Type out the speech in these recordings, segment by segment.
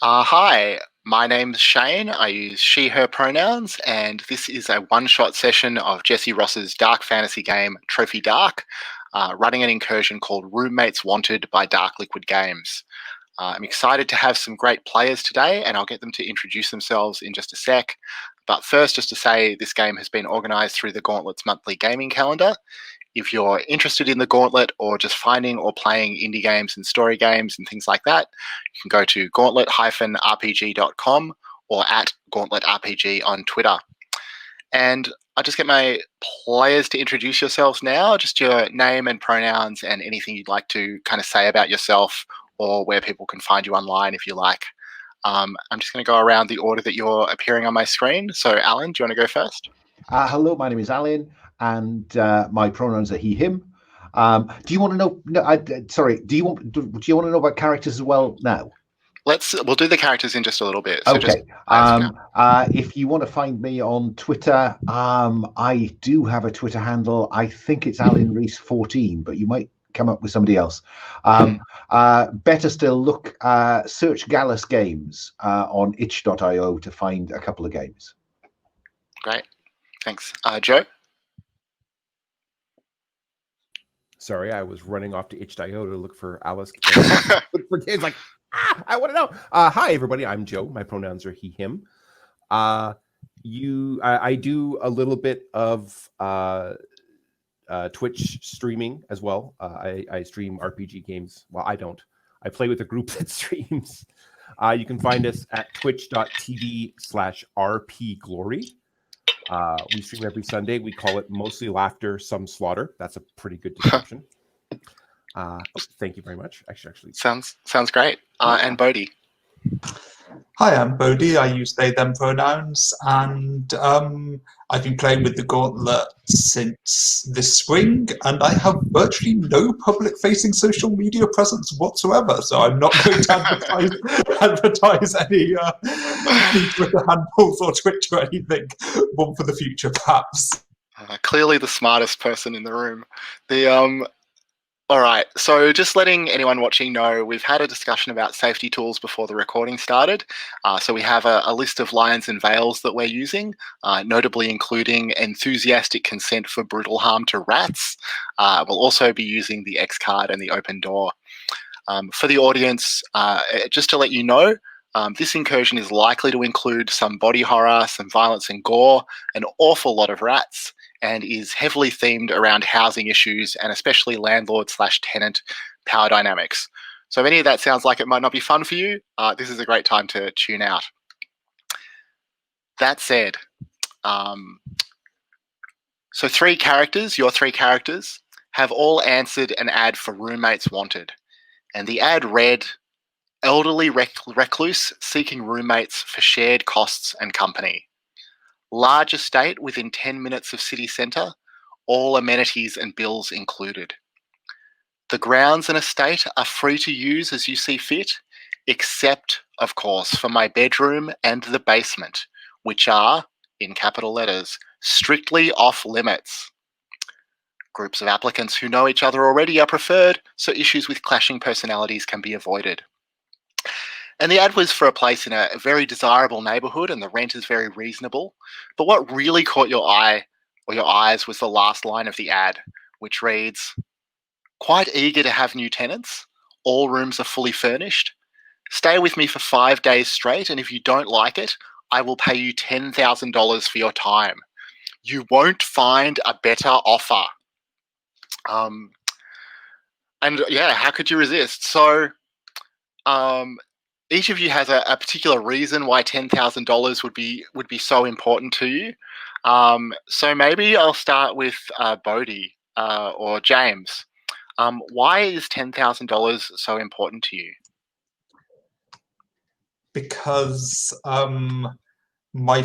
Hi, my name's Shane. I use she, her pronouns, and this is a one-shot session of Jesse Ross's dark fantasy game, Trophy Dark, running an incursion called Roommates Wanted by Dark Liquid Games. I'm excited to have some great players today, and I'll get them to introduce themselves in just a sec. But first, just to say, this game has been organised through the Gauntlet's monthly gaming calendar. If you're interested in the Gauntlet or just finding or playing indie games and story games and things like that, you can go to gauntlet-rpg.com or at gauntletrpg on Twitter. And I'll just get my players to introduce yourselves now, just your name and pronouns and anything you'd like to kind of say about yourself or where people can find you online if you like. I'm just going to go around the order that you're appearing on my screen. So, Alan, do you want to go first? Hello, my name is Alan, and my pronouns are he, him. Do you want to know? No, sorry. Do you want to know about characters as well now? We'll do the characters in just a little bit. So okay. If you want to find me on Twitter, I do have a Twitter handle. I think it's Alan Reese 14, but you might come up with somebody else. Better still, search Gallus Games on itch.io to find a couple of games. Great. Thanks. Joe? Sorry, I was running off to itch.io to look for Alice. For games like, I want to know. Hi, everybody. I'm Joe. My pronouns are he, him. I do a little bit of Twitch streaming as well. I stream RPG games. Well, I don't. I play with a group that streams. You can find us at twitch.tv/rpglory. We stream every Sunday. We call it Mostly Laughter, Some Slaughter. That's a pretty good description. Thank you very much. Actually, sounds great. And Bodhi. Hi, I'm Bodhi. I use they, them pronouns, and I've been playing with the Gauntlet since this spring, and I have virtually no public-facing social media presence whatsoever, so I'm not going to advertise any Twitter handles or Twitch or anything. One for the future, perhaps. Clearly the smartest person in the room. All right, so just letting anyone watching know, we've had a discussion about safety tools before the recording started. So we have a list of lines and veils that we're using, notably including enthusiastic consent for brutal harm to rats. We'll also be using the X card and the open door. For the audience, just to let you know, this incursion is likely to include some body horror, some violence and gore, an awful lot of rats, and is heavily themed around housing issues and especially landlord/tenant power dynamics. So if any of that sounds like it might not be fun for you, this is a great time to tune out. That said, so your three characters, have all answered an ad for Roommates Wanted. And the ad read, elderly recluse seeking roommates for shared costs and company. Large estate within 10 minutes of city centre, all amenities and bills included. The grounds and estate are free to use as you see fit, except, of course, for my bedroom and the basement, which are, in capital letters, strictly off limits. Groups of applicants who know each other already are preferred, so issues with clashing personalities can be avoided. And the ad was for a place in a very desirable neighbourhood, and the rent is very reasonable. But what really caught your eye or your eyes was the last line of the ad, which reads, quite eager to have new tenants. All rooms are fully furnished. Stay with me for 5 days straight, and if you don't like it, I will pay you $10,000 for your time. You won't find a better offer. And yeah, how could you resist? So, each of you has a particular reason why $10,000 would be so important to you. So maybe I'll start with Bodhi or James. Why is $10,000 so important to you? Because my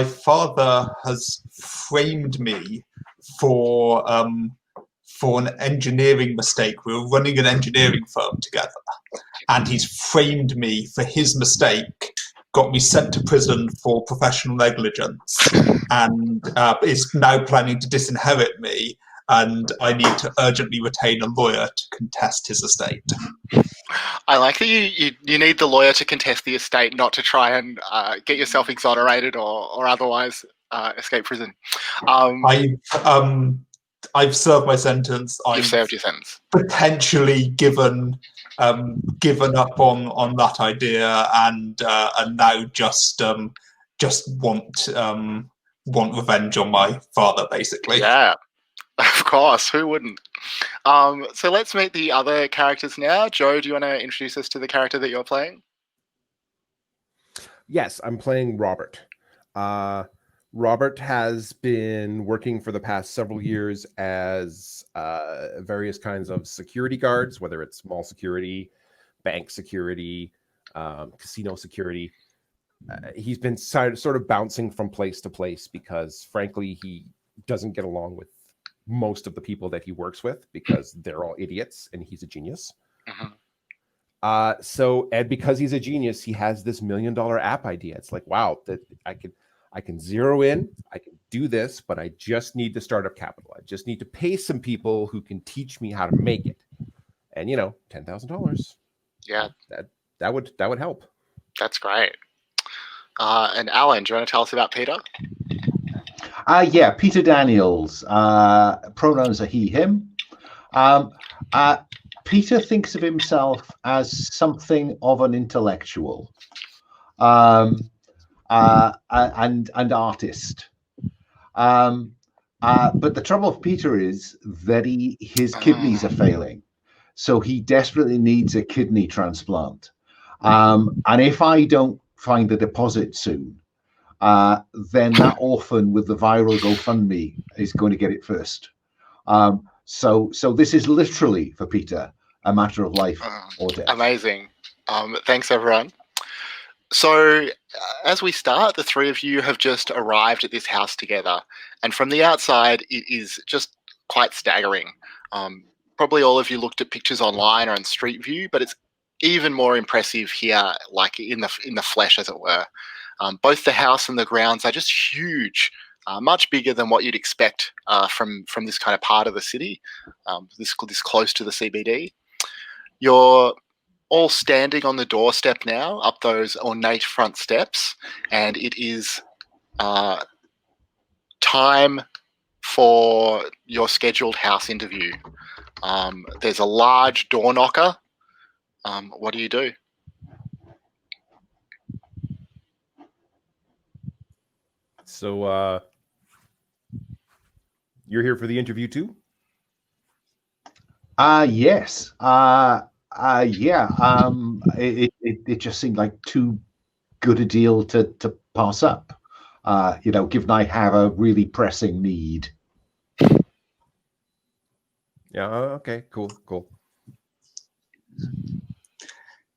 father has framed me for an engineering mistake. We were running an engineering firm together, and he's framed me for his mistake, got me sent to prison for professional negligence, and is now planning to disinherit me, and I need to urgently retain a lawyer to contest his estate. I like that you need the lawyer to contest the estate, not to try and get yourself exonerated or otherwise escape prison. I've served my sentence. You've I've served your sentence. potentially given up on that idea, and now just want revenge on my father, basically. Yeah, of course. Who wouldn't? So let's meet the other characters now. Joe, do you want to introduce us to the character that you're playing? Yes, I'm playing Robert. Robert has been working for the past several years as various kinds of security guards, whether it's mall security, bank security, casino security. He's been sort of bouncing from place to place because, frankly, he doesn't get along with most of the people that he works with because they're all idiots and he's a genius. Mm-hmm. And because he's a genius, he has this $1 million app idea. It's like, wow, that I can zero in, I can do this, but I just need the startup capital. I just need to pay some people who can teach me how to make it. And $10,000. Yeah, that would help. that's great. And Alan, do you want to tell us about Peter? Yeah, Peter Daniels. Pronouns are he, him. Peter thinks of himself as something of an intellectual and artist. But the trouble with Peter is that his kidneys are failing. So he desperately needs a kidney transplant. And if I don't find the deposit soon, then that orphan with the viral GoFundMe is going to get it first. So this is literally for Peter a matter of life or death. Amazing. Thanks, everyone. So as we start, the three of you have just arrived at this house together. And from the outside, it is just quite staggering. Probably all of you looked at pictures online or on Street View, but it's even more impressive here, like in the flesh, as it were. Both the house and the grounds are just huge, much bigger than what you'd expect from this kind of part of the city, this close to the CBD. You're all standing on the doorstep now, up those ornate front steps, and it is time for your scheduled house interview. There's a large door knocker. What do you do? So you're here for the interview too? Yes. Yeah. It just seemed like too good a deal to pass up. Given I have a really pressing need. Yeah. Okay. Cool.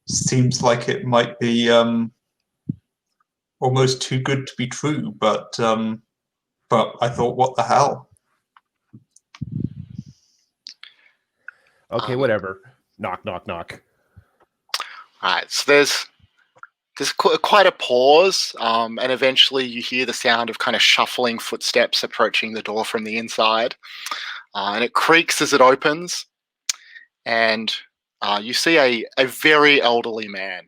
Seems like it might be almost too good to be true, but I thought, what the hell? Okay. Whatever. Knock, knock, knock. All right. So there's quite a pause, and eventually you hear the sound of kind of shuffling footsteps approaching the door from the inside, and it creaks as it opens, and you see a very elderly man.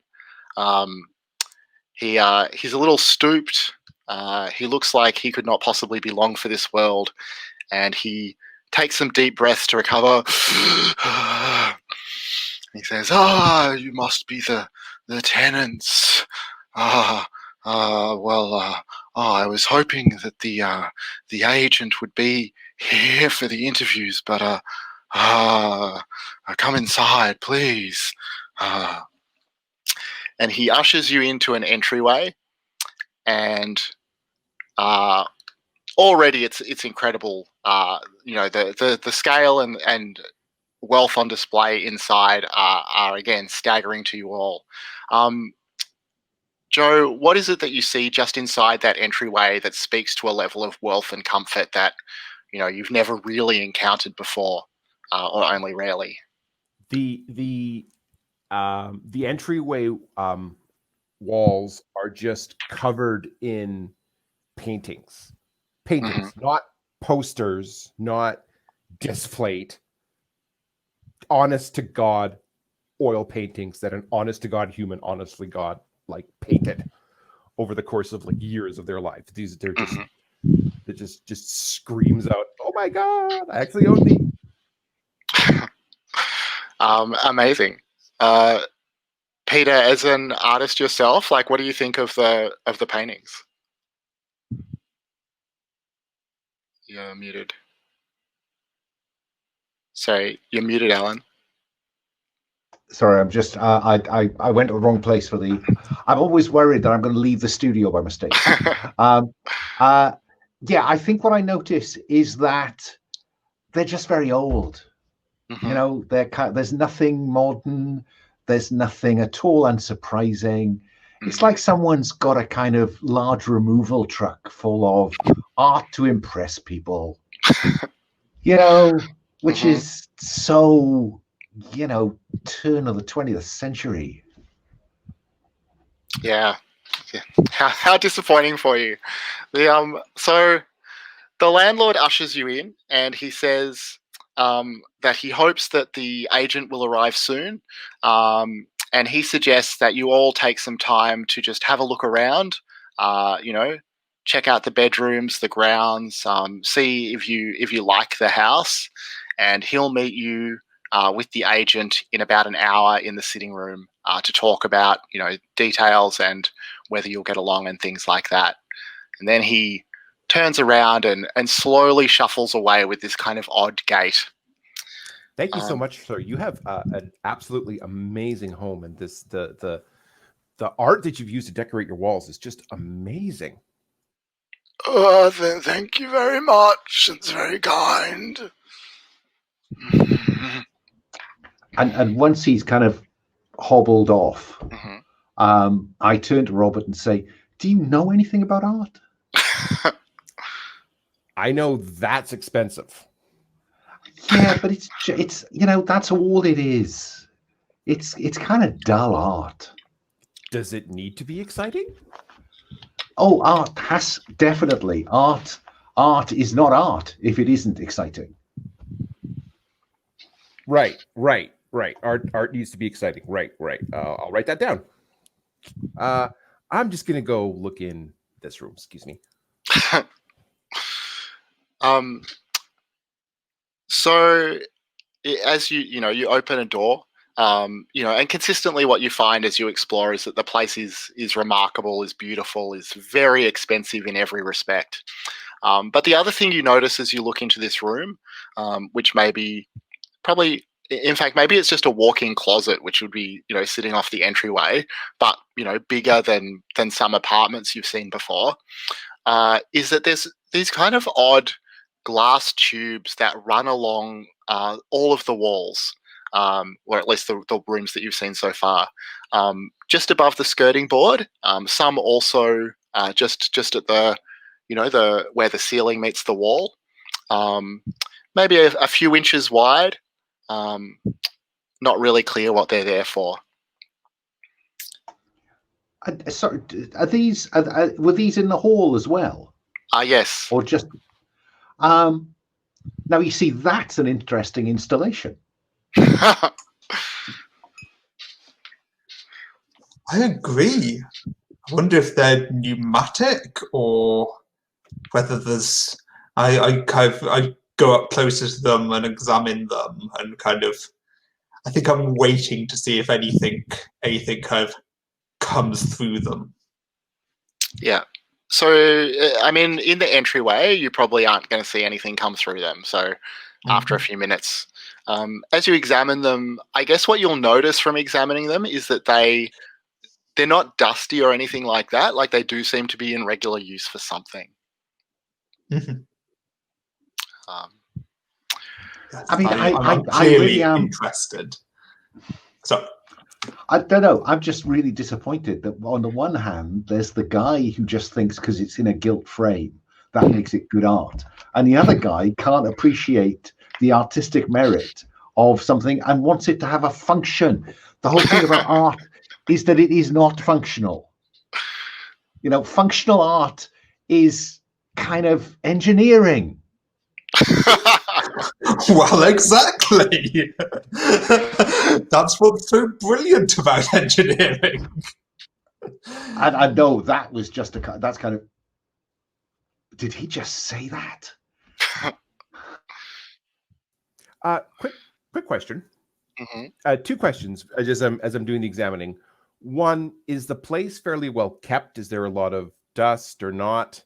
He's a little stooped. He looks like he could not possibly be long for this world, and he takes some deep breaths to recover. He says, you must be the tenants. I was hoping that the agent would be here for the interviews, but come inside, please. And he ushers you into an entryway, and already it's incredible. The scale and wealth on display inside are again staggering to you all. Joe, what is it that you see just inside that entryway that speaks to a level of wealth and comfort that you've never really encountered before, or only rarely? The entryway walls are just covered in paintings, not posters, not displate. Honest to God, oil paintings that an honest to God human, honestly God, like painted over the course of like years of their life. They're just that just screams out, "Oh my God, I actually own these." Amazing. Peter, as an artist yourself, like, what do you think of the paintings? You're muted. Sorry, you're muted, Alan. Sorry, I'm just I went to the wrong place for the. I'm always worried that I'm going to leave the studio by mistake. Yeah, I think what I notice is that they're just very old. You know, there's nothing modern. There's nothing at all unsurprising. It's like someone's got a kind of large removal truck full of art to impress people. You know, which is so, you know, turn of the 20th century. Yeah. How disappointing for you. So the landlord ushers you in, and he says that he hopes that the agent will arrive soon. And he suggests that you all take some time to just have a look around, you know, check out the bedrooms, the grounds, see if you like the house, and he'll meet you with the agent in about an hour in the sitting room to talk about, you know, details and whether you'll get along and things like that. And then he turns around and slowly shuffles away with this kind of odd gait. Thank you so much, sir. You have an absolutely amazing home, and the art that you've used to decorate your walls is just amazing. Thank you very much. It's very kind. And once he's kind of hobbled off, I turn to Robert and say, "Do you know anything about art?" I know that's expensive. Yeah, but it's you know, that's all it is. It's kind of dull art. Does it need to be exciting? Oh, art has definitely art. Art is not art if it isn't exciting. Right. Art needs to be exciting. Right. I'll write that down. I'm just gonna go look in this room. Excuse me. So as you open a door, and consistently what you find as you explore is that the place is remarkable, is beautiful, is very expensive in every respect. But the other thing you notice as you look into this room, which maybe it's just a walk-in closet, which would be, sitting off the entryway, but, bigger than some apartments you've seen before, is that there's these kind of odd glass tubes that run along all of the walls, or at least the rooms that you've seen so far, just above the skirting board. Some also just at the, where the ceiling meets the wall, maybe a few inches wide. Not really clear what they're there for. Sorry, were these in the hall as well? Yes. Or just now you see, that's an interesting installation. I agree. I wonder if they're pneumatic or whether there's. I go up closer to them and examine them and kind of. I think I'm waiting to see if anything kind of comes through them. Yeah. So, in the entryway, you probably aren't going to see anything come through them. So, after a few minutes, as you examine them, I guess what you'll notice from examining them is that they're not dusty or anything like that. Like, they do seem to be in regular use for something. I'm really interested. So. I don't know. I'm just really disappointed that on the one hand, there's the guy who just thinks because it's in a gilt frame, that makes it good art. And the other guy can't appreciate the artistic merit of something and wants it to have a function. The whole thing about art is that it is not functional. Functional art is kind of engineering. Well, exactly. That's what's so brilliant about engineering. And I know that was just that's kind of. Did he just say that? Quick question. Mm-hmm. Two questions as I'm doing the examining. One, is the place fairly well kept? Is there a lot of dust or not?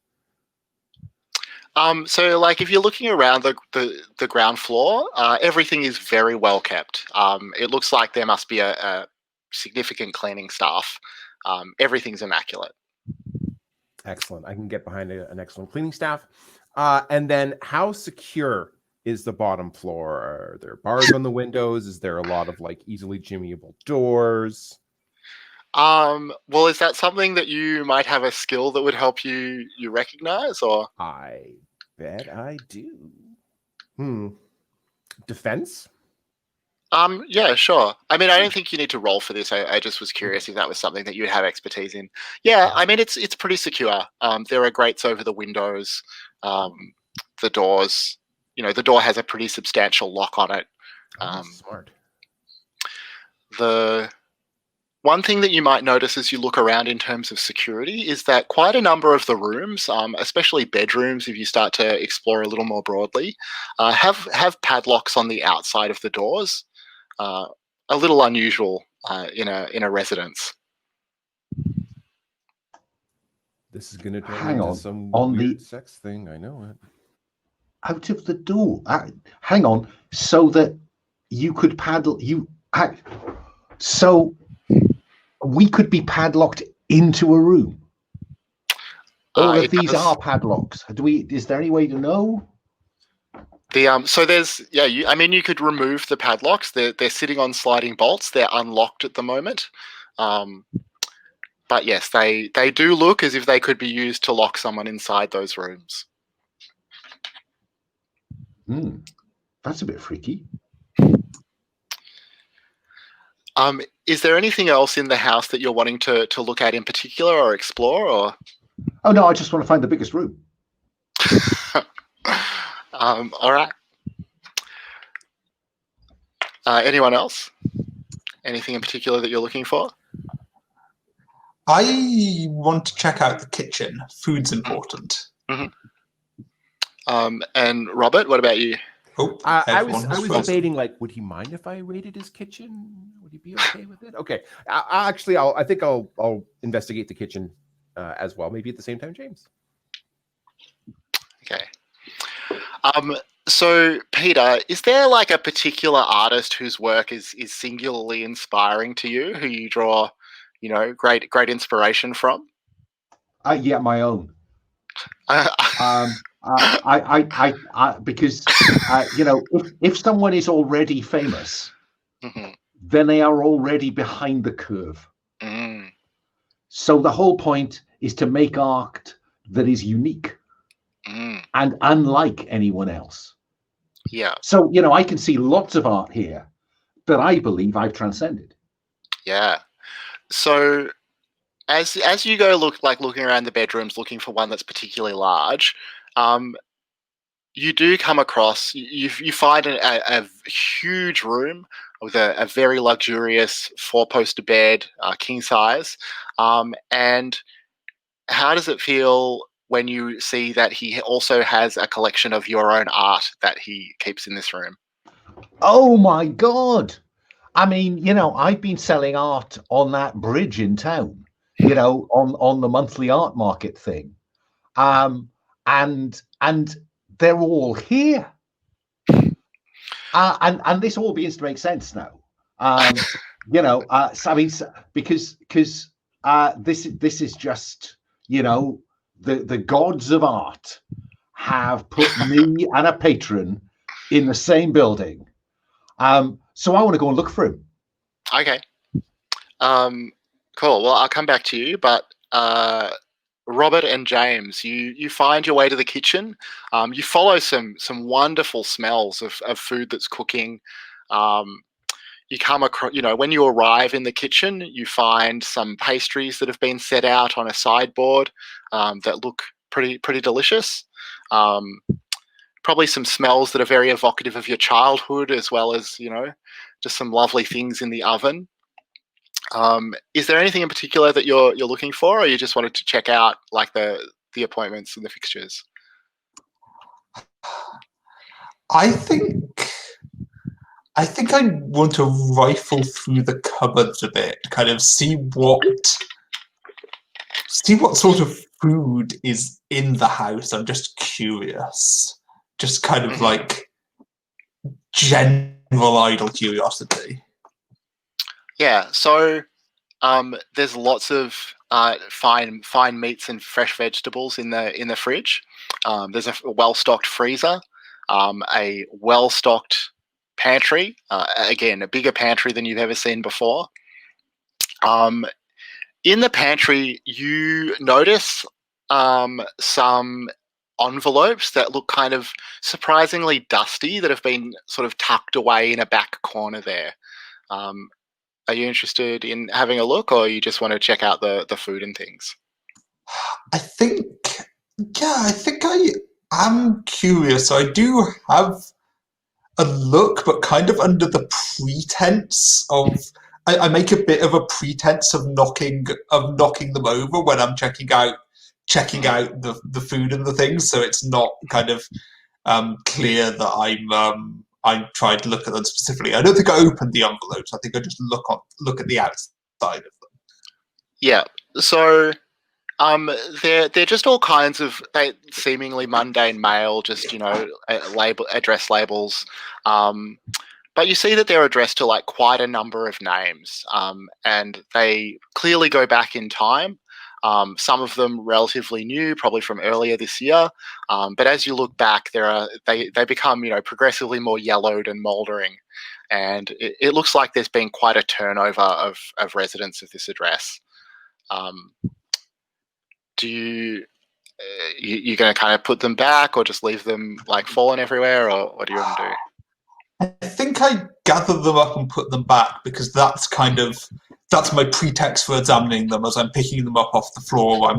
So like if you're looking around the ground floor, everything is very well kept. It looks like there must be a significant cleaning staff. Everything's immaculate. Excellent. I can get behind an excellent cleaning staff. And then how secure is the bottom floor? Are there bars on the windows? Is there a lot of like easily jimmyable doors? Well, is that something that you might have a skill that would help you recognize, or? I bet I do. Defense? Yeah, sure. I mean, I don't think you need to roll for this. I just was curious if that was something that you'd have expertise in. Yeah, I mean, it's pretty secure. There are grates over the windows, the doors. You know, the door has a pretty substantial lock on it. Smart. The one thing that you might notice as you look around in terms of security is that quite a number of the rooms, especially bedrooms, if you start to explore a little more broadly, have padlocks on the outside of the doors. A little unusual in a residence. This is going to turn Hang into on. some On weird the sex thing. I know it. out of the door. Hang on, so that you could paddle. So we could be padlocked into a room. All of these are padlocks. Is there any way to know? So there's I mean, you could remove the padlocks. They're sitting on sliding bolts. They're unlocked at the moment. But yes, they do look as if they could be used to lock someone inside those rooms. That's a bit freaky. Is there anything else in the house that you're wanting to look at in particular or explore, or? Oh no, I just want to find the biggest room. All right. Anyone else? Anything in particular that you're looking for? I want to check out the kitchen. Food's important. Mm-hmm. And Robert, what about you? Oh, I was debating, like, would he mind if I raided his kitchen? Would he be okay with it? Okay, I think I'll investigate the kitchen as well. Maybe at the same time, James. Okay. So Peter, is there like a particular artist whose work is singularly inspiring to you, who you draw, great inspiration from? Yeah, my own. Because if someone is already famous, then they are already behind the curve. So the whole point is to make art that is unique and unlike anyone else. Yeah. So I can see lots of art here that I believe I've transcended. Yeah. So as you go looking around the bedrooms, looking for one that's particularly large, you do come across, you find a huge room with a very luxurious 4-poster bed, king size. And how does it feel when you see that he also has a collection of your own art that he keeps in this room? Oh my God. I mean, I've been selling art on that bridge in town, on the monthly art market thing. And they're all here. And this all begins to make sense now. So, I mean, because this is just, the gods of art have put me and a patron in the same building. So I want to go and look for him. Okay. Cool. Well, I'll come back to you, but Robert and James, you find your way to the kitchen. You follow some wonderful smells of food that's cooking. You come across, when you arrive in the kitchen, you find some pastries that have been set out on a sideboard that look pretty delicious. probably some smells that are very evocative of your childhood, as well as just some lovely things in the oven. Is there anything in particular that you're looking for, or you just wanted to check out like the appointments and the fixtures? I think I want to rifle through the cupboards a bit, kind of see what sort of food is in the house. I'm just curious, just kind of like general idle curiosity. Yeah, so there's lots of fine meats and fresh vegetables in the fridge. There's a well-stocked freezer, a well-stocked pantry. Again, a bigger pantry than you've ever seen before. In the pantry, you notice some envelopes that look kind of surprisingly dusty that have been sort of tucked away in a back corner there. Are you interested in having a look, or you just want to check out the food and things? I think I am curious. I do have a look, but kind of under the pretense of I make a bit of a pretense of knocking them over when I'm checking out the food and the things, so it's not kind of clear that I'm trying to look at them specifically. I don't think I opened the envelopes. I think I just look at the outside of them. Yeah. So they're just all kinds of seemingly mundane mail, just address labels. But you see that they're addressed to like quite a number of names, and they clearly go back in time. Some of them relatively new, probably from earlier this year. But as you look back, they become progressively more yellowed and mouldering, and it looks like there's been quite a turnover of residents of this address. Do you going to kind of put them back, or just leave them like fallen everywhere, or what do you want to do? I think I gather them up and put them back, because that's my pretext for examining them. As I'm picking them up off the floor, I'm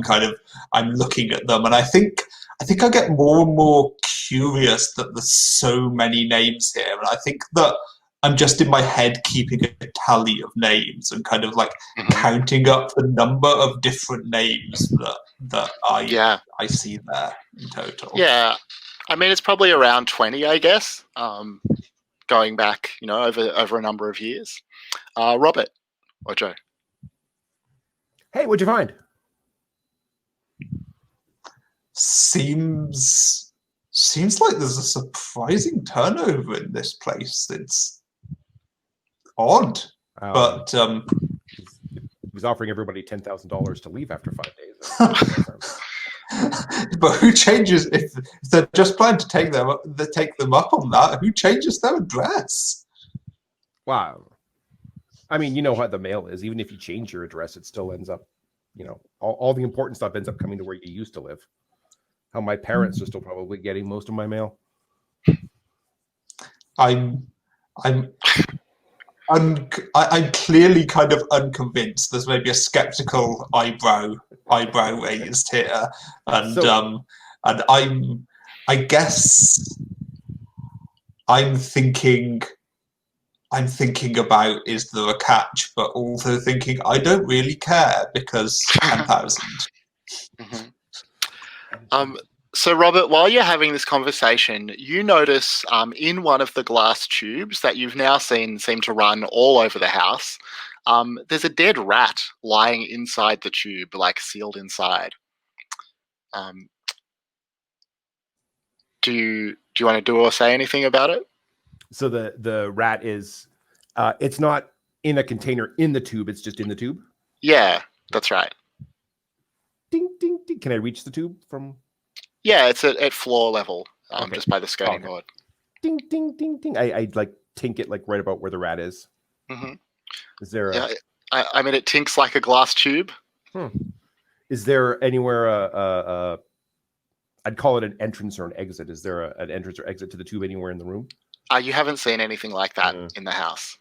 looking at them, and I think I get more and more curious that there's so many names here, and I think that I'm just in my head keeping a tally of names and kind of like counting up the number of different names that I see there in total. Yeah, I mean it's probably around 20, I guess. Going back, over a number of years. Robert or Joe? Hey, what'd you find? Seems like there's a surprising turnover in this place. It's odd, but he was offering everybody $10,000 to leave after 5 days. But who changes if they're just planning to take them up on that? Who changes their address? Wow. I mean, you know how the mail is. Even if you change your address, it still ends up, all the important stuff ends up coming to where you used to live. How my parents are still probably getting most of my mail. I'm clearly kind of unconvinced. There's maybe a skeptical eyebrow raised here, and I guess I'm thinking about, is there a catch, but also thinking I don't really care, because 10,000. So, Robert, while you're having this conversation, you notice in one of the glass tubes that you've now seen seem to run all over the house, there's a dead rat lying inside the tube, like sealed inside. Do you want to do or say anything about it? So the rat is, it's not in a container in the tube, it's just in the tube? Yeah, that's right. Ding, ding, ding. Can I reach the tube from... Yeah, it's at floor level, Okay. just by the skirting board. Ding, ding, ding, ding. I like tink it like right about where the rat is. Mm-hmm. Is there a... Yeah, I mean, it tinks like a glass tube. Is there anywhere I'd call it an entrance or an exit. Is there an entrance or exit to the tube anywhere in the room? You haven't seen anything like that in the house.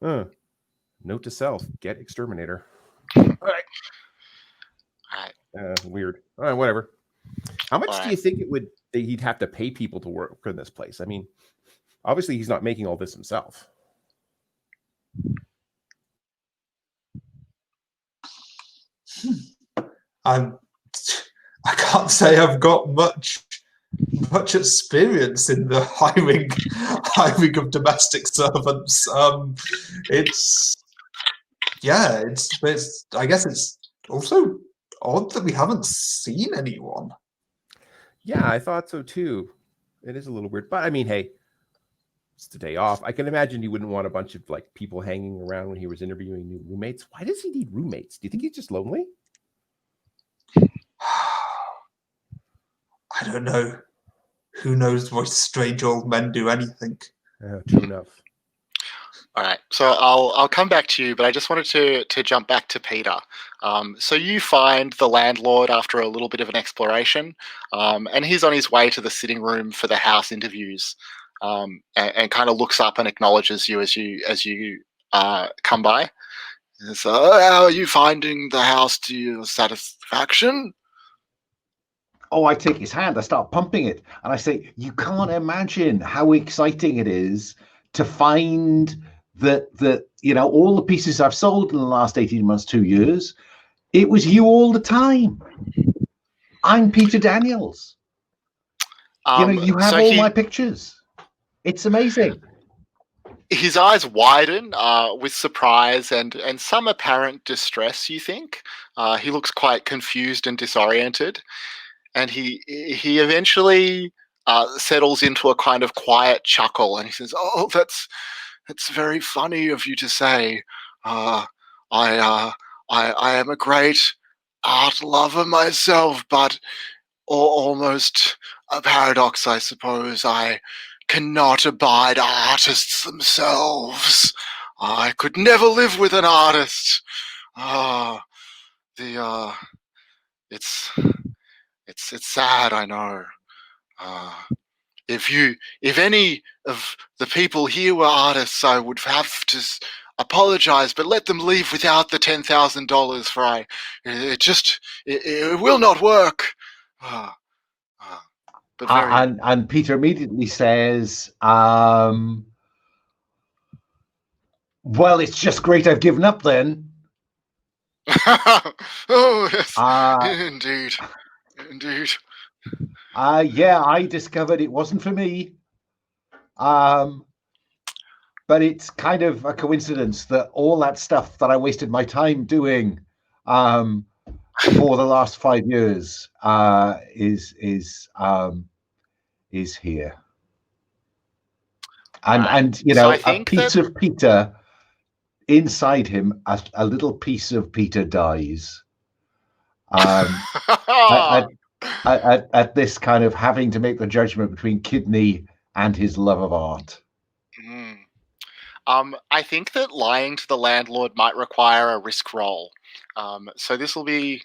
Note to self: get exterminator. All right. Weird. All right, whatever. How much do you think it would he'd have to pay people to work in this place. I mean, obviously he's not making all this himself. I can't say I've got much experience in the hiring of domestic servants. It's I guess it's also odd that we haven't seen anyone. Yeah, I thought so too. It is a little weird, but I mean, hey, it's the day off. I can imagine he wouldn't want a bunch of like people hanging around when he was interviewing new roommates. Why does he need roommates? Do you think he's just lonely? I don't know. Who knows why strange old men do anything? True enough. All right, so I'll come back to you, but I just wanted to jump back to Peter. So you find the landlord after a little bit of an exploration, and he's on his way to the sitting room for the house interviews, and kind of looks up and acknowledges you as you come by. So, how are you finding the house to your satisfaction? Oh, I take his hand, I start pumping it, and I say, you can't imagine how exciting it is to find that all the pieces I've sold in the last 18 months, 2 years, it was you all the time. I'm Peter Daniels. You have so all my pictures. It's amazing. His eyes widen with surprise and some apparent distress, you think. He looks quite confused and disoriented. And he eventually settles into a kind of quiet chuckle, and he says, "Oh, that's very funny of you to say. I am a great art lover myself, but almost a paradox, I suppose. I cannot abide artists themselves. I could never live with an artist. It's sad, I know. If any of the people here were artists, I would have to apologize, but let them leave without the $10,000, for it will not work." But very... and Peter immediately says, well, it's just great I've given up then. Oh, yes. Indeed. Yeah, I discovered it wasn't for me. But it's kind of a coincidence that all that stuff that I wasted my time doing for the last 5 years is here. And So I a think piece of Peter inside him, a little piece of Peter dies. At this kind of having to make the judgment between kidney and his love of art. I think that lying to the landlord might require a risk roll. So this will be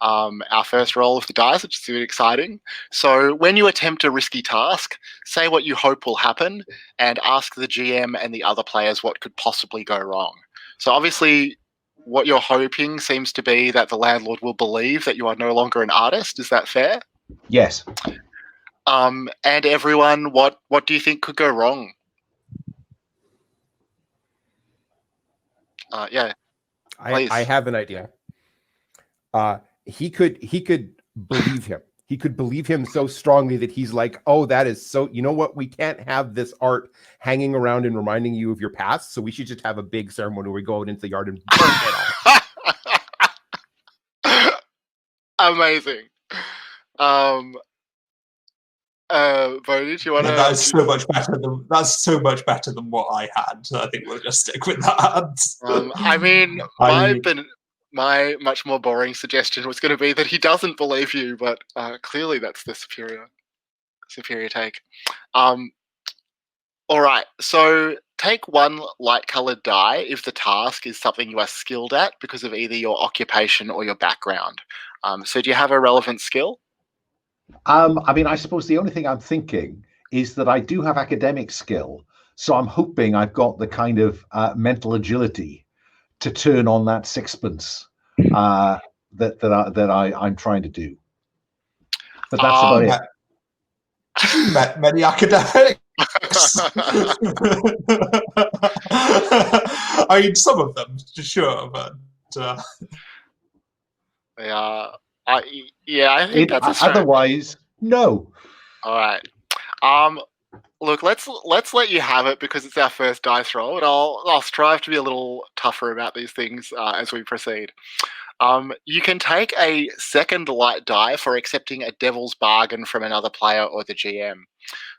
our first roll of the dice, which is really exciting. So when you attempt a risky task, say what you hope will happen and ask the GM and the other players what could possibly go wrong. So obviously what you're hoping seems to be that the landlord will believe that you are no longer an artist. Is that fair? Yes. And everyone, what do you think could go wrong? Yeah. I have an idea. He could believe him. He could believe him so strongly that he's like, oh, that is so, you know what? We can't have this art hanging around and reminding you of your past. So we should just have a big ceremony where we go out into the yard and burn it all. Amazing. Bodhi, do you want to? That's so much better than what I had. So I think we'll just stick with that. I mean, my much more boring suggestion was going to be that he doesn't believe you, but clearly that's the superior take. All right, so take one light-colored die if the task is something you are skilled at because of either your occupation or your background. So do you have a relevant skill? I mean, I suppose the only thing I'm thinking is that I do have academic skill, so I'm hoping I've got the kind of mental agility to turn on that sixpence that I'm trying to do. But that's about it. You met many academics. I mean, some of them, for sure, but Yeah, I think that's a strange. Otherwise, no. All right. Look, let's let you have it because it's our first dice roll, and I'll strive to be a little tougher about these things as we proceed. You can take a second light die for accepting a devil's bargain from another player or the GM.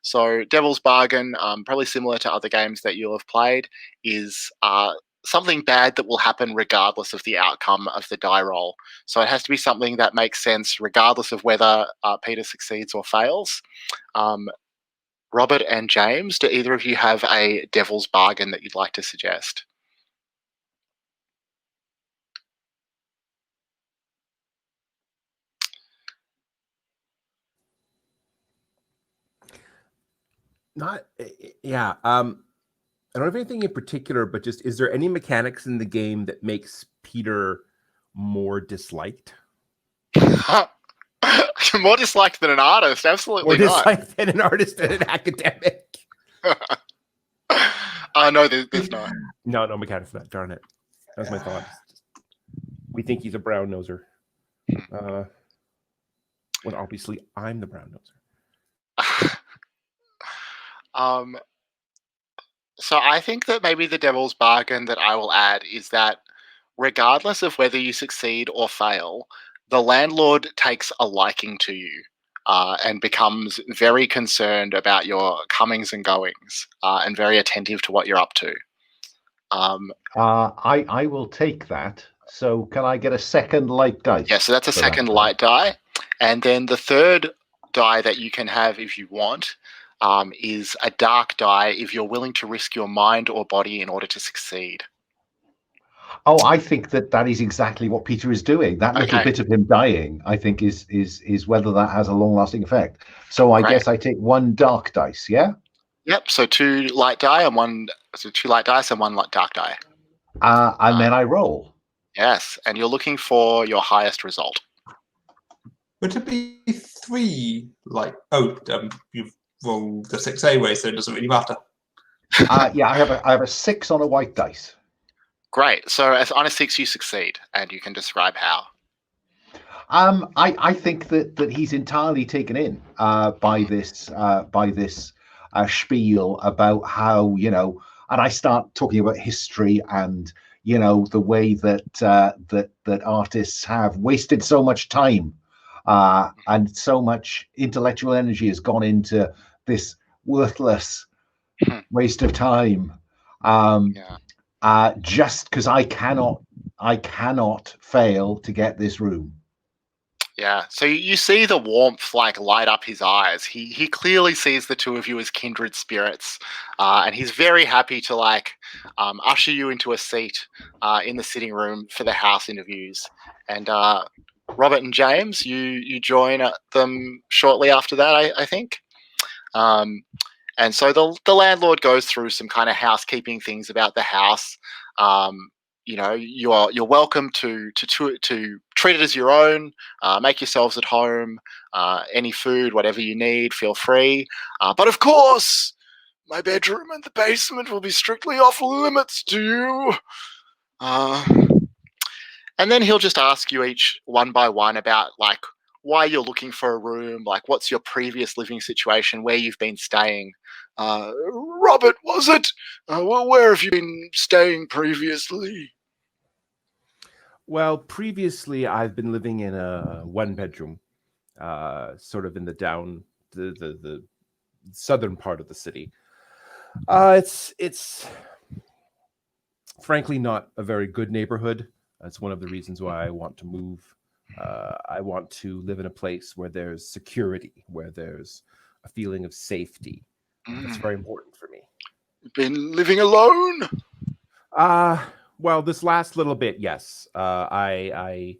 So, devil's bargain, probably similar to other games that you'll have played, is something bad that will happen regardless of the outcome of the die roll. So, it has to be something that makes sense regardless of whether Peter succeeds or fails. Robert and James, do either of you have a devil's bargain that you'd like to suggest? Not, yeah. I don't have anything in particular, but just is there any mechanics in the game that makes Peter more disliked? More disliked than an artist, absolutely More not. disliked than an artist and an academic? No, there's not. No mechanics for that. Darn it. That's my thought. We think he's a brown noser. When obviously I'm the brown noser. So I think that maybe the devil's bargain that I will add is that regardless of whether you succeed or fail, the landlord takes a liking to you and becomes very concerned about your comings and goings and very attentive to what you're up to. I will take that. So can I get a second light dice? Yeah, so that's a second light die. And then the third die that you can have if you want is a dark die if you're willing to risk your mind or body in order to succeed. Oh, I think that is exactly what Peter is doing. That little bit of him dying, I think, is whether that has a long-lasting effect. So I guess I take one dark dice, yeah? Yep, so two light dice and one dark die. And then I roll. Yes, and you're looking for your highest result. Would it be 3 like you've rolled the 6A way, so it doesn't really matter? Yeah, I have a 6 on a white dice. Great. So on a 6 you succeed, and you can describe how. I think that he's entirely taken in by this spiel about how, and I start talking about history and the way that artists have wasted so much time and so much intellectual energy has gone into this worthless waste of time. Just because I cannot fail to get this room. Yeah, so you see the warmth light up his eyes. He clearly sees the two of you as kindred spirits, and he's very happy to usher you into a seat in the sitting room for the house interviews. And Robert and James, you join them shortly after that, I think. And so the landlord goes through some kind of housekeeping things about the house. You're welcome to treat it as your own. Make yourselves at home. Any food, whatever you need, feel free. But of course, my bedroom and the basement will be strictly off limits to you. And then he'll just ask you each one by one about why you're looking for a room, what's your previous living situation, where you've been staying. Robert, was it? Where have you been staying previously? Well, previously I've been living in a one-bedroom, sort of in the southern part of the city. It's frankly not a very good neighborhood. That's one of the reasons why I want to move. I want to live in a place where there's security, where there's a feeling of safety. That's very important for me. You've been living alone? Well, this last little bit, yes. I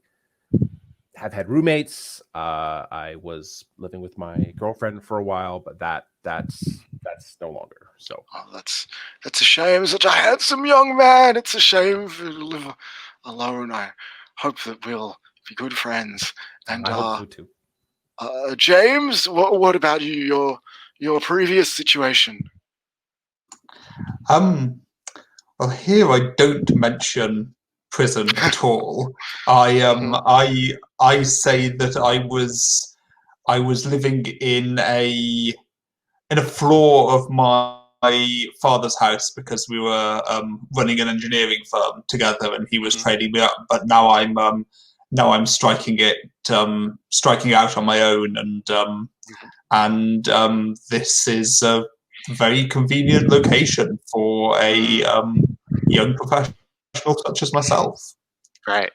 have had roommates. I was living with my girlfriend for a while, but that's no longer. So that's a shame. Such a handsome young man. It's a shame to live alone. I hope that we'll be good friends. And I hope so too. James, what about you? Your previous situation? Well, here I don't mention prison at all. Mhm. I say that I was living in a floor of my father's house because we were running an engineering firm together, and he was Mhm. trading me up. But now I'm striking out on my own, and this is a very convenient location for a young professional such as myself. Great.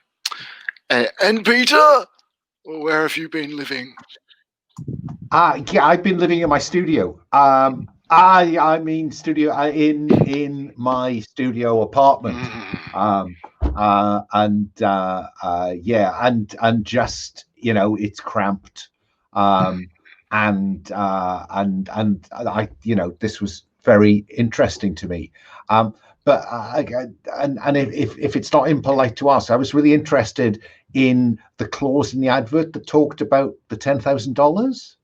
And Peter, where have you been living? Yeah, I've been living in my studio. I mean studio in my studio apartment. Mm. Yeah, and just it's cramped. And I this was very interesting to me. But and if it's not impolite to ask, I was really interested in the clause in the advert that talked about the $10,000.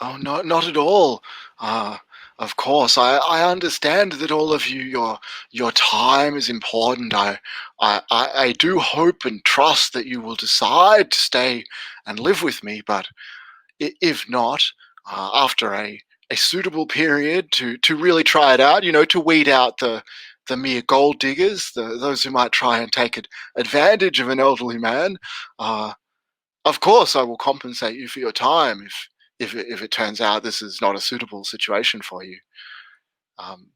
Oh, not at all. Uh, of course, I understand that all of you, your time is important. I do hope and trust that you will decide to stay and live with me. But if not, after a suitable period to really try it out, to weed out the mere gold diggers, those who might try and take advantage of an elderly man. Uh, of course, I will compensate you for your time if it turns out this is not a suitable situation for you. Um,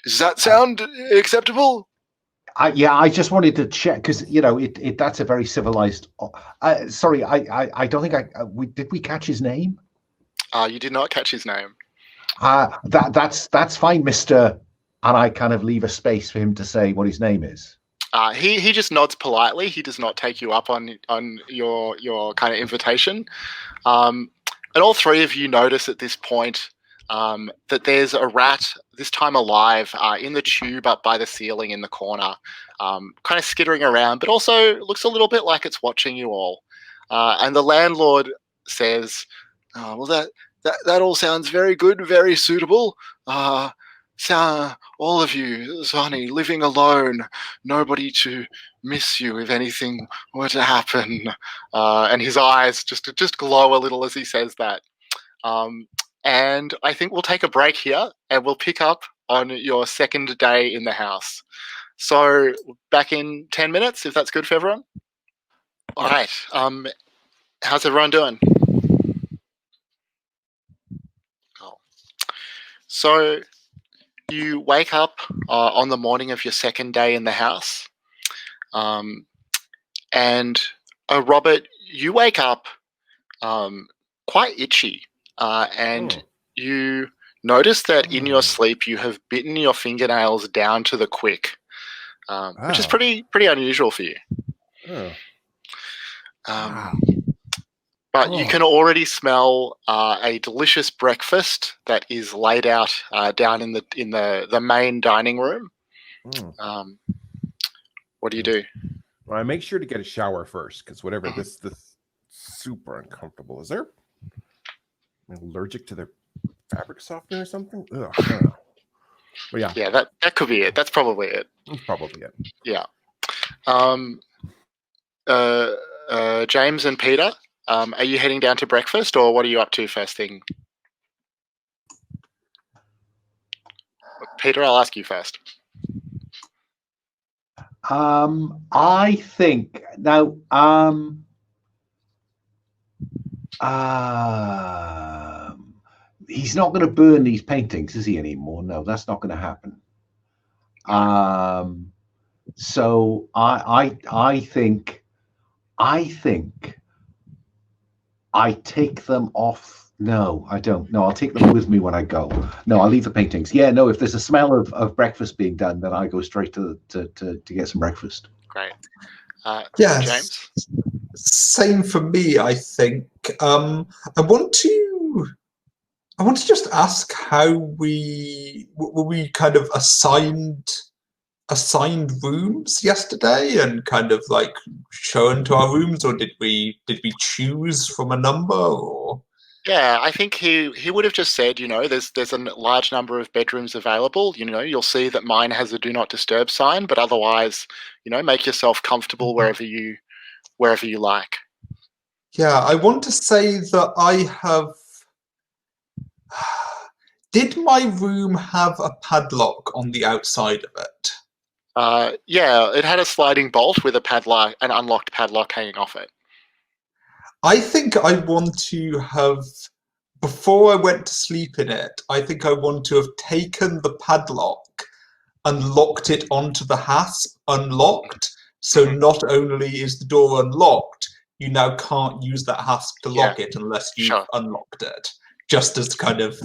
does that sound acceptable? Yeah, I just wanted to check because that's a very civilized. Sorry, I don't think we catch his name. You did not catch his name. That's fine, Mister. And I kind of leave a space for him to say what his name is. He just nods politely. He does not take you up on your kind of invitation. And all three of you notice at this point that there's a rat, this time alive, in the tube up by the ceiling in the corner, kind of skittering around, but also looks a little bit like it's watching you all. And the landlord says, "Well, that all sounds very good, very suitable. All of you, Sonny, living alone, nobody to miss you if anything were to happen." And his eyes just glow a little as he says that. Um, and I think we'll take a break here, and we'll pick up on your second day in the house. So back in 10 minutes, if that's good for everyone. All right. How's everyone doing? Cool. So you wake up on the morning of your second day in the house, um, and Robert, you wake up quite itchy, and you notice that in your sleep you have bitten your fingernails down to the quick, which is pretty unusual for you. Wow. But you can already smell a delicious breakfast that is laid out down in the main dining room. What do you do? Well, I make sure to get a shower first because whatever this super uncomfortable. Is there allergic to their fabric softener or something? Ugh, I don't know. But yeah, that could be it. That's probably it. That's probably it. Yeah. James and Peter, are you heading down to breakfast, or what are you up to first thing? Peter, I'll ask you first. I think now. He's not going to burn these paintings, is he, anymore? No, that's not going to happen. So I think I take them off. No, I don't. No, I'll take them with me when I go. No, I'll leave the paintings. Yeah, no, if there's a smell of breakfast being done, then I go straight to get some breakfast. Great. Yes. James? Same for me, I think. I want to just ask how were we kind of assigned assigned rooms yesterday and kind of like shown to our rooms, or did we choose from a number? Or Yeah, I think he would have just said, there's a large number of bedrooms available. You'll see that mine has a do not disturb sign, but otherwise, make yourself comfortable wherever you like. yeah, I want to say that I have. Did my room have a padlock on the outside of it? Yeah, it had a sliding bolt with an unlocked padlock hanging off it. I think I want to have, before I went to sleep in it, I think I want to have taken the padlock and locked it onto the hasp unlocked. So not only is the door unlocked, you now can't use that hasp to lock it unless you've unlocked it. Just as kind of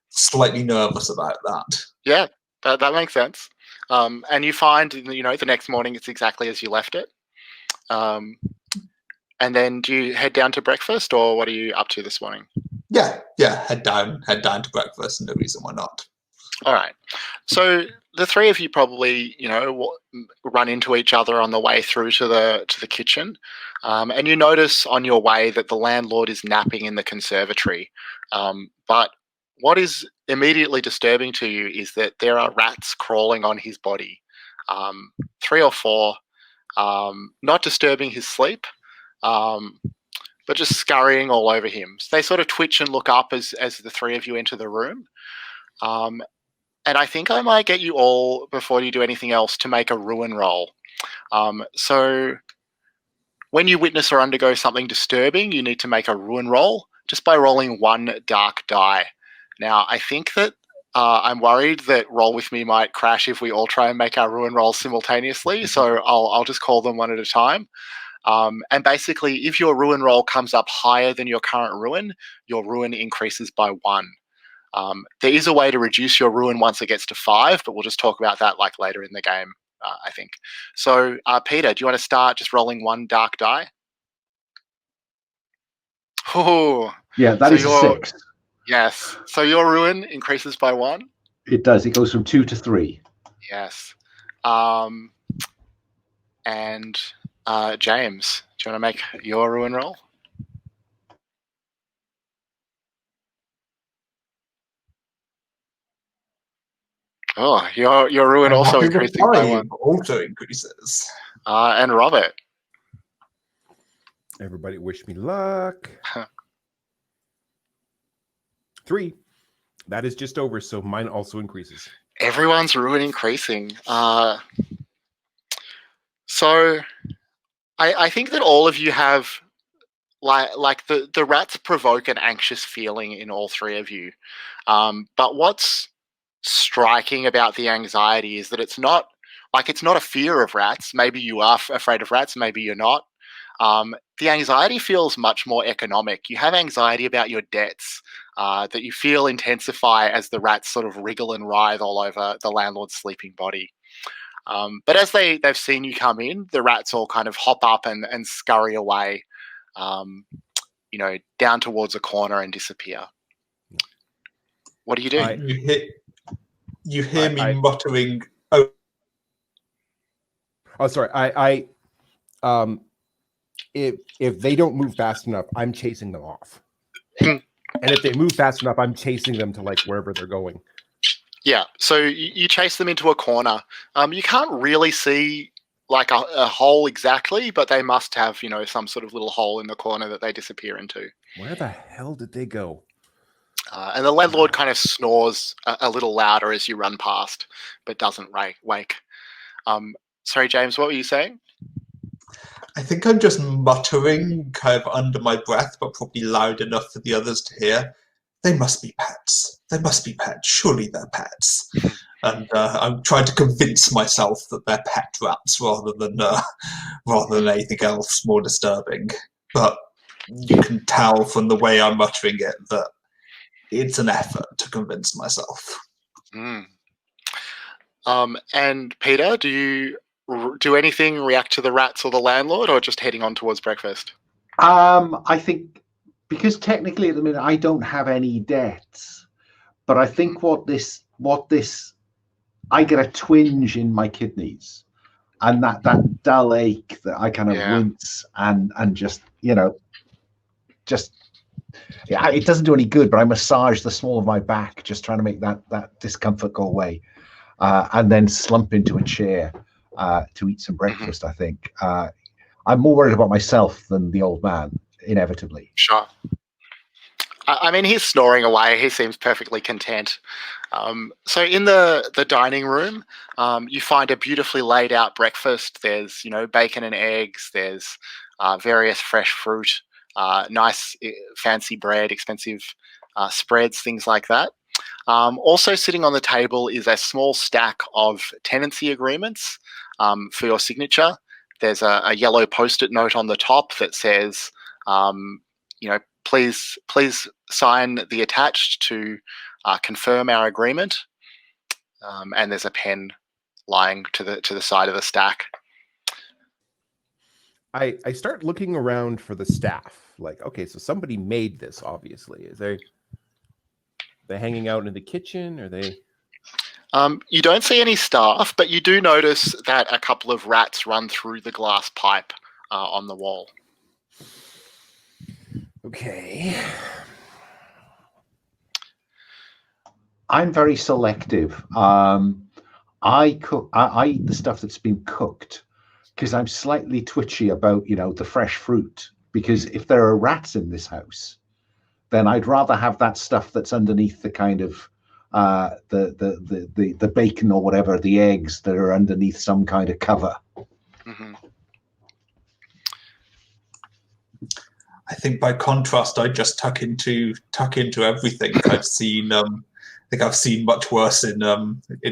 slightly nervous about that. Yeah, that makes sense. And you find, the next morning it's exactly as you left it. And then do you head down to breakfast, or what are you up to this morning? Yeah, head down to breakfast. No reason why not. All right. So the three of you probably, run into each other on the way through to the kitchen, and you notice on your way that the landlord is napping in the conservatory. But what is immediately disturbing to you is that there are rats crawling on his body, 3 or 4, not disturbing his sleep, but just scurrying all over him. So they sort of twitch and look up as the three of you enter the room. And I think I might get you all, before you do anything else, to make a ruin roll. So when you witness or undergo something disturbing, you need to make a ruin roll just by rolling 1 dark die. Now, I think that I'm worried that Roll With Me might crash if we all try and make our ruin rolls simultaneously, so I'll just call them one at a time. And basically, if your ruin roll comes up higher than your current ruin, your ruin increases by 1. There is a way to reduce your ruin once it gets to 5, but we'll just talk about that later in the game, I think. So, Peter, do you want to start just rolling 1 dark die? Oh, yeah, that is a 6. Yes. So your ruin increases by 1? It does. It goes from 2 to 3. Yes. And James, do you want to make your ruin roll? Oh, your ruin also increasing by 1. Also increases. And Robert. Everybody wish me luck. 3. That is just over, so mine also increases. Everyone's ruin increasing. So I think that all of you have like the rats provoke an anxious feeling in all 3 of you. But what's striking about the anxiety is that it's not a fear of rats. Maybe you are afraid of rats, maybe you're not. The anxiety feels much more economic. You have anxiety about your debts that you feel intensify as the rats sort of wriggle and writhe all over the landlord's sleeping body. But as they've seen you come in, the rats all kind of hop up and scurry away, down towards a corner and disappear. What do you do? You hear me muttering. Oh, sorry. If they don't move fast enough, I'm chasing them off. And if they move fast enough, I'm chasing them to wherever they're going. Yeah, so you chase them into a corner. You can't really see a hole exactly, but they must have, some sort of little hole in the corner that they disappear into. Where the hell did they go? And the landlord kind of snores a little louder as you run past, but doesn't wake. Sorry, James, what were you saying? I think I'm just muttering kind of under my breath, but probably loud enough for the others to hear. They must be pets. They must be pets. Surely they're pets. And I'm trying to convince myself that they're pet rats rather than anything else more disturbing. But you can tell from the way I'm muttering it that it's an effort to convince myself. And Peter, do you do anything, react to the rats or the landlord, or just heading on towards breakfast? I think, because technically at the minute I don't have any debts, but I think what this I get a twinge in my kidneys, and that dull ache that I kind of wince and just just it doesn't do any good. But I massage the small of my back, just trying to make that discomfort go away, and then slump into a chair to eat some breakfast. I think I'm more worried about myself than the old man, inevitably. Sure. I mean, he's snoring away. He seems perfectly content. So in the dining room, you find a beautifully laid out breakfast. There's bacon and eggs. There's various fresh fruit, nice fancy bread, expensive spreads, things like that. Also sitting on the table is a small stack of tenancy agreements for your signature. There's a yellow post-it note on the top that says, please sign the attached to confirm our agreement. And there's a pen lying to the side of the stack. I start looking around for the staff. Like, okay, so somebody made this. Obviously, is they hanging out in the kitchen? Are they? You don't see any staff, but you do notice that a couple of rats run through the glass pipe on the wall. Okay. I'm very selective. I eat the stuff that's been cooked because I'm slightly twitchy about the fresh fruit. Because if there are rats in this house, then I'd rather have that stuff that's underneath the kind of the bacon or whatever, the eggs that are underneath some kind of cover. Mm-hmm. I think by contrast, I just tuck into everything. I've seen I've seen much worse in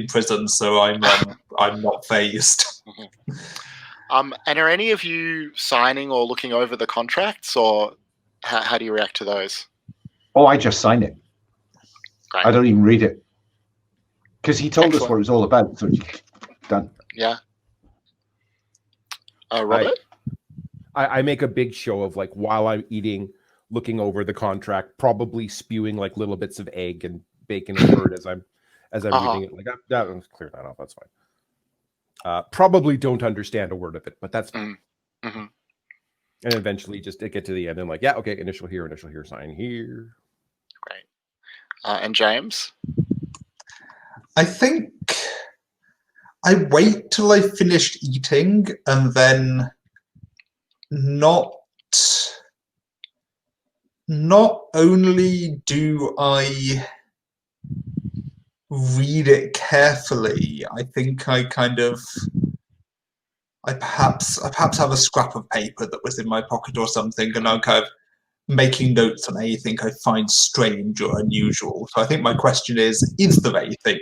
prison, so I'm not phased. Mm-hmm. And are any of you signing or looking over the contracts, or how do you react to those? Oh, I just sign it. Great. I don't even read it because he told us what it was all about. So done. Yeah. Robert? I make a big show of, like, while I'm eating, looking over the contract, probably spewing like little bits of egg and bacon and bird as I'm reading it. Like, let's clear that off. That's fine. Probably don't understand a word of it, but that's fine. Mm-hmm. And eventually just get to the end and like, yeah, okay, initial here, sign here. Great. And James? I think I wait till I finished eating and then not only do I read it carefully, I think I perhaps have a scrap of paper that was in my pocket or something, and I'm kind of making notes on anything I find strange or unusual. So I think my question is there anything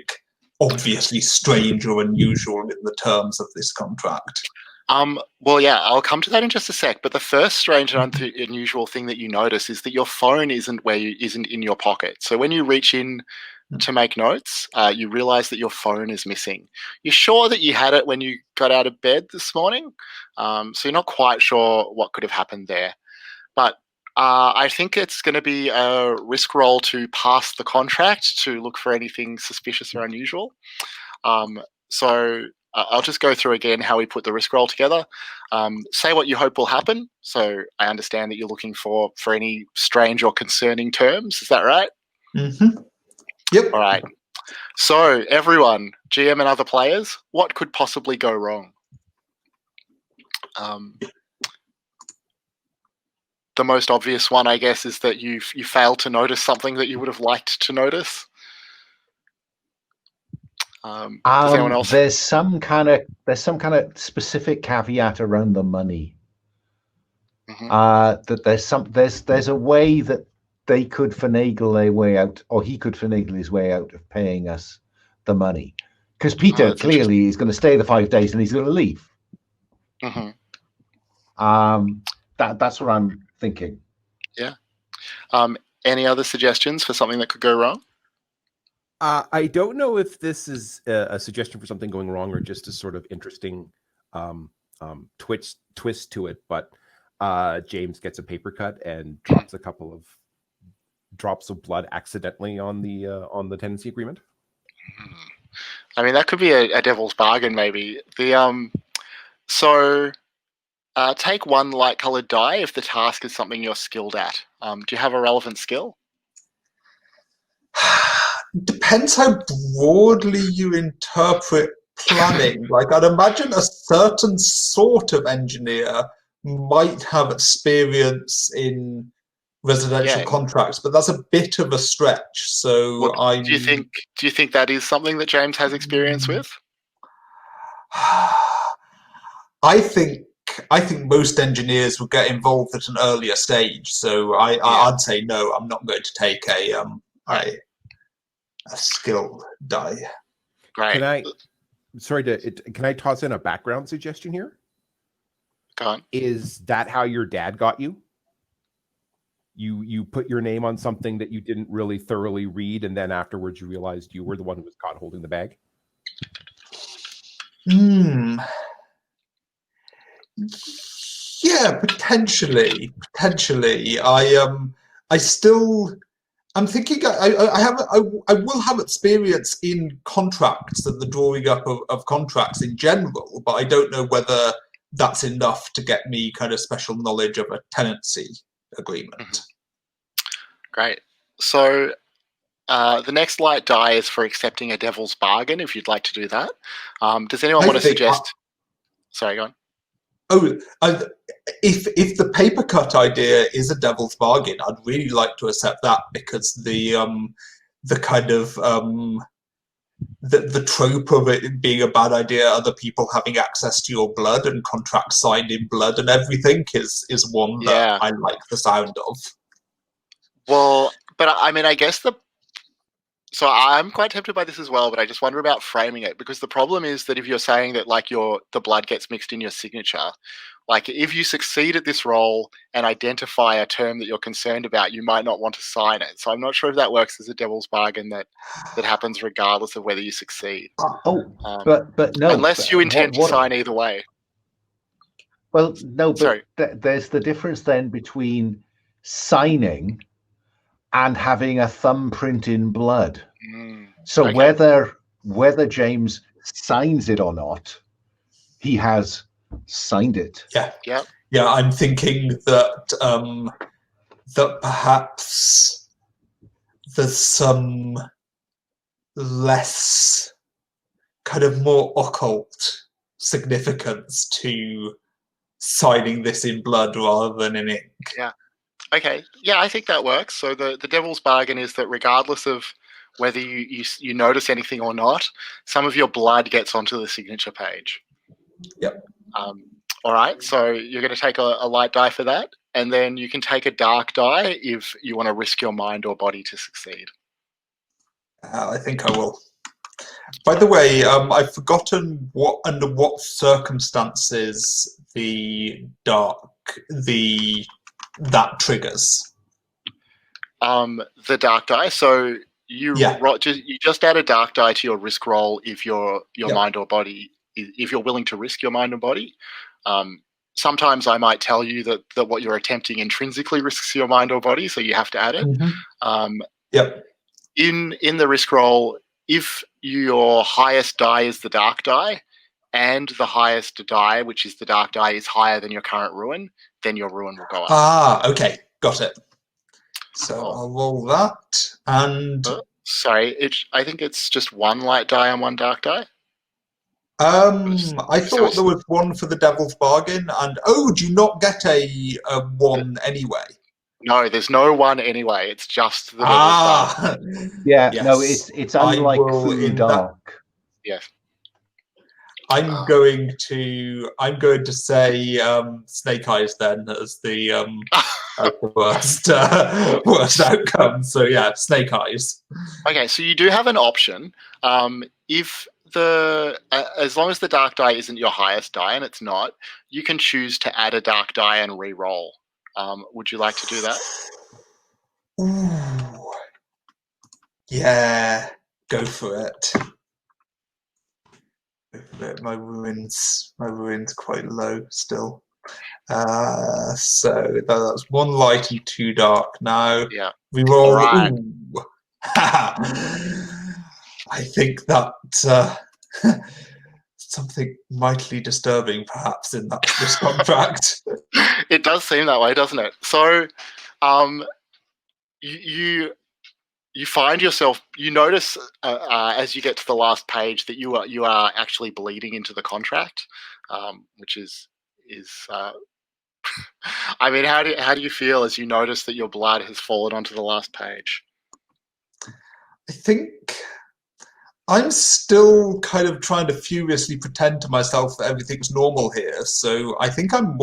obviously strange or unusual in the terms of this contract? Well, yeah, I'll come to that in just a sec. But the first strange and unusual thing that you notice is that your phone isn't in your pocket. So when you reach in to make notes, you realize that your phone is missing. You're sure that you had it when you got out of bed this morning, so you're not quite sure what could have happened there. But I think it's going to be a risk roll to pass the contract to look for anything suspicious or unusual. So I'll just go through again how we put the risk roll together. Say what you hope will happen. So I understand that you're looking for any strange or concerning terms. Is that right? Mm-hmm. Yep. All right. So everyone, GM and other players, what could possibly go wrong? The most obvious one, I guess, is that you failed to notice something that you would have liked to notice. Does anyone else? There's some kind of specific caveat around the money. Mm-hmm. That there's a way that they could finagle their way out, or he could finagle his way out of paying us the money, because Peter clearly is going to stay the 5 days and he's going to leave. Mm-hmm. That's what I'm thinking. Yeah. Any other suggestions for something that could go wrong? I don't know if this is a suggestion for something going wrong or just a sort of interesting twist to it. But James gets a paper cut and drops a couple of drops of blood accidentally on the tenancy agreement. I mean, that could be a devil's bargain, maybe. Take one light-colored die if the task is something you're skilled at. Do you have a relevant skill? Depends how broadly you interpret planning. Like, I'd imagine a certain sort of engineer might have experience in residential Yeah. contracts, but that's a bit of a stretch. So Do you think that is something that James has experience with? I think most engineers would get involved at an earlier stage. So I'd say no. I'm not going to take a skill die. Great. Can I toss in a background suggestion here? Go on. Is that how your dad got you? You put your name on something that you didn't really thoroughly read, and then afterwards you realized you were the one who was caught holding the bag? Yeah, potentially. I'm thinking I will have experience in contracts and the drawing up of contracts in general, but I don't know whether that's enough to get me kind of special knowledge of a tenancy agreement. Mm-hmm. Great. So the next light die is for accepting a devil's bargain, if you'd like to do that. Does anyone want to suggest... Sorry, go on. If the paper cut idea is a devil's bargain, I'd really like to accept that, because the kind of the trope of it being a bad idea, other people having access to your blood and contracts signed in blood and everything is one that I like the sound of. Well, but I mean, I guess so I'm quite tempted by this as well, but I just wonder about framing it, because the problem is that if you're saying that like the blood gets mixed in your signature, like if you succeed at this role and identify a term that you're concerned about, you might not want to sign it. So I'm not sure if that works as a devil's bargain that happens regardless of whether you succeed. But no. Unless you intend to sign either way. Well, no, but there's the difference then between signing and having a thumbprint in blood. So whether James signs it or not, he has signed it. Yeah. I'm thinking that that perhaps there's some less kind of more occult significance to signing this in blood rather than in ink. Yeah. Okay. Yeah, I think that works. So the devil's bargain is that regardless of whether you notice anything or not, some of your blood gets onto the signature page. Yep. All right. So you're going to take a light die for that, and then you can take a dark die if you want to risk your mind or body to succeed. I think I will. By the way, I've forgotten under what circumstances that triggers. The dark die. So you just add a dark die to your risk roll if your mind or body, if you're willing to risk your mind and body. Sometimes I might tell you that what you're attempting intrinsically risks your mind or body, so you have to add it. In the risk roll, if your highest die is the dark die, and the highest die, which is the dark die, is higher than your current ruin, then your ruin will go up. Okay, got it. So I'll roll that, and sorry, I think it's just one light die and one dark die. I thought there was one for the devil's bargain, and do you not get a one anyway? No, there's no one anyway. It's just the devil's bargain. Yeah, yes. No, it's unlike True Dark. Yes. I'm going to say Snake Eyes then as the worst outcome. So yeah, Snake Eyes. Okay, so you do have an option. If as long as the dark die isn't your highest die, and it's not, you can choose to add a dark die and re-roll. Would you like to do that? Ooh. Yeah, go for it. My ruin's quite low still. So that's one light and two dark now. Yeah. We roll. Right. I think that something mightily disturbing, perhaps, in this contract. It does seem that way, doesn't it? So, you find yourself. You notice as you get to the last page that you are actually bleeding into the contract, which is. I mean, how do you feel as you notice that your blood has fallen onto the last page? I think I'm still kind of trying to furiously pretend to myself that everything's normal here. So I think I'm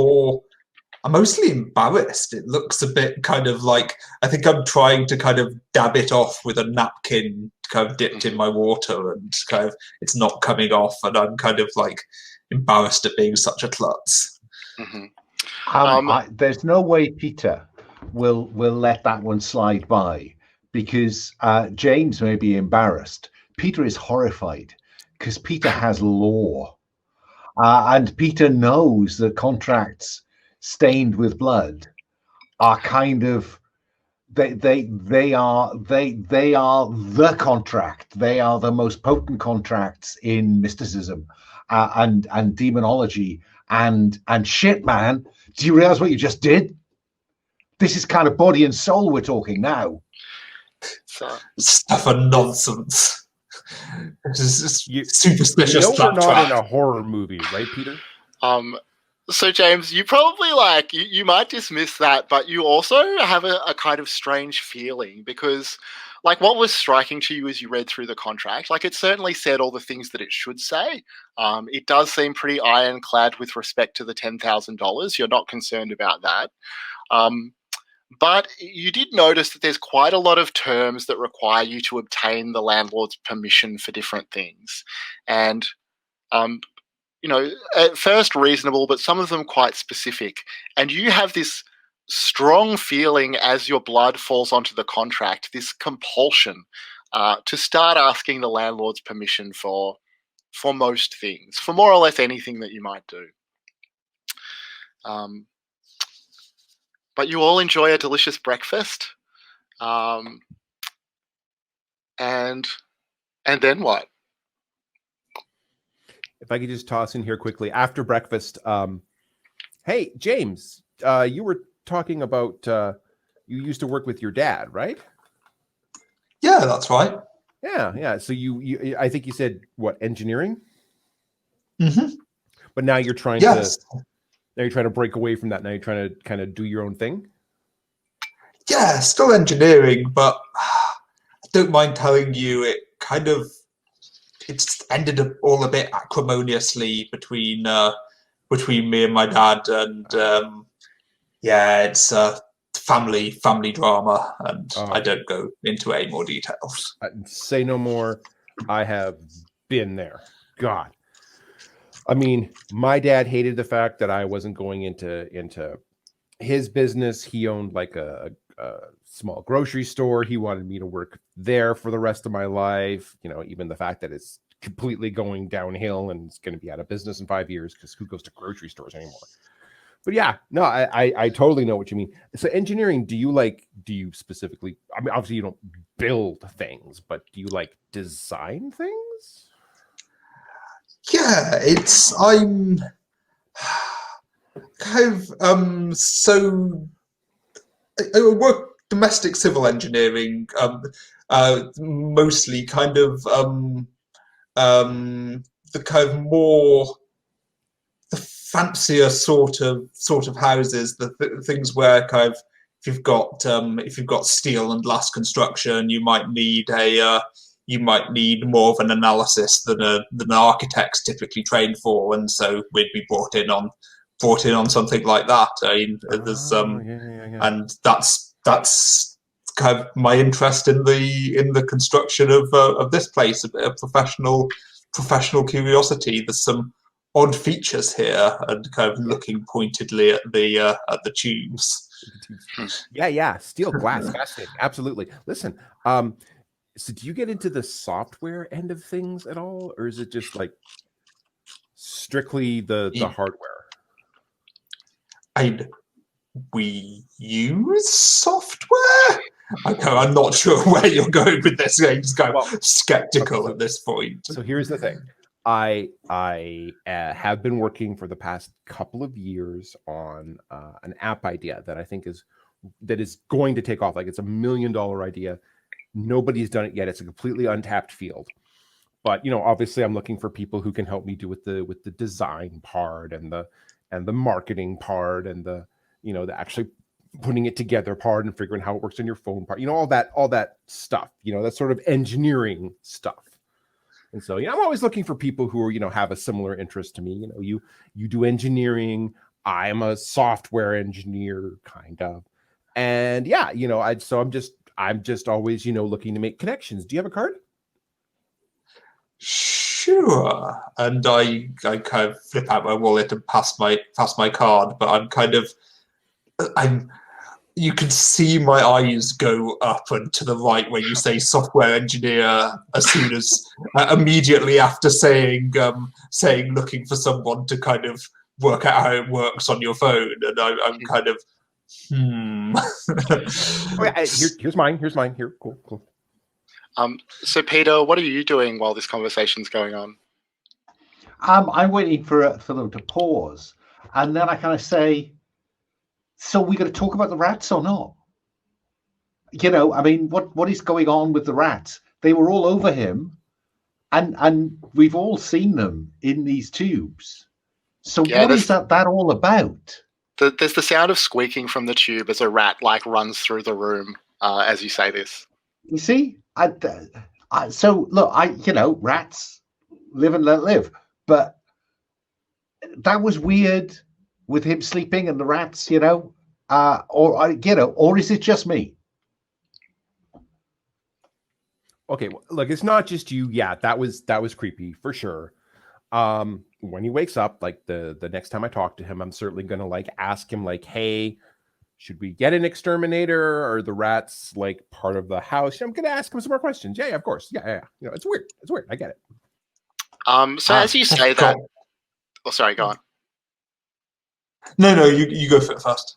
mostly embarrassed. It looks a bit kind of like, I think I'm trying to kind of dab it off with a napkin kind of dipped in my water, and kind of it's not coming off, and I'm kind of like embarrassed at being such a klutz. There's no way Peter will let that one slide by, because James may be embarrassed. Peter is horrified because Peter has law, and Peter knows that contracts stained with blood are kind of they are the contract. They are the most potent contracts in mysticism and demonology and shit, man. Do you realize what you just did? This is kind of body and soul we're talking now. Stuff and nonsense. This is superstitious. We're not in a horror movie, right, Peter? So James, you probably you might dismiss that, but you also have a kind of strange feeling, because what was striking to you as you read through the contract, it certainly said all the things that it should say. It does seem pretty ironclad with respect to the $10,000. You're not concerned about that. But you did notice that there's quite a lot of terms that require you to obtain the landlord's permission for different things. And, at first reasonable, but some of them quite specific. And you have this strong feeling as your blood falls onto the contract, this compulsion to start asking the landlord's permission for most things, for more or less anything that you might do. But you all enjoy a delicious breakfast. And then what? If I could just toss in here quickly after breakfast. Hey, James, you were talking about you used to work with your dad, right? Yeah, that's right. Yeah. So you I think you said what, engineering? Mm-hmm. But now you're trying to break away from that. Now you're trying to kind of do your own thing. Yeah, still engineering, but I don't mind telling you, it's ended up all a bit acrimoniously between me and my dad, and it's a family drama, and I don't go into any more details. Say no more. I have been there. God. I mean, my dad hated the fact that I wasn't going into his business. He owned a small grocery store. He wanted me to work there for the rest of my life. Even the fact that it's completely going downhill and it's going to be out of business in 5 years, because who goes to grocery stores anymore? But yeah, no, I totally know what you mean. So engineering, do you specifically, I mean, obviously you don't build things, but do you design things? Yeah, I'm kind of so I work domestic civil engineering, mostly kind of the kind of more the fancier sort of houses, the things where kind of if you've got steel and glass construction, you might need more of an analysis than an architect's typically trained for, and so we'd be brought in on something like that. I mean, there's and that's kind of my interest in the construction of this place, a bit of professional curiosity. There's some odd features here, and kind of looking pointedly at the tubes. Yeah, steel, glass, fascinating. Absolutely. Listen, so do you get into the software end of things at all, or is it just strictly the hardware? We use software. I'm not sure where you're going with this. I'm just kind of Well, skeptical at this point. So here's the thing. I have been working for the past couple of years on an app idea that I think is going to take off. Like, it's $1 million idea. Nobody's done it yet. It's a completely untapped field. But obviously, I'm looking for people who can help me do with the design part and the marketing part and the actually putting it together part and figuring how it works on your phone part. All that stuff. That sort of engineering stuff. And so, I'm always looking for people who are, have a similar interest to me. You do engineering. I'm a software engineer, kind of. And I'm just always, looking to make connections. Do you have a card? Sure. And I kind of flip out my wallet and pass my card, but you can see my eyes go up and to the right when you say software engineer, as soon as immediately after saying looking for someone to kind of work out how it works on your phone, and I'm kind of Here's mine. Here, cool. So Peter, what are you doing while this conversation's going on? I'm waiting for them to pause, and then I kind of say, so we got to talk about the rats or not? I mean, what is going on with the rats? They were all over him, and we've all seen them in these tubes. So what is that all about? There's the sound of squeaking from the tube as a rat runs through the room as you say this. You see, so look, rats live and let live, but that was weird with him sleeping and the rats, or is it just me? Okay, well, look, it's not just you. Yeah, that was creepy for sure. When he wakes up, the next time I talk to him, I'm certainly gonna ask him hey, should we get an exterminator? Or the rats part of the house? I'm gonna ask him some more questions. Yeah, of course. Yeah. It's weird. I get it. So as you say that, sorry, go on. No, you go for it first.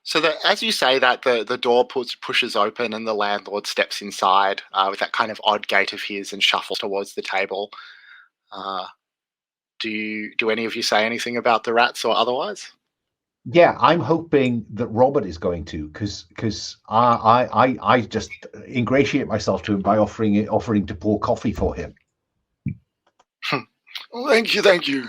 So as you say that, the door pushes open and the landlord steps inside with that kind of odd gait of his and shuffles towards the table. Do any of you say anything about the rats or otherwise? Yeah, I'm hoping that Robert is going to, because I just ingratiate myself to him by offering to pour coffee for him. Well, thank you.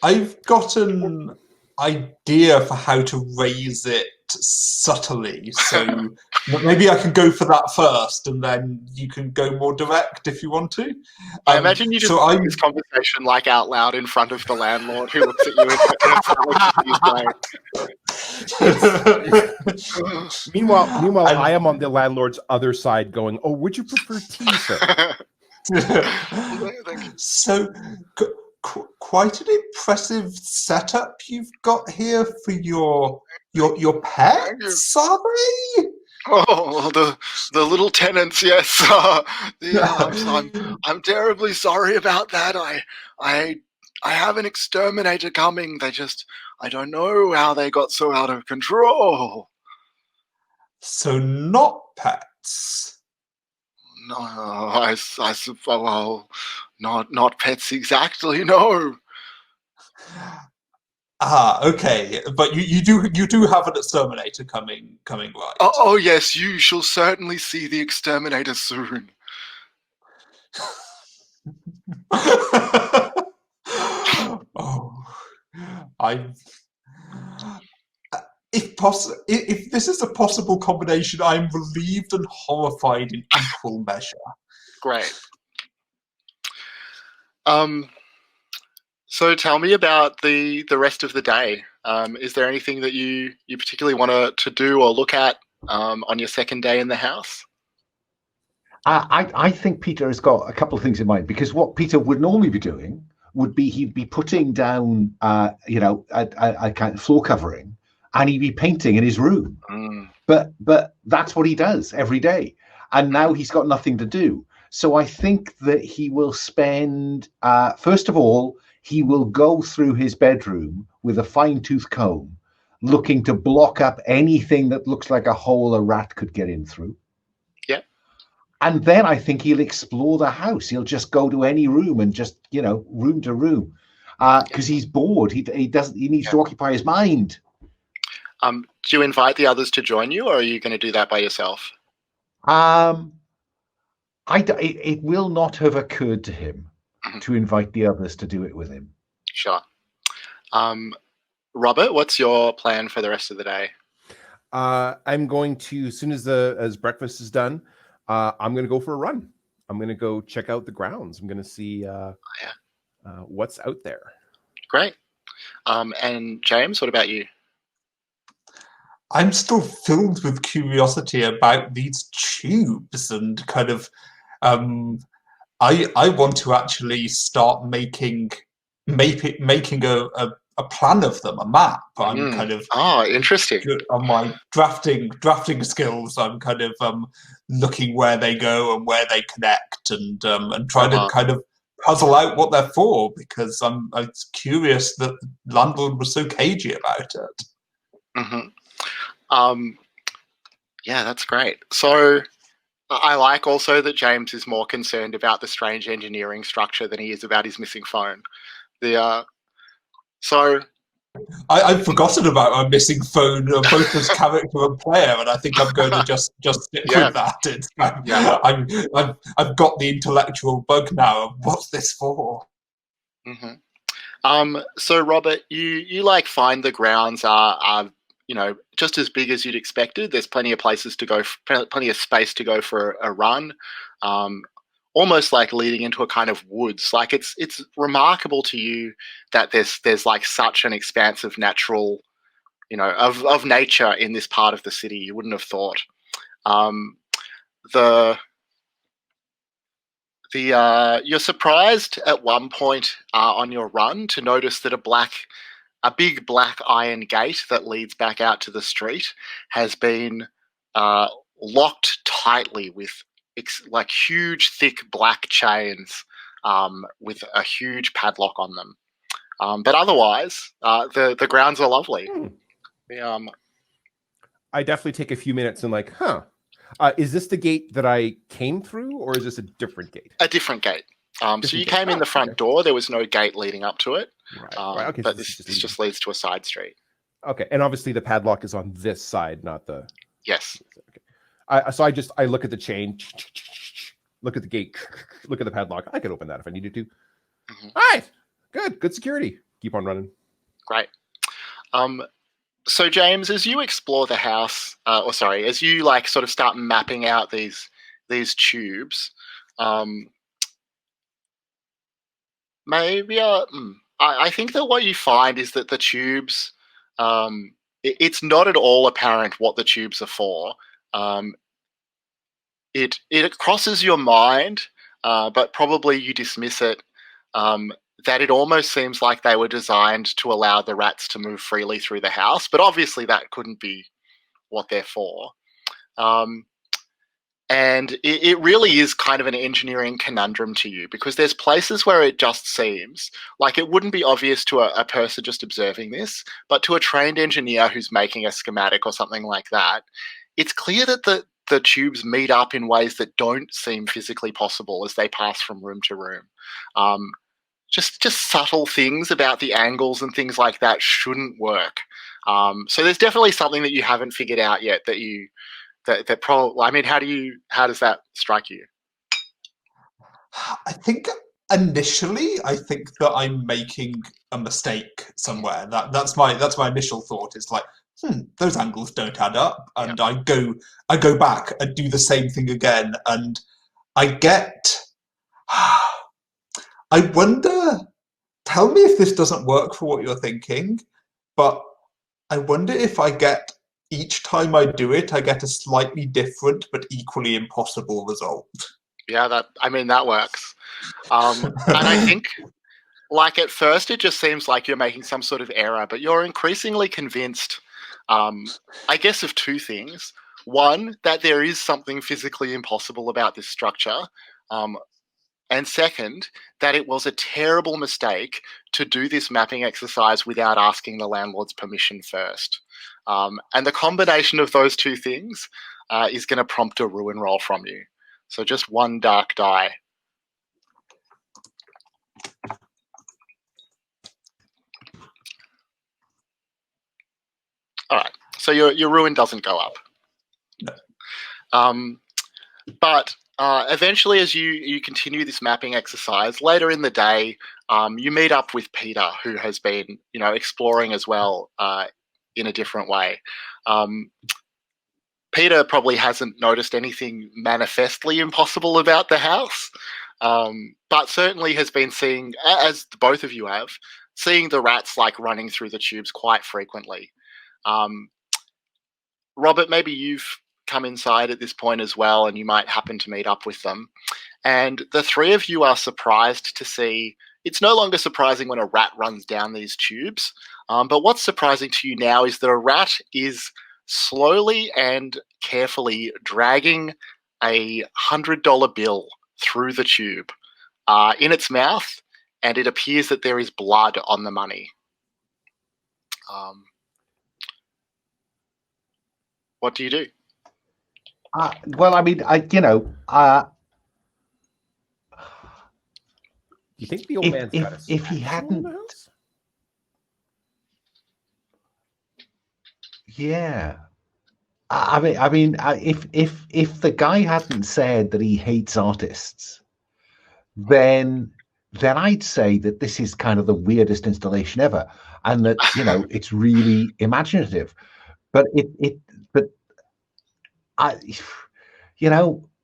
I've got an idea for how to raise it subtly, so maybe I can go for that first, and then you can go more direct if you want to. I imagine you just make this conversation out loud in front of the landlord, who looks at you in a confused way. Meanwhile, I am on the landlord's other side, going, "Oh, would you prefer tea, sir?" So, quite an impressive setup you've got here for your pets, are they? Oh, the little tenants, yes. I'm terribly sorry about that. I have an exterminator coming. I don't know how they got so out of control. So not pets. No, I suppose. Well, not pets exactly. No. Okay, but you do have an exterminator coming, right? Oh yes, you shall certainly see the exterminator soon. If this is a possible combination, I'm relieved and horrified in equal measure. Great. So tell me about the rest of the day. Is there anything that you particularly want to do or look at on your second day in the house? I think Peter has got a couple of things in mind, because what Peter would normally be doing would be he'd be putting down a kind of floor covering, and he'd be painting in his room. But that's what he does every day, and now he's got nothing to do. So I think that he will spend first of all, he will go through his bedroom with a fine-tooth comb looking to block up anything that looks like a hole a rat could get in through. Yeah. And then I think he'll explore the house. He'll just go to any room and just, room to room, because he's bored. He needs to occupy his mind. Do you invite the others to join you, or are you going to do that by yourself? It will not have occurred to him to invite the others to do it with him. Sure. Robert, what's your plan for the rest of the day? I'm going to, as soon as breakfast is done, I'm going to go for a run. I'm going to go check out the grounds. I'm going to see what's out there. Great. And James, what about you? I'm still filled with curiosity about these tubes and kind of I want to actually start making a plan of them, a map. I'm kind of interesting on my drafting skills. I'm kind of looking where they go and where they connect, and trying to kind of puzzle out what they're for, because I'm curious that the landlord was so cagey about it. Yeah, that's great. So I like also that James is more concerned about the strange engineering structure than he is about his missing phone. So I've forgotten about my missing phone, both as character and player, and I think I'm going to just stick with that. It's I've got the intellectual bug now. What's this for? So Robert, you like find the grounds are just as big as you'd expected. There's plenty of places to go, plenty of space to go for a run. Almost like leading into a kind of woods. Like it's remarkable to you that there's like such an expanse of natural, of nature in this part of the city. You wouldn't have thought. You're surprised at one point on your run to notice that a big black iron gate that leads back out to the street has been locked tightly with like huge, thick black chains with a huge padlock on them. But otherwise, the grounds are lovely. I definitely take a few minutes and is this the gate that I came through, or is this a different gate? A different gate. So you came in the front door. There was no gate leading up to it. Right. Okay. But this just leads to a side street. Okay. And obviously the padlock is on this side, not the... Yes. Okay. I look at the chain, look at the gate, look at the padlock. I could open that if I needed to. All right. Good security. Keep on running. Great. So James, as you explore the house, as you sort of start mapping out these tubes, I think that what you find is that the tubes, it's not at all apparent what the tubes are for. It crosses your mind, but probably you dismiss it, that it almost seems like they were designed to allow the rats to move freely through the house, but obviously that couldn't be what they're for. And it really is kind of an engineering conundrum to you, because there's places where it just seems like it wouldn't be obvious to a person just observing this, but to a trained engineer who's making a schematic or something like that, it's clear that the tubes meet up in ways that don't seem physically possible as they pass from room to room. Just subtle things about the angles and things like that shouldn't work. So there's definitely something that you haven't figured out yet that probably, I mean, how does that strike you? I think initially, that I'm making a mistake somewhere. That's my initial thought. It's like, those angles don't add up, and I go back and do the same thing again, and I get. I wonder. Tell me if this doesn't work for what you're thinking, but I wonder if I get. Each time I do it, I get a slightly different but equally impossible result. Yeah, that works. And I think, at first, it just seems like you're making some sort of error, but you're increasingly convinced, I guess, of two things. One, that there is something physically impossible about this structure. And second, that it was a terrible mistake to do this mapping exercise without asking the landlord's permission first. And the combination of those two things is going to prompt a ruin roll from you. So just one dark die. All right, so your ruin doesn't go up. No. But eventually, as you continue this mapping exercise, later in the day, you meet up with Peter, who has been, exploring as well in a different way. Peter probably hasn't noticed anything manifestly impossible about the house, but certainly has been seeing, as both of you have, seeing the rats running through the tubes quite frequently. Robert, maybe you've come inside at this point as well, and you might happen to meet up with them. And the three of you are surprised to see, it's no longer surprising when a rat runs down these tubes, but what's surprising to you now is that a rat is slowly and carefully dragging a $100 bill through the tube in its mouth, and it appears that there is blood on the money. What do you do? Well, I mean, you think the old man's got if he hadn't, yeah. I mean, if the guy hadn't said that he hates artists, then I'd say that this is kind of the weirdest installation ever, and that it's really imaginative. But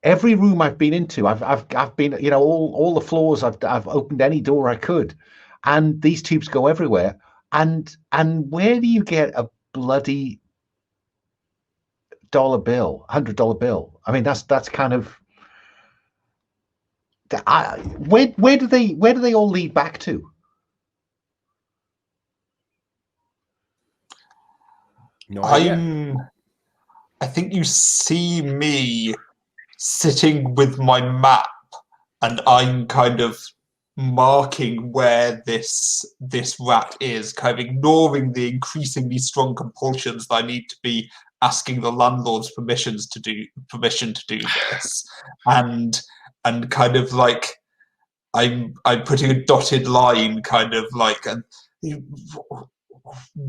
every room I've been into, I've been, all the floors, I've opened any door I could, and these tubes go everywhere. And where do you get a bloody $100 bill? I mean, that's kind of. Where do they all lead back to? No idea. I think you see me sitting with my map, and I'm kind of marking where this rat is, kind of ignoring the increasingly strong compulsions that I need to be asking the landlord's permission to do this, and kind of I'm putting a dotted line, kind of and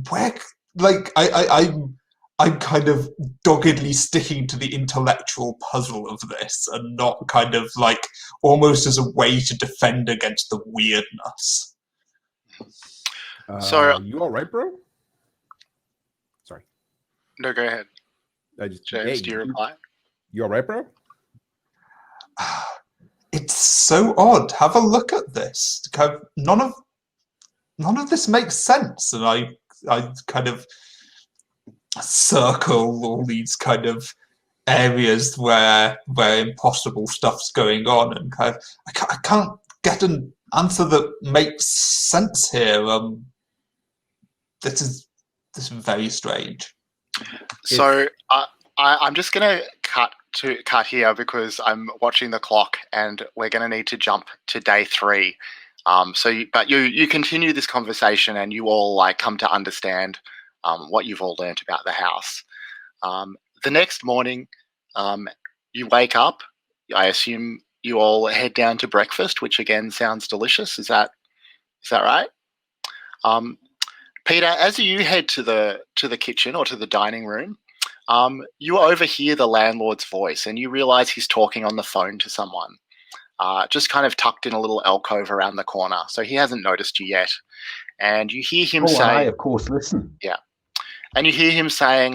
where I'm kind of doggedly sticking to the intellectual puzzle of this, and not kind of almost as a way to defend against the weirdness. So you all right, bro? Sorry. No, go ahead. James, do you reply? You all right, bro? It's so odd. Have a look at this. None of this makes sense, and I kind of circle all these kind of areas where impossible stuff's going on, and kind of I can't get an answer that makes sense here. This is very strange. So I'm just going to cut here because I'm watching the clock, and we're going to need to jump to day 3. But you continue this conversation, and you all come to understand what you've all learnt about the house. The next morning, you wake up. I assume you all head down to breakfast, which again sounds delicious. Is that right? Peter, as you head to the kitchen or to the dining room, you overhear the landlord's voice, and you realise he's talking on the phone to someone, just kind of tucked in a little alcove around the corner. So he hasn't noticed you yet. And you hear him say, I, of course, listen. Yeah. And you hear him saying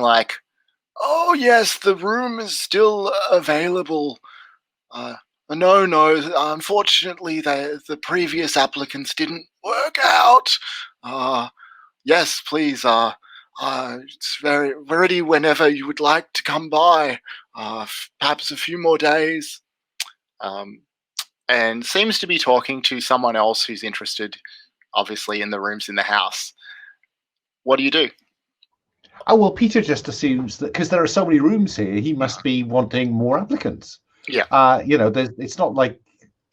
oh, yes, the room is still available. No, unfortunately, the previous applicants didn't work out. Yes, please, it's very ready whenever you would like to come by, perhaps a few more days. And seems to be talking to someone else who's interested, obviously, in the rooms in the house. What do you do? Oh, well, Peter just assumes that because there are so many rooms here, he must be wanting more applicants. Yeah. It's not like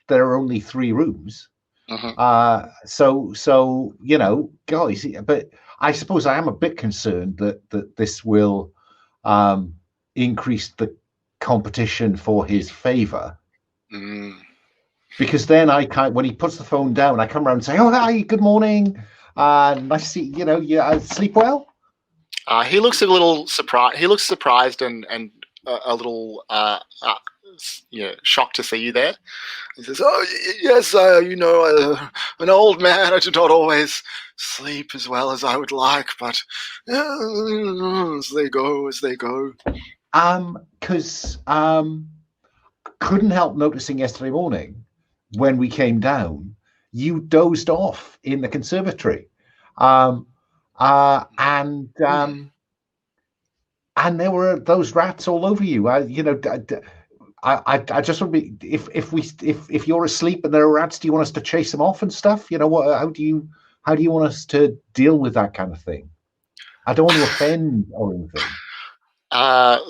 there are only 3 rooms. Mhm. So guys, but I suppose I am a bit concerned that this will increase the competition for his favor. Mm. Because then when he puts the phone down, I come around and say, "Oh, hi, good morning. Nice to see you sleep well." He looks a little surprised. He looks surprised and a little shocked to see you there. He says, "Oh yes, an old man. I do not always sleep as well as I would like, but as they go, as they go." Because couldn't help noticing yesterday morning when we came down, you dozed off in the conservatory, and there were those rats all over you. I just want to be if you're asleep and there are rats, do you want us to chase them off and stuff? How do you want us to deal with that kind of thing? I don't want to offend or anything.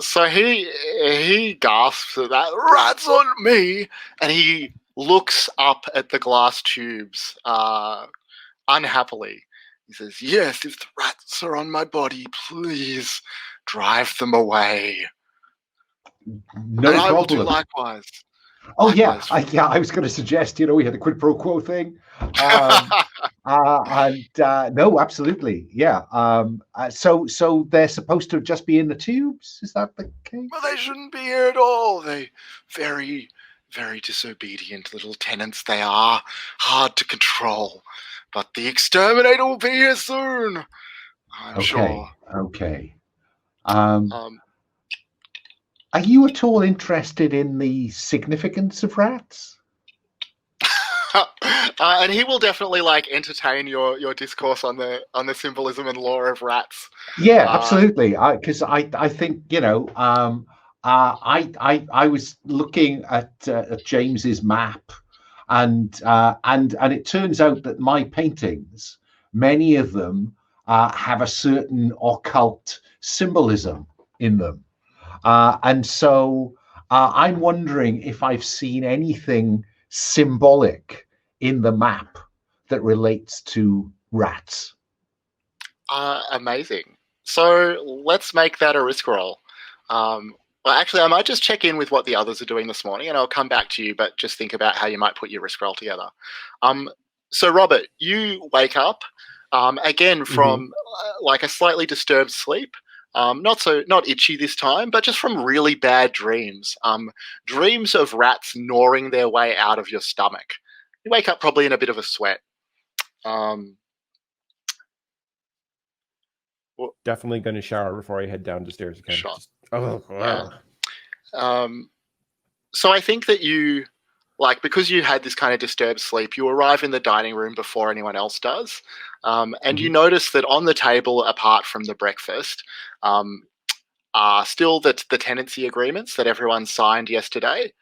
So he gasps at that, "Rats on me," and he looks up at the glass tubes unhappily. He says, "Yes, if the rats are on my body, please drive them away. No And I will problem. do likewise." Oh Likewise. I was going to suggest, we had a quid pro quo thing. No, absolutely, yeah. So they're supposed to just be in the tubes. Is that the case? Well, they shouldn't be here at all. They very, very disobedient little tenants they are, hard to control. But the exterminator will be here soon, I'm sure. Okay. Um, Are you at all interested in the significance of rats? and he will definitely entertain your discourse on the symbolism and lore of rats. Yeah, absolutely. Because I think I was looking at James's map, and it turns out that my paintings, many of them have a certain occult symbolism in them, and so I'm wondering if I've seen anything symbolic in the map that relates to rats. Amazing. So let's make that a risk roll. Well, actually, I might just check in with what the others are doing this morning, and I'll come back to you. But just think about how you might put your risk roll together. So Robert, you wake up again from a slightly disturbed sleep. Not itchy this time, but just from really bad dreams. Dreams of rats gnawing their way out of your stomach. You wake up probably in a bit of a sweat. Definitely going to shower before I head down the stairs again. Sure. Wow. So I think that you, because you had this kind of disturbed sleep, you arrive in the dining room before anyone else does. And you notice that on the table, apart from the breakfast, are still the tenancy agreements that everyone signed yesterday.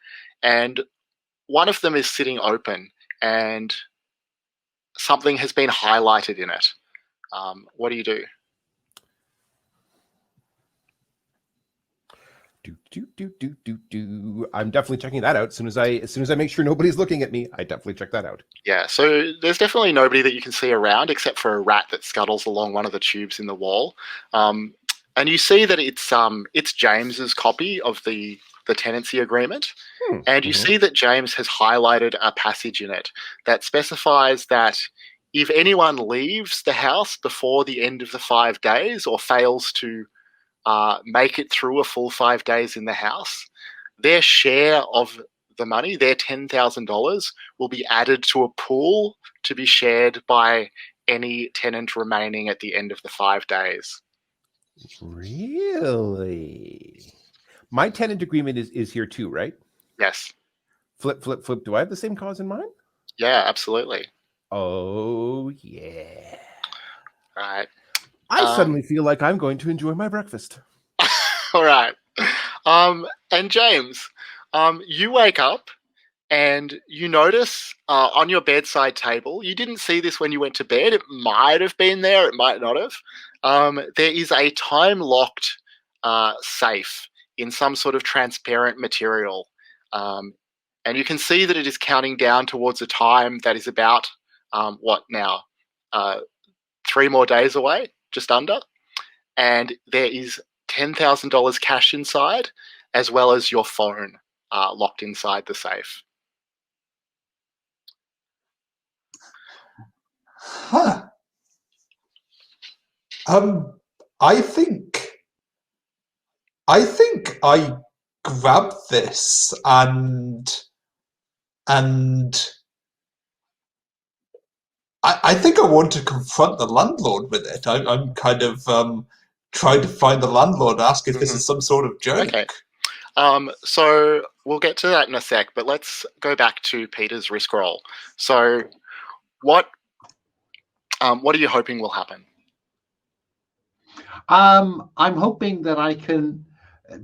And one of them is sitting open and something has been highlighted in it. What do you do? I'm definitely checking that out as soon as I make sure nobody's looking at me. I definitely check that out. Yeah, so there's definitely nobody that you can see around except for a rat that scuttles along one of the tubes in the wall. And you see that it's James's copy of the tenancy agreement. And you see that James has highlighted a passage in it that specifies that if anyone leaves the house before the end of the 5 days or fails to make it through a full 5 days in the house, their share of the money, their $10,000, will be added to a pool to be shared by any tenant remaining at the end of the 5 days. Really? My tenant agreement is here too, right? Yes. Flip. Do I have the same cause in mind? Yeah, absolutely. Oh, yeah. Right. I suddenly feel like I'm going to enjoy my breakfast. All right. And James, you wake up and you notice on your bedside table, you didn't see this when you went to bed. It might have been there. It might not have. There is a time-locked safe in some sort of transparent material. And you can see that it is counting down towards a time that is about, what now? 3 more days away, just under. And there is $10,000 cash inside, as well as your phone locked inside the safe. Huh. I think I grab this and I think I want to confront the landlord with it. I'm kind of trying to find the landlord, ask if this is some sort of joke. Okay. So we'll get to that in a sec, but let's go back to Peter's risk roll. So what are you hoping will happen? I'm hoping that I can,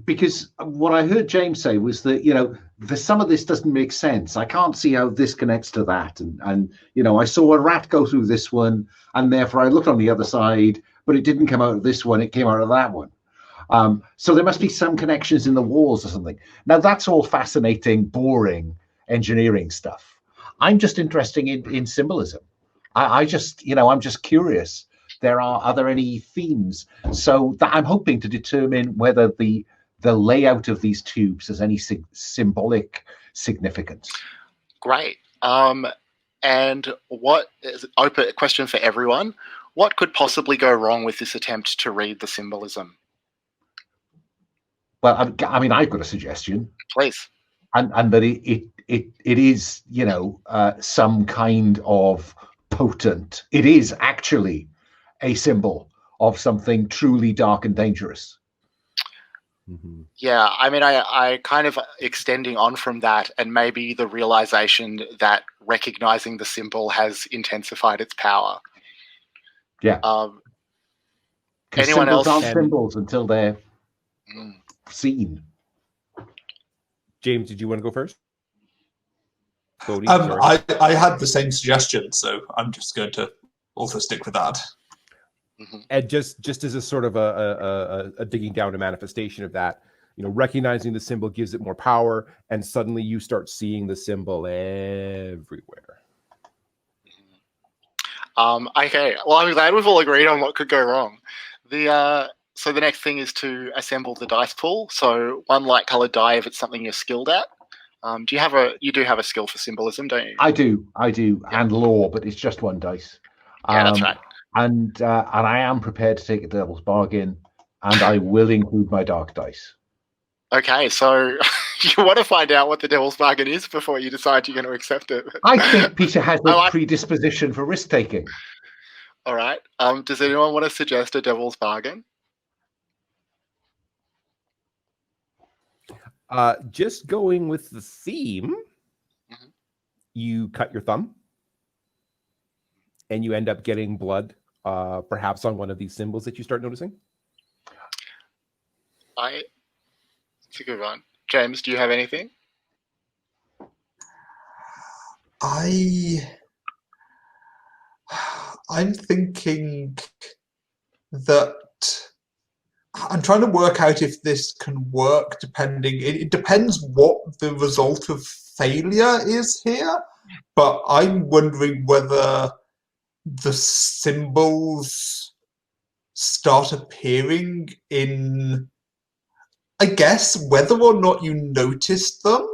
because what I heard James say was that, some of this doesn't make sense. I can't see how this connects to that. And I saw a rat go through this one, and therefore I looked on the other side, but it didn't come out of this one, it came out of that one. So there must be some connections in the walls or something. Now, that's all fascinating, boring engineering stuff. I'm just interested in symbolism. I'm just curious. Are there any themes? So that I'm hoping to determine whether the layout of these tubes has any symbolic significance. Great. And what is open question for everyone? What could possibly go wrong with this attempt to read the symbolism? Well, I mean, I've got a suggestion. Please. And that it is, some kind of potent. It is actually a symbol of something truly dark and dangerous. Mm-hmm. Yeah, I mean, I kind of extending on from that, and maybe the realization that recognizing the symbol has intensified its power. Yeah. Anyone symbols else? aren't symbols until they're seen. James, did you want to go first? Bodhi, I had the same suggestion, so I'm just going to also stick with that. Mm-hmm. And just as a sort of a digging down, a manifestation of that, recognizing the symbol gives it more power, and suddenly you start seeing the symbol everywhere. Okay. Well, I'm glad we've all agreed on what could go wrong. So the next thing is to assemble the dice pool. So one light colored die if it's something you're skilled at. You do have a skill for symbolism, don't you? I do, Yeah. and law, but it's just one dice. Yeah, that's right. And I am prepared to take a devil's bargain, and I will include my dark dice. Okay, so you want to find out what the devil's bargain is before you decide you're going to accept it. I think Peter has a predisposition for risk taking. All right. Does anyone want to suggest a devil's bargain? Just going with the theme, you cut your thumb, and you end up getting blood, perhaps on one of these symbols that you start noticing. It's a good one. James, do you have anything? I'm thinking that I'm trying to work out if this can work depending. It depends what the result of failure is here, but I'm wondering whether the symbols start appearing in, I guess, whether or not you notice them,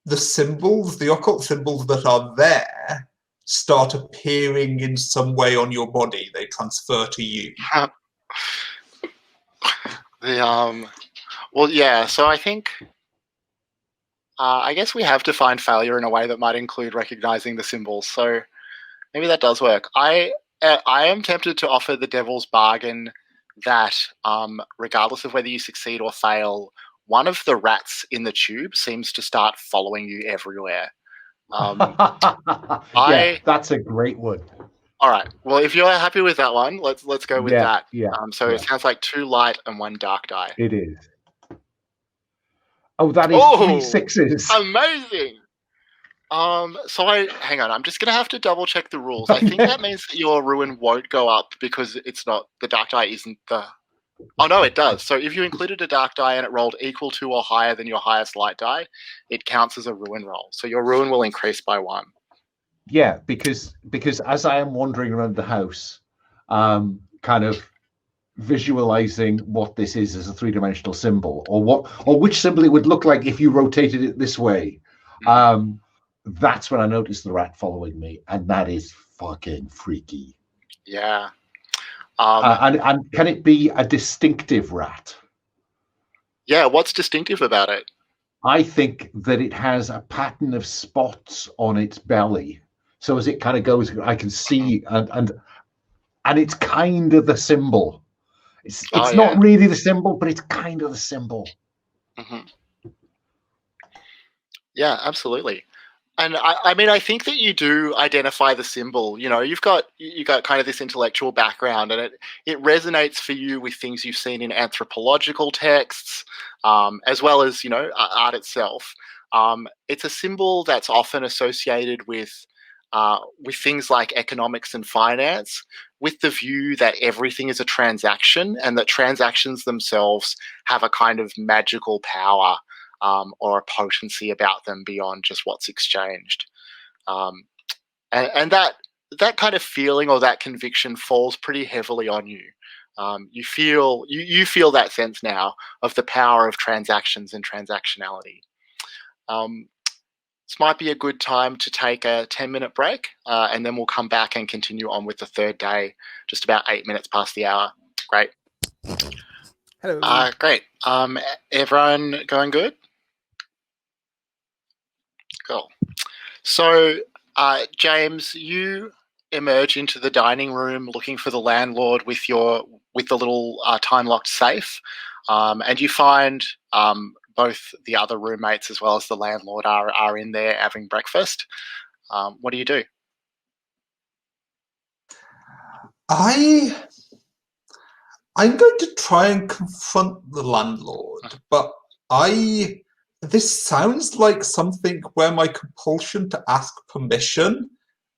the symbols, the occult symbols that are there, start appearing in some way on your body. They transfer to you. Well, yeah. So I think, I guess we have defined failure in a way that might include recognizing the symbols. So maybe that does work. I am tempted to offer the devil's bargain that, regardless of whether you succeed or fail, one of the rats in the tube seems to start following you everywhere. That's a great one. All right. Well, if you're happy with that one, let's go with that. Yeah. It sounds like 2 light and 1 dark die. It is. Oh, that is 3 6s. Amazing. Hang on. I'm just gonna have to double check the rules. I think that means that your ruin won't go up because it's not the dark die isn't the Oh no, it does. So if you included a dark die and it rolled equal to or higher than your highest light die, it counts as a ruin roll. So your ruin will increase by 1. Yeah, because as I am wandering around the house, kind of visualizing what this is as a three-dimensional symbol, or which symbol it would look like if you rotated it this way. That's when I noticed the rat following me, and that is fucking freaky. Yeah. And can it be a distinctive rat? Yeah, what's distinctive about it? I think that it has a pattern of spots on its belly. So as it kind of goes, I can see, and it's kind of the symbol. It's not really the symbol, but it's kind of the symbol. Yeah, absolutely. And I mean, I think that you do identify the symbol. You know, you've got kind of this intellectual background, and it resonates for you with things you've seen in anthropological texts, as well as art itself. It's a symbol that's often associated with things like economics and finance, with the view that everything is a transaction and that transactions themselves have a kind of magical power. Or a potency about them beyond just what's exchanged. And that kind of feeling or that conviction falls pretty heavily on you. You feel that sense now of the power of transactions and transactionality. This might be a good time to take a 10-minute break, and then we'll come back and continue on with the third day, just about 8 minutes past the hour. Great. Hello. Great. Everyone going good? Cool. So, James, you emerge into the dining room looking for the landlord with the little time-locked safe, and you find both the other roommates as well as the landlord are in there having breakfast. What do you do? I'm going to try and confront the landlord, but this sounds like something where my compulsion to ask permission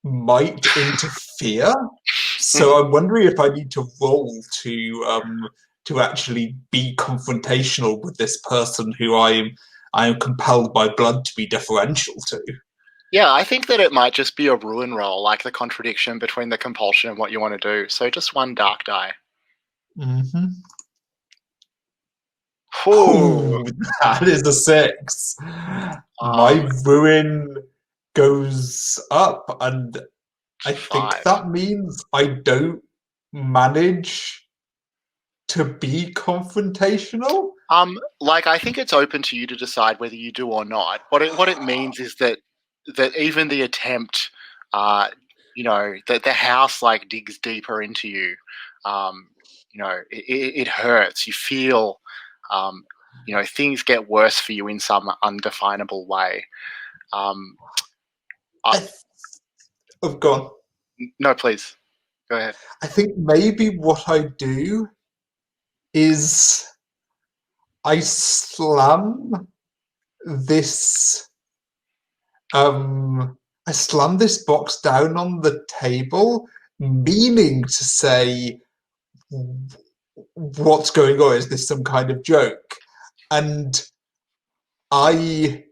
might interfere. So I'm wondering if I need to roll to actually be confrontational with this person who I am compelled by blood to be deferential to. Yeah, I think that it might just be a ruin roll, like the contradiction between the compulsion and what you want to do. So just one dark die. Mm-hmm. Ooh. Ooh, that is a 6. My ruin goes up, and I think 5. that means I don't manage to be confrontational. I think it's open to you to decide whether you do or not. What it means is that even the attempt, that the house digs deeper into you. It hurts. You feel, things get worse for you in some undefinable way. Oh, go on. No, please go ahead. I think maybe what I do is I slam this box down on the table, meaning to say, what's going on? Is this some kind of joke? And I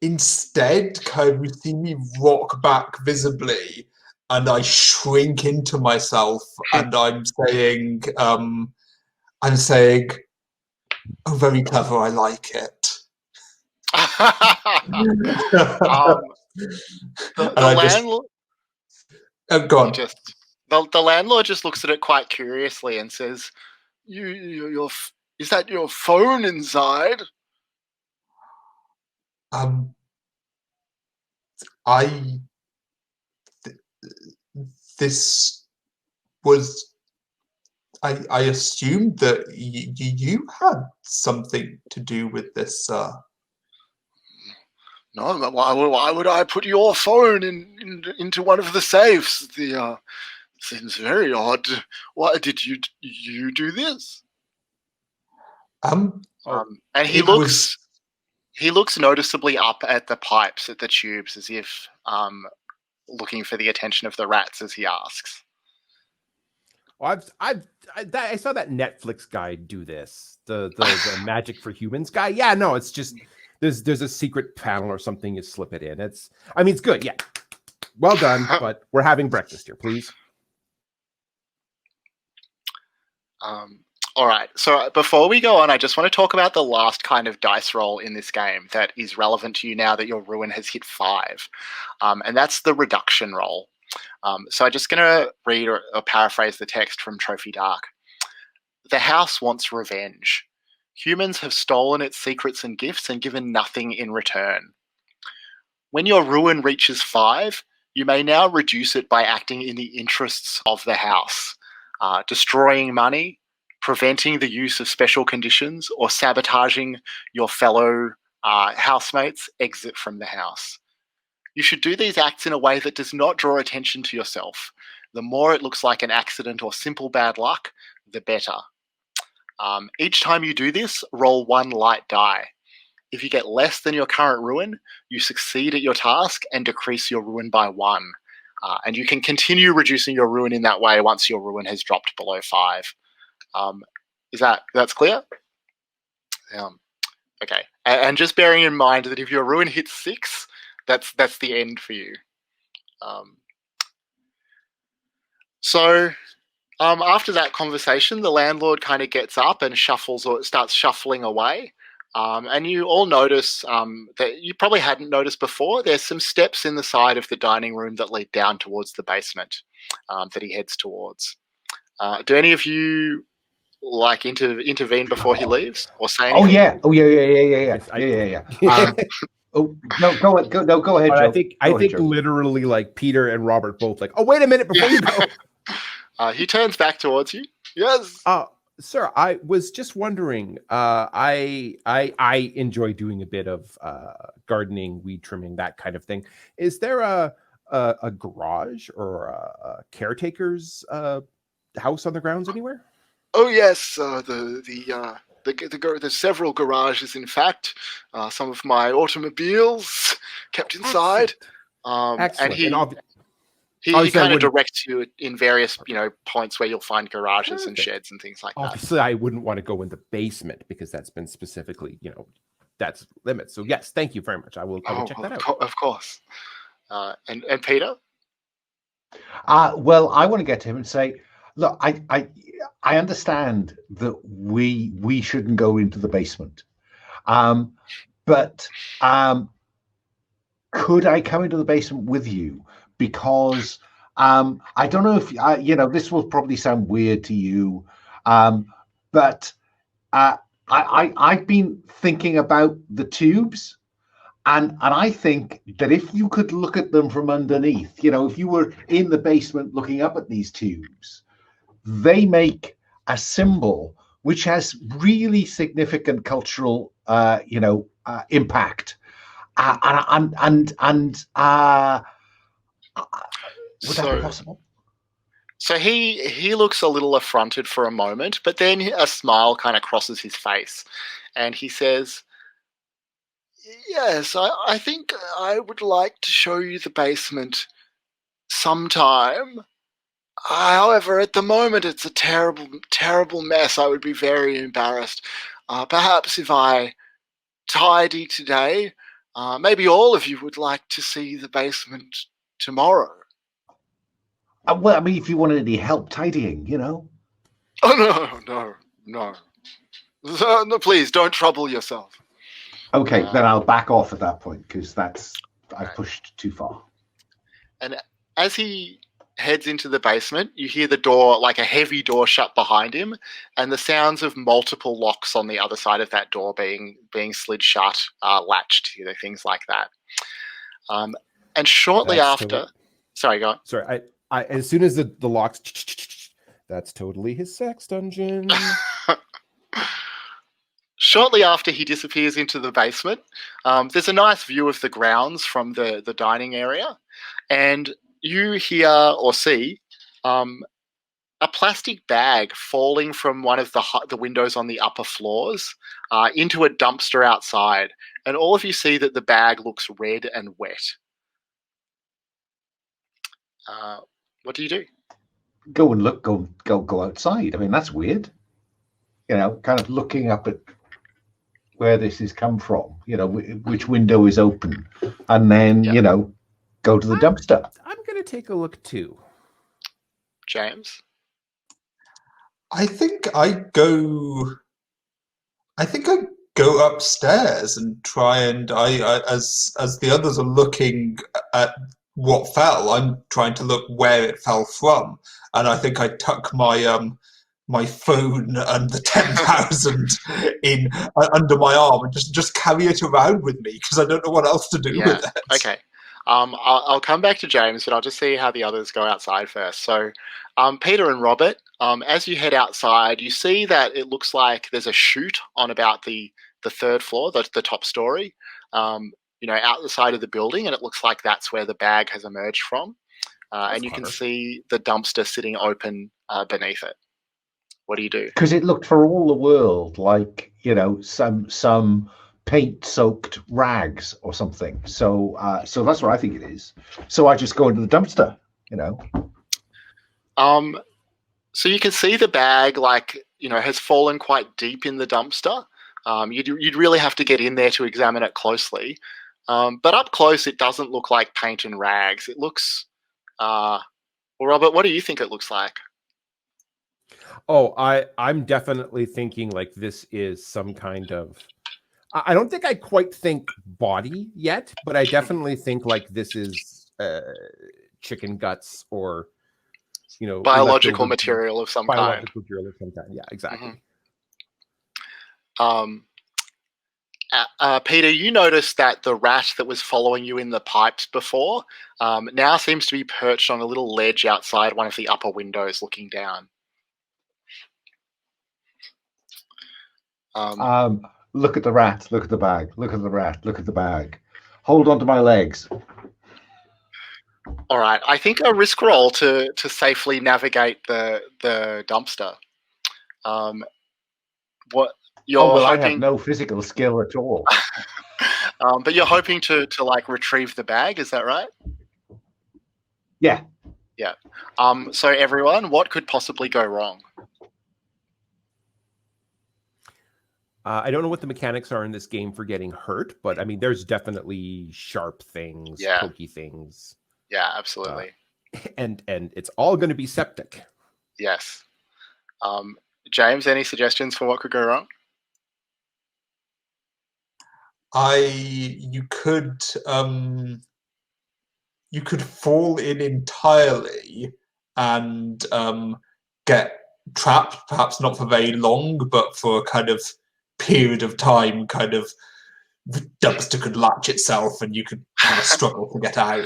instead kind of see me rock back visibly, and I shrink into myself, and I'm saying, oh, very clever, I like it. The landlord. Go on. The landlord just looks at it quite curiously and says, "Is that your phone inside?" This was. I assumed that you had something to do with this, sir. No, why would I put your phone into one of the safes? Seems very odd. Why did you do this? And he looks noticeably up at the pipes, at the tubes, as if looking for the attention of the rats as he asks. I saw that Netflix guy do this. The Magic for Humans guy. Yeah, no, it's just there's a secret panel or something. You slip it in. It's good. Yeah, well done. But we're having breakfast here, please. All right. So before we go on, I just want to talk about the last kind of dice roll in this game that is relevant to you now that your ruin has hit 5, and that's the reduction roll. So I'm just going to read or paraphrase the text from Trophy Dark. The house wants revenge. Humans have stolen its secrets and gifts and given nothing in return. When your ruin reaches 5, you may now reduce it by acting in the interests of the house, destroying money, preventing the use of special conditions, or sabotaging your fellow housemates' exit from the house. You should do these acts in a way that does not draw attention to yourself. The more it looks like an accident or simple bad luck, the better. Each time you do this, roll 1 light die. If you get less than your current ruin, you succeed at your task and decrease your ruin by 1. And you can continue reducing your ruin in that way once your ruin has dropped below 5. That's clear? Okay. And just bearing in mind that if your ruin hits 6, that's the end for you. So after that conversation, the landlord kind of gets up and shuffles or starts shuffling away. And you all notice that you probably hadn't noticed before. There's some steps in the side of the dining room that lead down towards the basement that he heads towards. Do any of you intervene before he leaves or say anything? Yeah. No, go ahead, But Joe. I think literally like Peter and Robert both like, oh, wait a minute before you go. He turns back towards you. Yes. Sir, I was just wondering. I enjoy doing a bit of gardening, weed trimming, that kind of thing. Is there a garage or a caretaker's house on the grounds anywhere? Oh yes, there's several garages. In fact, some of my automobiles kept inside. Excellent. And he kind of directs you in various points where you'll find garages and sheds and things like that. Obviously, I wouldn't want to go in the basement because that's been specifically that's limits. So yes, thank you very much. I will check that out. Of course. And Peter? Well, I want to get to him and say, look, I understand that we shouldn't go into the basement, but could I come into the basement with you? Because I don't know if this will probably sound weird to you, but I've been thinking about the tubes, and I think that if you could look at them from underneath, if you were in the basement looking up at these tubes, they make a symbol which has really significant cultural impact, would that be possible? So he looks a little affronted for a moment, but then a smile kind of crosses his face, and he says, yes, I think I would like to show you the basement sometime. However, at the moment, it's a terrible, terrible mess. I would be very embarrassed. Perhaps if I tidy today, maybe all of you would like to see the basement tomorrow. Well, I mean, if you wanted any help tidying, Oh, no. No, please, don't trouble yourself. Okay, then I'll back off at that point, because I've pushed too far. And as he heads into the basement, you hear the door, like a heavy door, shut behind him, and the sounds of multiple locks on the other side of that door being slid shut, latched, things like that. And shortly after, sorry, go on. Sorry, I as soon as the locks, that's totally his sex dungeon. Shortly after he disappears into the basement, there's a nice view of the grounds from the dining area, and you hear or see a plastic bag falling from one of the windows on the upper floors into a dumpster outside, and all of you see that the bag looks red and wet. What do you do? go and look, go outside. I mean, that's weird. Kind of looking up at where this has come from. Which window is open, and then go to the dumpster. I'm going to take a look too. James? I think I go upstairs and try and as the others are looking at what fell, I'm trying to look where it fell from, and I think I tuck my phone and the 10,000 in under my arm and just carry it around with me because I don't know what else to do with it. Okay. I'll come back to James, but I'll just see how the others go outside first. So, Peter and Robert, as you head outside, you see that it looks like there's a chute on about the third floor, the top story, out the side of the building, and it looks like that's where the bag has emerged from. And you can see the dumpster sitting open beneath it. What do you do? Because it looked for all the world like some paint-soaked rags or something. So that's what I think it is. So I just go into the dumpster. So you can see the bag, has fallen quite deep in the dumpster. You'd really have to get in there to examine it closely. But up close, it doesn't look like paint and rags. It looks. Well, Robert, what do you think it looks like? Oh, I'm definitely thinking like this is some kind of. I don't think I quite think body yet, but I definitely think like this is chicken guts or biological material of some kind. Biological material of some kind. Yeah, exactly. Peter, you noticed that the rat that was following you in the pipes before now seems to be perched on a little ledge outside one of the upper windows looking down. Look at the rat, look at the bag, look at the rat, look at the bag. Hold on to my legs. All right, I think a risk roll to safely navigate the dumpster. What you're hoping? I have no physical skill at all. But you're hoping to retrieve the bag, is that right? Yeah. Yeah. So everyone, what could possibly go wrong? I don't know what the mechanics are in this game for getting hurt, but I mean, there's definitely sharp things, pokey things. Yeah, absolutely. And it's all going to be septic. Yes. James, any suggestions for what could go wrong? You could fall in entirely and get trapped, perhaps not for very long, but for a kind of period of time, kind of the dumpster could latch itself and you could kind of struggle to get out.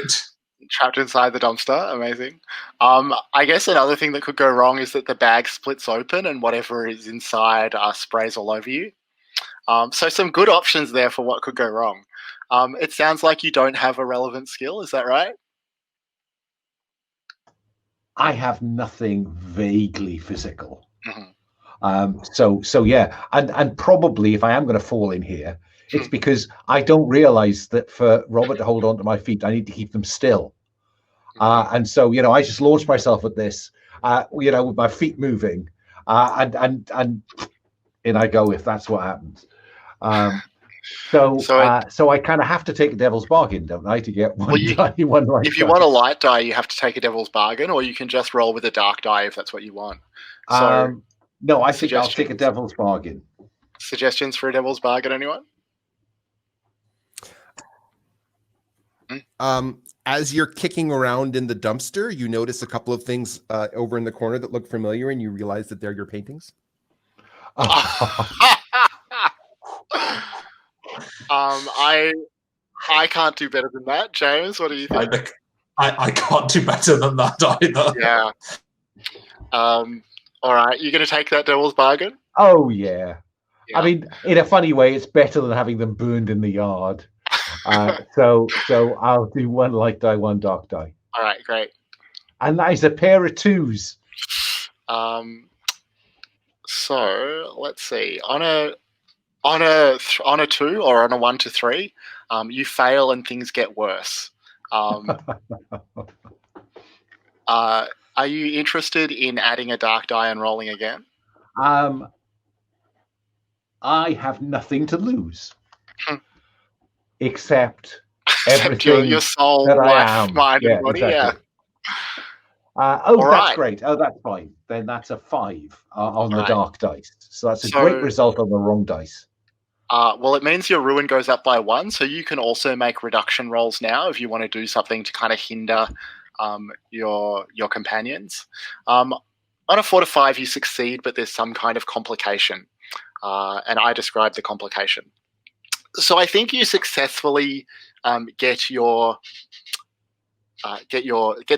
Trapped inside the dumpster, amazing. I guess another thing that could go wrong is that the bag splits open and whatever is inside sprays all over you. So some good options there for what could go wrong. It sounds like you don't have a relevant skill, is that right? I have nothing vaguely physical. Mm-hmm. So yeah, and probably if I am going to fall in here, it's because I don't realize that for Robert to hold on to my feet, I need to keep them still. And so, I just launched myself at this, with my feet moving, and in I go if that's what happens. So I kind of have to take a devil's bargain, don't I, to get one die, one light if you want a light die, you have to take a devil's bargain, or you can just roll with a dark die if that's what you want. So, no, I think I'll take a devil's bargain. Suggestions for a devil's bargain, anyone? As you're kicking around in the dumpster, you notice a couple of things over in the corner that look familiar, and you realize that they're your paintings. I can't do better than that. James, what do you think? I can't do better than that either. Yeah. All right, you're going to take that devil's bargain? Oh, yeah. I mean, in a funny way, it's better than having them burned in the yard. So I'll do one light die, one dark die. All right, great. And that is a pair of twos. So let's see. On a 2 or on a 1 to 3, you fail and things get worse. Are you interested in adding a dark die and rolling again? I have nothing to lose Hmm. except Except everything your soul, that I life, am. mind, and Yeah, body. exactly. Yeah. Oh, All that's right. great. Oh, that's fine. Then that's a 5 on the Right. dark dice. So that's a So- great result on the wrong dice. Well, it means your ruin goes up by 1, so you can also make reduction rolls now if you want to do something to kind of hinder your companions. On a 4 to 5, you succeed, but there's some kind of complication, and I describe the complication. So I think you successfully get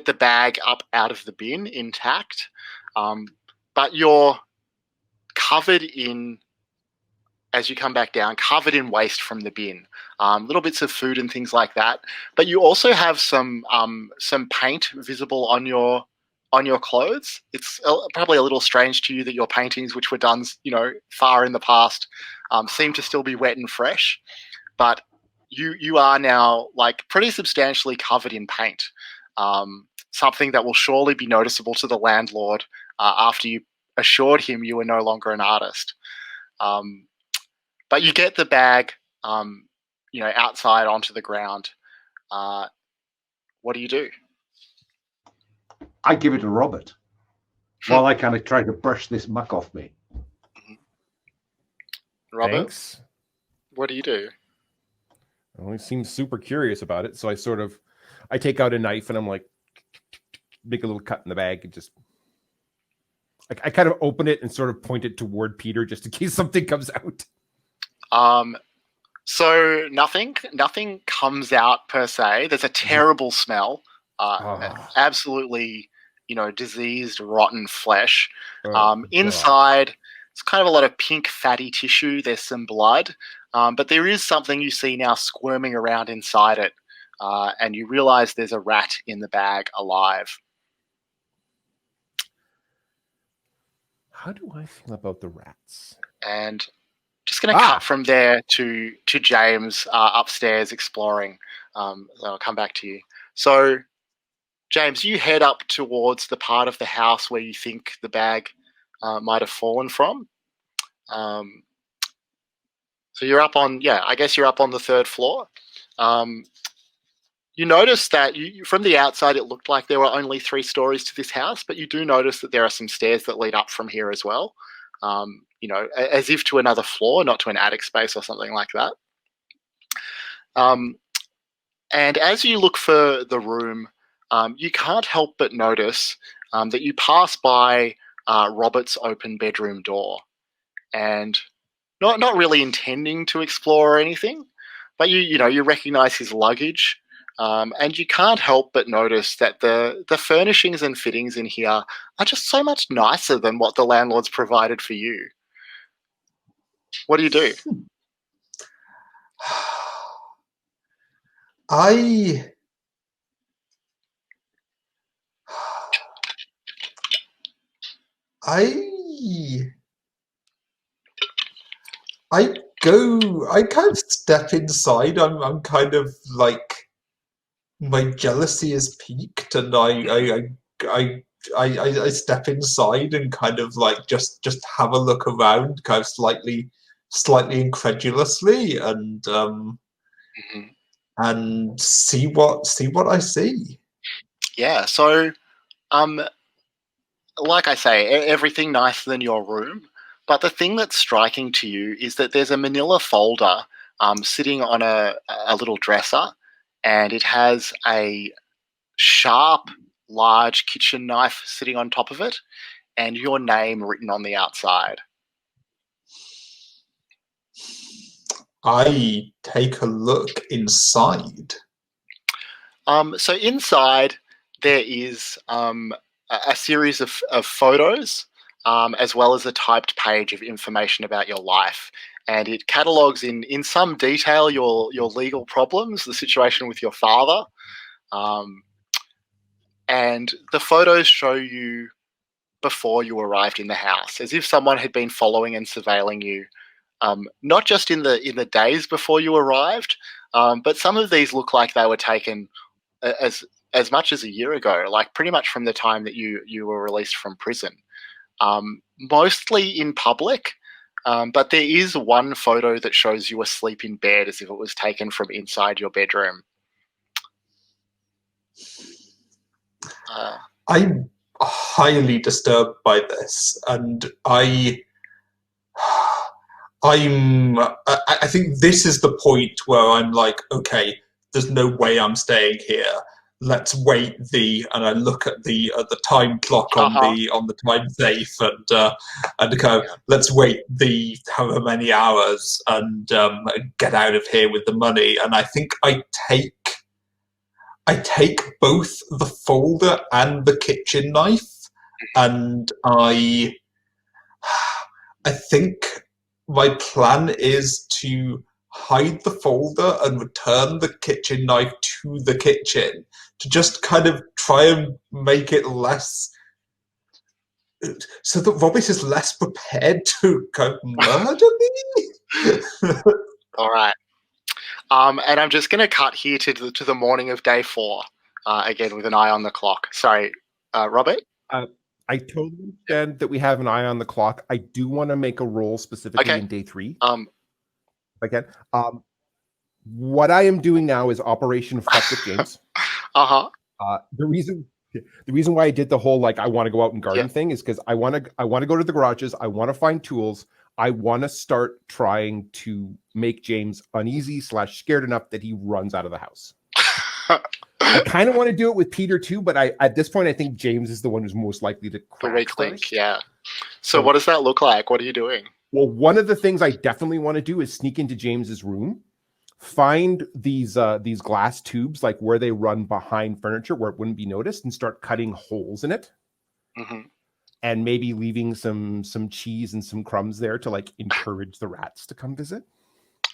the bag up out of the bin intact, but you're covered in, as you come back down, covered in waste from the bin, little bits of food and things like that. But you also have some paint visible on your clothes. It's probably a little strange to you that your paintings, which were done, far in the past, seem to still be wet and fresh. But you are now like pretty substantially covered in paint. Something that will surely be noticeable to the landlord after you assured him you were no longer an artist. But you get the bag, outside onto the ground. What do you do? I give it to Robert while I kind of try to brush this muck off me. Robert, Thanks. what do you do? Well, he seems super curious about it, so I take out a knife and I'm like, make a little cut in the bag and just, I kind of open it and sort of point it toward Peter just in case something comes out. So nothing comes out per se. There's a terrible smell, absolutely, diseased, rotten flesh. Inside, it's kind of a lot of pink fatty tissue. There's some blood, but there is something you see now squirming around inside it, and you realize there's a rat in the bag alive. How do I feel about the rats? And just going to cut from there to James upstairs exploring. I'll come back to you. So, James, you head up towards the part of the house where you think the bag might have fallen from. So you're up on, I guess you're up on the 3rd floor. You notice that from the outside, it looked like there were only 3 stories to this house, but you do notice that there are some stairs that lead up from here as well. As if to another floor, not to an attic space or something like that. And as you look for the room, you can't help but notice that you pass by Robert's open bedroom door, and not really intending to explore or anything, but you recognize his luggage, and you can't help but notice that the furnishings and fittings in here are just so much nicer than what the landlord's provided for you. What do you do? I kind of step inside. I'm kind of like, my jealousy is peaked, and I step inside and kind of like just have a look around, kind of slightly incredulously, and and see what I see. Yeah. So, like I say, everything nicer than your room. But the thing that's striking to you is that there's a manila folder sitting on a little dresser, and it has a sharp, large kitchen knife sitting on top of it, and your name written on the outside. I take a look inside. So inside there is a series of photos, as well as a typed page of information about your life. And it catalogues in some detail your legal problems, the situation with your father. And the photos show you before you arrived in the house, as if someone had been following and surveilling you, not just in the days before you arrived, but some of these look like they were taken as as much as a year ago, like pretty much from the time that you were released from prison, mostly in public. But there is one photo that shows you asleep in bed as if it was taken from inside your bedroom. I'm highly disturbed by this, and I think this is the point where I'm like, okay, there's no way I'm staying here. Let's wait and I look at the time clock on the time safe and go, let's wait however many hours and get out of here with the money. And I think I take both the folder and the kitchen knife, and I think my plan is to hide the folder and return the kitchen knife to the kitchen to just kind of try and make it less, so that Robert is less prepared to go murder me. All right. And I'm just going to cut here to the morning of day 4, again with an eye on the clock. Sorry, Robert? I totally understand that we have an eye on the clock. I do want to make a roll specifically in day 3. Again, what I am doing now is Operation Fuck with James. The reason why I did the whole like I want to go out and garden thing is because I want to go to the garages. I want to find tools. I want to start trying to make James uneasy / scared enough that he runs out of the house. I kind of want to do it with Peter too, but at this point I think James is the one who's most likely to crack first. Yeah. So what does that look like? What are you doing? Well, one of the things I definitely want to do is sneak into James's room, find these glass tubes like where they run behind furniture where it wouldn't be noticed, and start cutting holes in it. Mm-hmm. And maybe leaving some cheese and some crumbs there to like encourage the rats to come visit.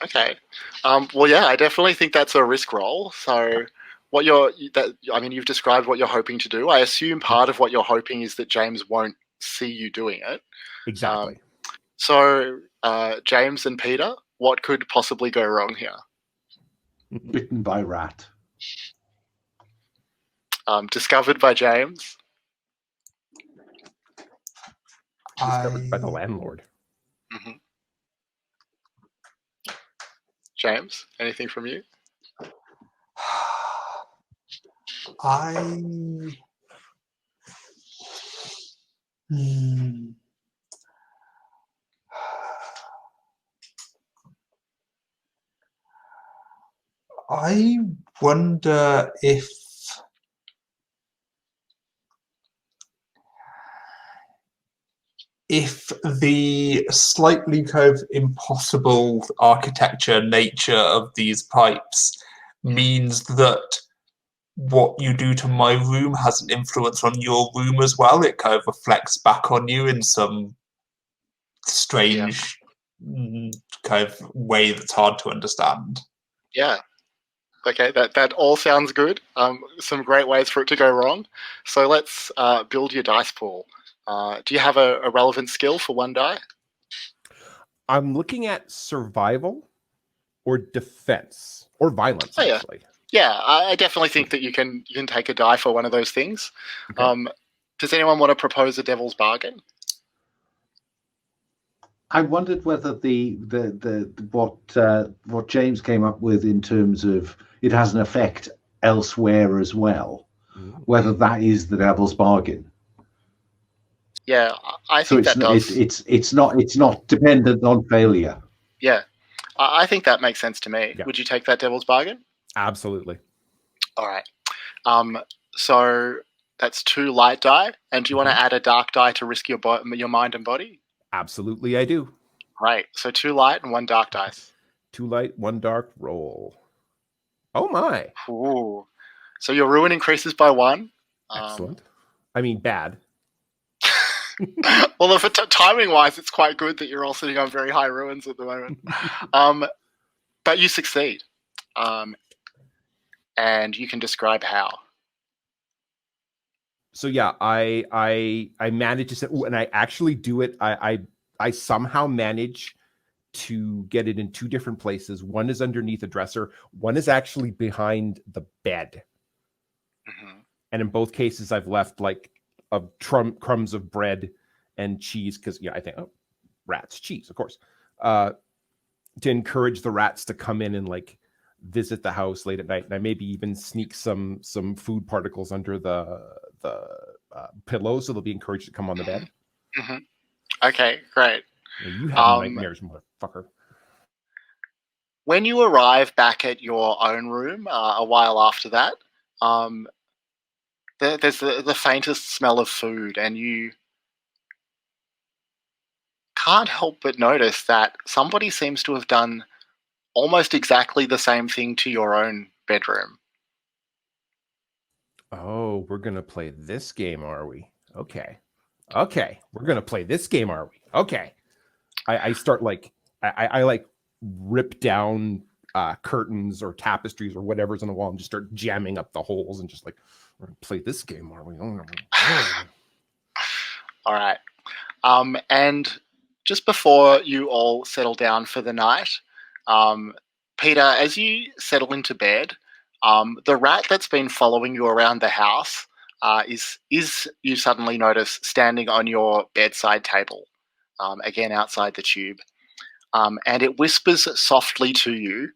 Okay. Well, yeah, I definitely think that's a risk roll. So you've described what you're hoping to do. I assume part of what you're hoping is that James won't see you doing it. Exactly. So James and Peter, what could possibly go wrong here? Bitten by rat. Discovered by James. Discovered by the landlord. Mm-hmm. James, anything from you? I wonder if the slightly kind of impossible architecture nature of these pipes means that what you do to my room has an influence on your room as well. It kind of reflects back on you in some strange kind of way that's hard to understand. Yeah. Okay, that all sounds good. Some great ways for it to go wrong. So let's build your dice pool. Do you have a relevant skill for one die? I'm looking at survival or defense or violence, actually. Yeah, I definitely think that you can take a die for one of those things. Okay. Does anyone want to propose a devil's bargain? I wondered whether what James came up with in terms of it has an effect elsewhere as well, whether that is the devil's bargain. Yeah, I think that does. It's not dependent on failure. Yeah, I think that makes sense to me. Yeah. Would you take that devil's bargain? Absolutely. All right. So that's 2 light die, and do you want to add a dark die to risk your mind and body? Absolutely, I do. Right. So 2 light and 1 dark dice. 2 light, 1 dark. Roll. Oh my! Ooh. So your ruin increases by 1. Excellent. I mean, bad. Well, if timing-wise, it's quite good that you're all sitting on very high ruins at the moment. But you succeed, and you can describe how. So yeah, I manage to set, and I actually do it. I somehow manage to get it in 2 different places. One is underneath a dresser. One is actually behind the bed. Mm-hmm. And in both cases, I've left like crumbs of bread and cheese because I think rats, cheese, of course, to encourage the rats to come in and like visit the house late at night, and I maybe even sneak some food particles under the pillows so they'll be encouraged to come on the bed. Mm-hmm. Okay, great. You have nightmares, motherfucker. When you arrive back at your own room a while after that, there's the faintest smell of food, and you can't help but notice that somebody seems to have done almost exactly the same thing to your own bedroom. Oh, we're going to play this game, are we? Okay. We're going to play this game, are we? Okay. I start like, I like rip down curtains or tapestries or whatever's on the wall and just start jamming up the holes and just like, we're going to play this game, are we? All right. And just before you all settle down for the night, Peter, as you settle into bed, the rat that's been following you around the house is you suddenly notice standing on your bedside table, again outside the tube, and it whispers softly to you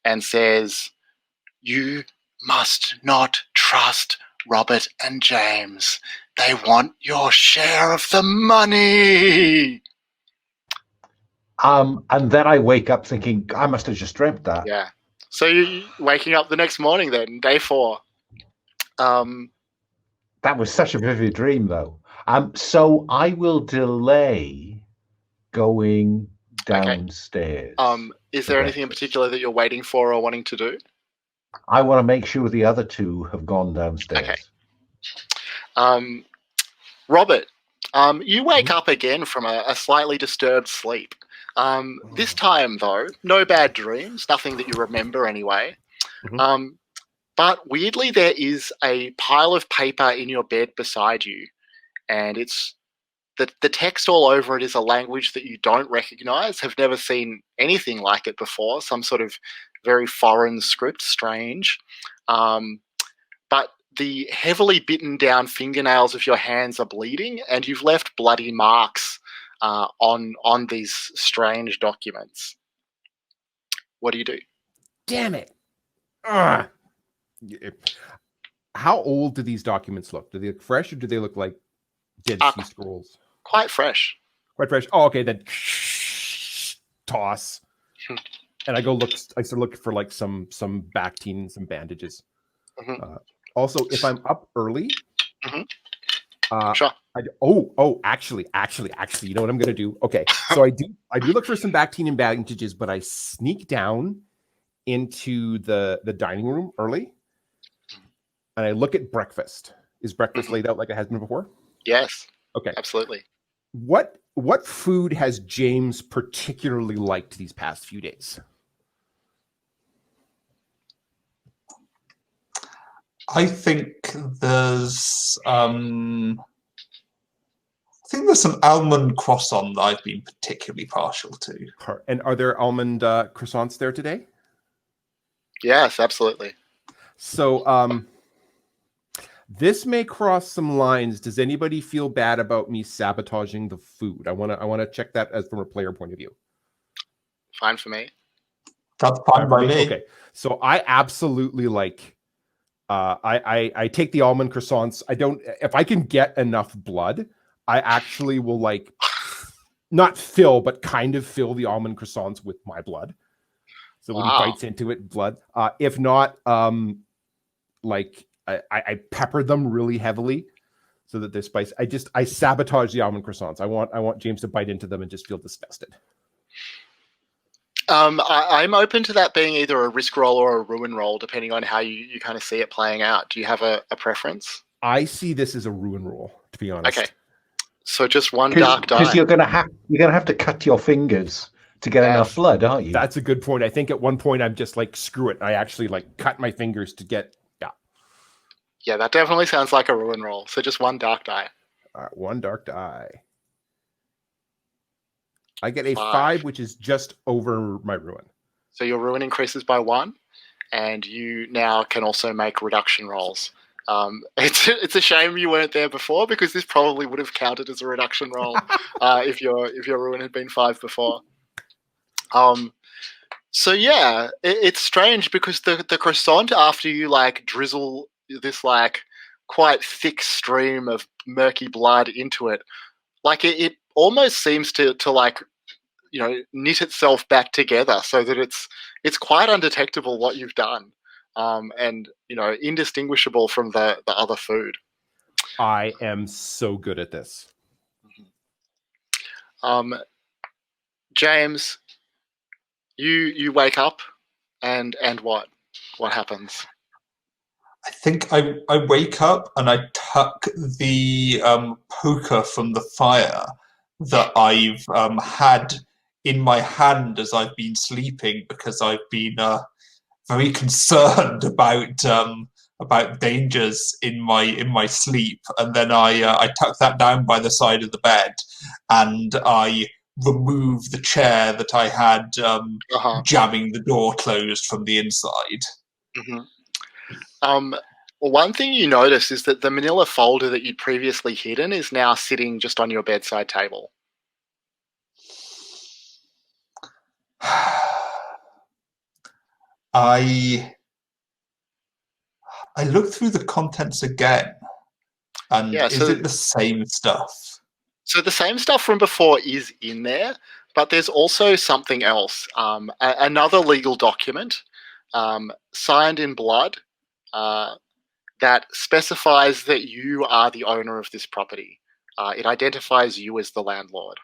and says, "You must not trust Robert and James. They want your share of the money." And then I wake up thinking, I must have just dreamt that. Yeah. So you waking up the next morning then, day 4. That was such a vivid dream, though. So I will delay going downstairs. Is there anything in particular that you're waiting for or wanting to do? I want to make sure the other two have gone downstairs. Okay. Robert, you wake up again from a slightly disturbed sleep. This time, though, no bad dreams, nothing that you remember anyway. Mm-hmm. But weirdly, there is a pile of paper in your bed beside you, and it's the text all over it is a language that you don't recognize, have never seen anything like it before, some sort of very foreign script, strange. But the heavily bitten down fingernails of your hands are bleeding, and you've left bloody marks on these strange documents. What do you do? Damn it. Ugh. How old do these documents look? Do they look fresh or do they look like Dead Sea Scrolls? Quite fresh. Quite fresh. Oh, okay. Then toss. And I go look. I start looking for like some Bactine and some bandages. Mm-hmm. Also, if I'm up early, sure. Actually, you know what I'm gonna do? Okay, so I do look for some Bactine and bandages, but I sneak down into the dining room early, and I look at breakfast. Is breakfast laid out like it has been before? Yes. Okay. Absolutely. What food has James particularly liked these past few days? I think there's some almond croissant that I've been particularly partial to. And are there almond croissants there today? Yes, absolutely. So this may cross some lines. Does anybody feel bad about me sabotaging the food? I want to check that as from a player point of view. Fine for me. That's fine by me. Okay, so I absolutely like. I take the almond croissants. I don't. If I can get enough blood, I actually will like not fill, but kind of fill the almond croissants with my blood. So when he bites into it, blood. If not, like. I pepper them really heavily so that they're spicy. I sabotage the almond croissants. I want James to bite into them and just feel disgusted. I'm open to that being either a risk roll or a ruin roll, depending on how you kind of see it playing out. Do you have a preference? I see this as a ruin roll, to be honest. Okay. So just one dark die. Because you're gonna have to cut your fingers to get enough blood, aren't you? That's a good point. I think at one point I'm just like, screw it. I actually like cut my fingers to get. Yeah, that definitely sounds like a ruin roll. So just one dark die. All right, one dark die. I get a 5, which is just over my ruin. So your ruin increases by 1, and you now can also make reduction rolls. It's a shame you weren't there before, because this probably would have counted as a reduction roll if your ruin had been 5 before. So yeah, it's strange because the croissant, after you like drizzle this like quite thick stream of murky blood into it, like it almost seems to like, you know, knit itself back together so that it's quite undetectable what you've done, and you know, indistinguishable from the other food. I am so good at this. James, you wake up, and what happens? I think I wake up and I tuck the poker from the fire that I've had in my hand as I've been sleeping, because I've been very concerned about dangers in my sleep. And then I tuck that down by the side of the bed, and I remove the chair that I had jamming the door closed from the inside. Well, one thing you notice is that the manila folder that you'd previously hidden is now sitting just on your bedside table. I look through the contents again, and Yeah, is it the same stuff? So the same stuff from before is in there, but there's also something else. Another legal document, signed in blood, that specifies that you are the owner of this property. It identifies you as the landlord.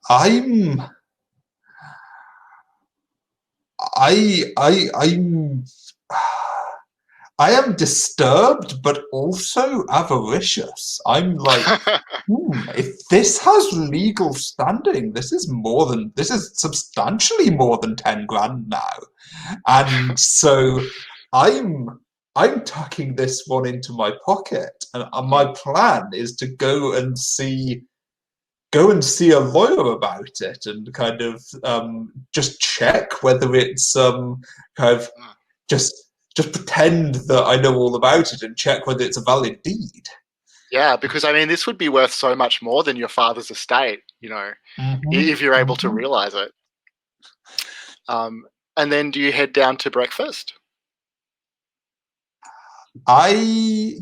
I'm I am disturbed, but also avaricious. I'm like, if this has legal standing, this is substantially more than 10 grand now. And so I'm tucking this one into my pocket, and my plan is to go and see a lawyer about it, and kind of just check whether it's kind of just pretend that I know all about it and check whether it's a valid deed. Yeah, because I mean, this would be worth so much more than your father's estate, you know, if you're able to realize it. And then do you head down to breakfast? I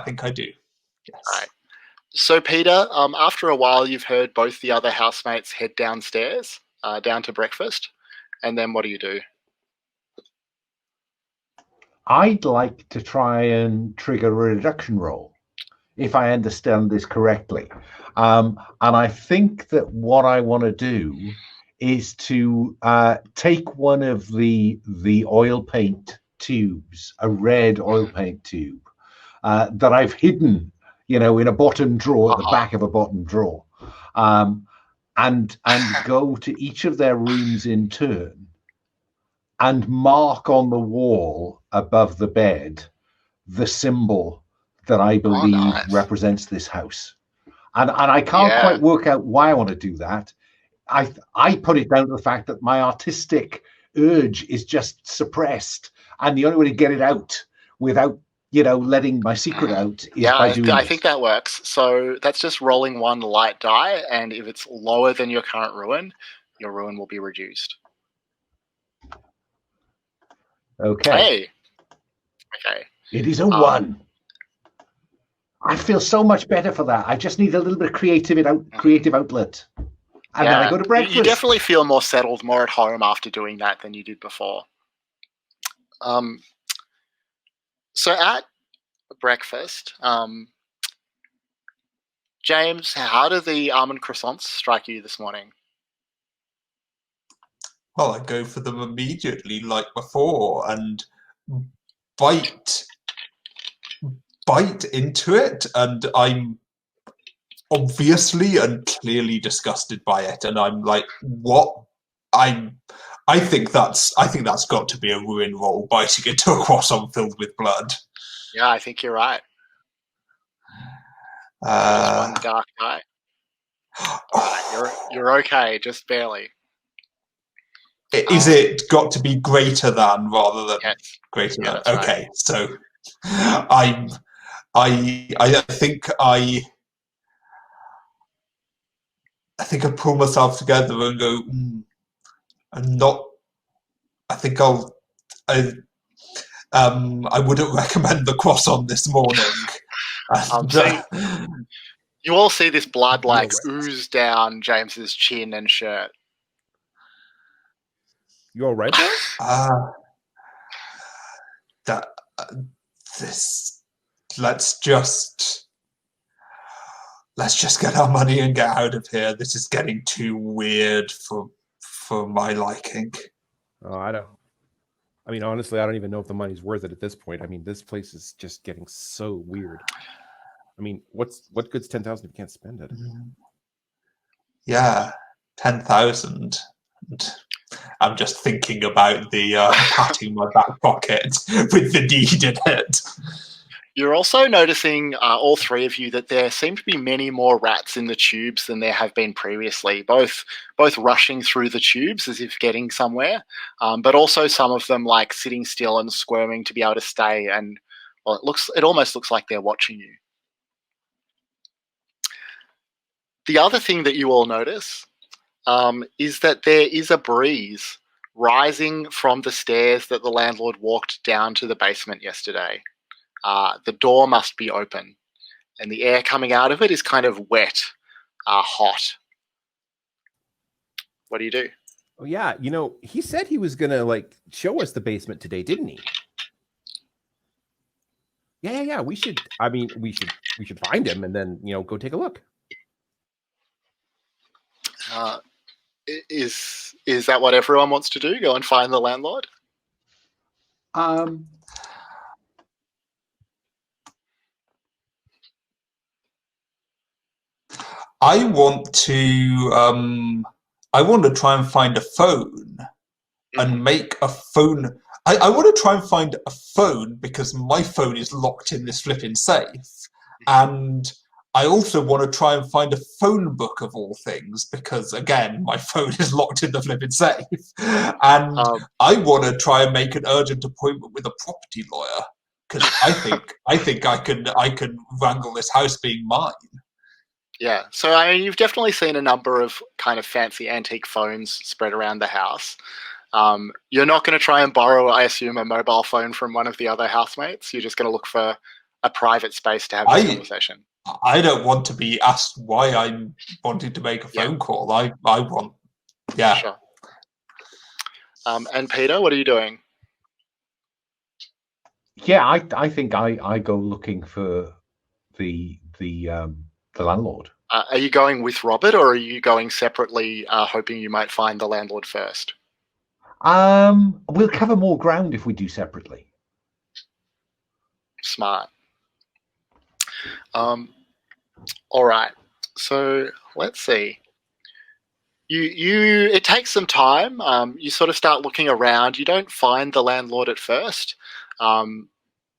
think I do. Yes. Right. So Peter, after a while, you've heard both the other housemates head downstairs, down to breakfast, and then what do you do? I'd like to try and trigger a reduction roll, if I understand this correctly. And I think that what I want to do is to take one of the oil paint tubes, a red oil paint tube, that I've hidden, you know, in a bottom drawer, at the back of a bottom drawer, and go to each of their rooms in turn and mark on the wall above the bed the symbol that I believe represents this house. And I can't quite work out why I want to do that. I put it down to the fact that my artistic urge is just suppressed, and the only way to get it out without, you know, letting my secret out is by doing I think that works. So that's just rolling one light die, and if it's lower than your current ruin, your ruin will be reduced. Okay. Hey. Okay. It is a 1. I feel so much better for that. I just need a little bit of creative outlet. And then I go to breakfast. You definitely feel more settled, more at home after doing that than you did before. So at breakfast, James, how do the almond croissants strike you this morning? Well, I go for them immediately, like before, and bite into it, and I'm obviously and clearly disgusted by it, and I'm like, what? I think that's got to be a ruin roll, biting into a croissant filled with blood. Yeah, I think you're right. Just one dark die. All right, you're okay, just barely. Is it got to be greater than rather than Yes. greater Yeah, than? that's right. Okay, so I think I pull myself together and go. I'm not. I think I wouldn't recommend the cross on this morning. So you all see this blood You're like right. ooze down James's chin and shirt. You all right, bro? That this. Let's just get our money and get out of here. This is getting too weird for my liking. Oh, I mean, honestly, I don't even know if the money's worth it at this point. I mean, this place is just getting so weird. I mean, what good's 10,000 if you can't spend it? Yeah, 10,000. I'm just thinking about the patting my back pocket with the deed in it. You're also noticing, all three of you, that there seem to be many more rats in the tubes than there have been previously, both rushing through the tubes as if getting somewhere, but also some of them like sitting still and squirming to be able to stay, and well, it almost looks like they're watching you. The other thing that you all notice is that there is a breeze rising from the stairs that the landlord walked down to the basement yesterday. The door must be open, and the air coming out of it is kind of wet, hot. What do you do? Oh yeah, he said he was gonna like show us the basement today, didn't he? Yeah. We should. I mean, we should find him and then go take a look. Is that what everyone wants to do? Go and find the landlord? I want to try and find a phone and make a phone. I want to try and find a phone because my phone is locked in this flipping safe, and I also want to try and find a phone book of all things because again my phone is locked in the flipping safe, and I want to try and make an urgent appointment with a property lawyer because I think I can wrangle this house being mine. Yeah, so I mean, you've definitely seen a number of kind of fancy antique phones spread around the house. You're not going to try and borrow, I assume, a mobile phone from one of the other housemates. You're just going to look for a private space to have this conversation. I don't want to be asked why I'm wanting to make a phone call. I want, yeah. Sure. And Peter, what are you doing? Yeah, I think I go looking for the landlord. Are you going with Robert, or are you going separately, hoping you might find the landlord first? We'll cover more ground if we do separately. Smart. All right. So let's see. It takes some time. You sort of start looking around. You don't find the landlord at first.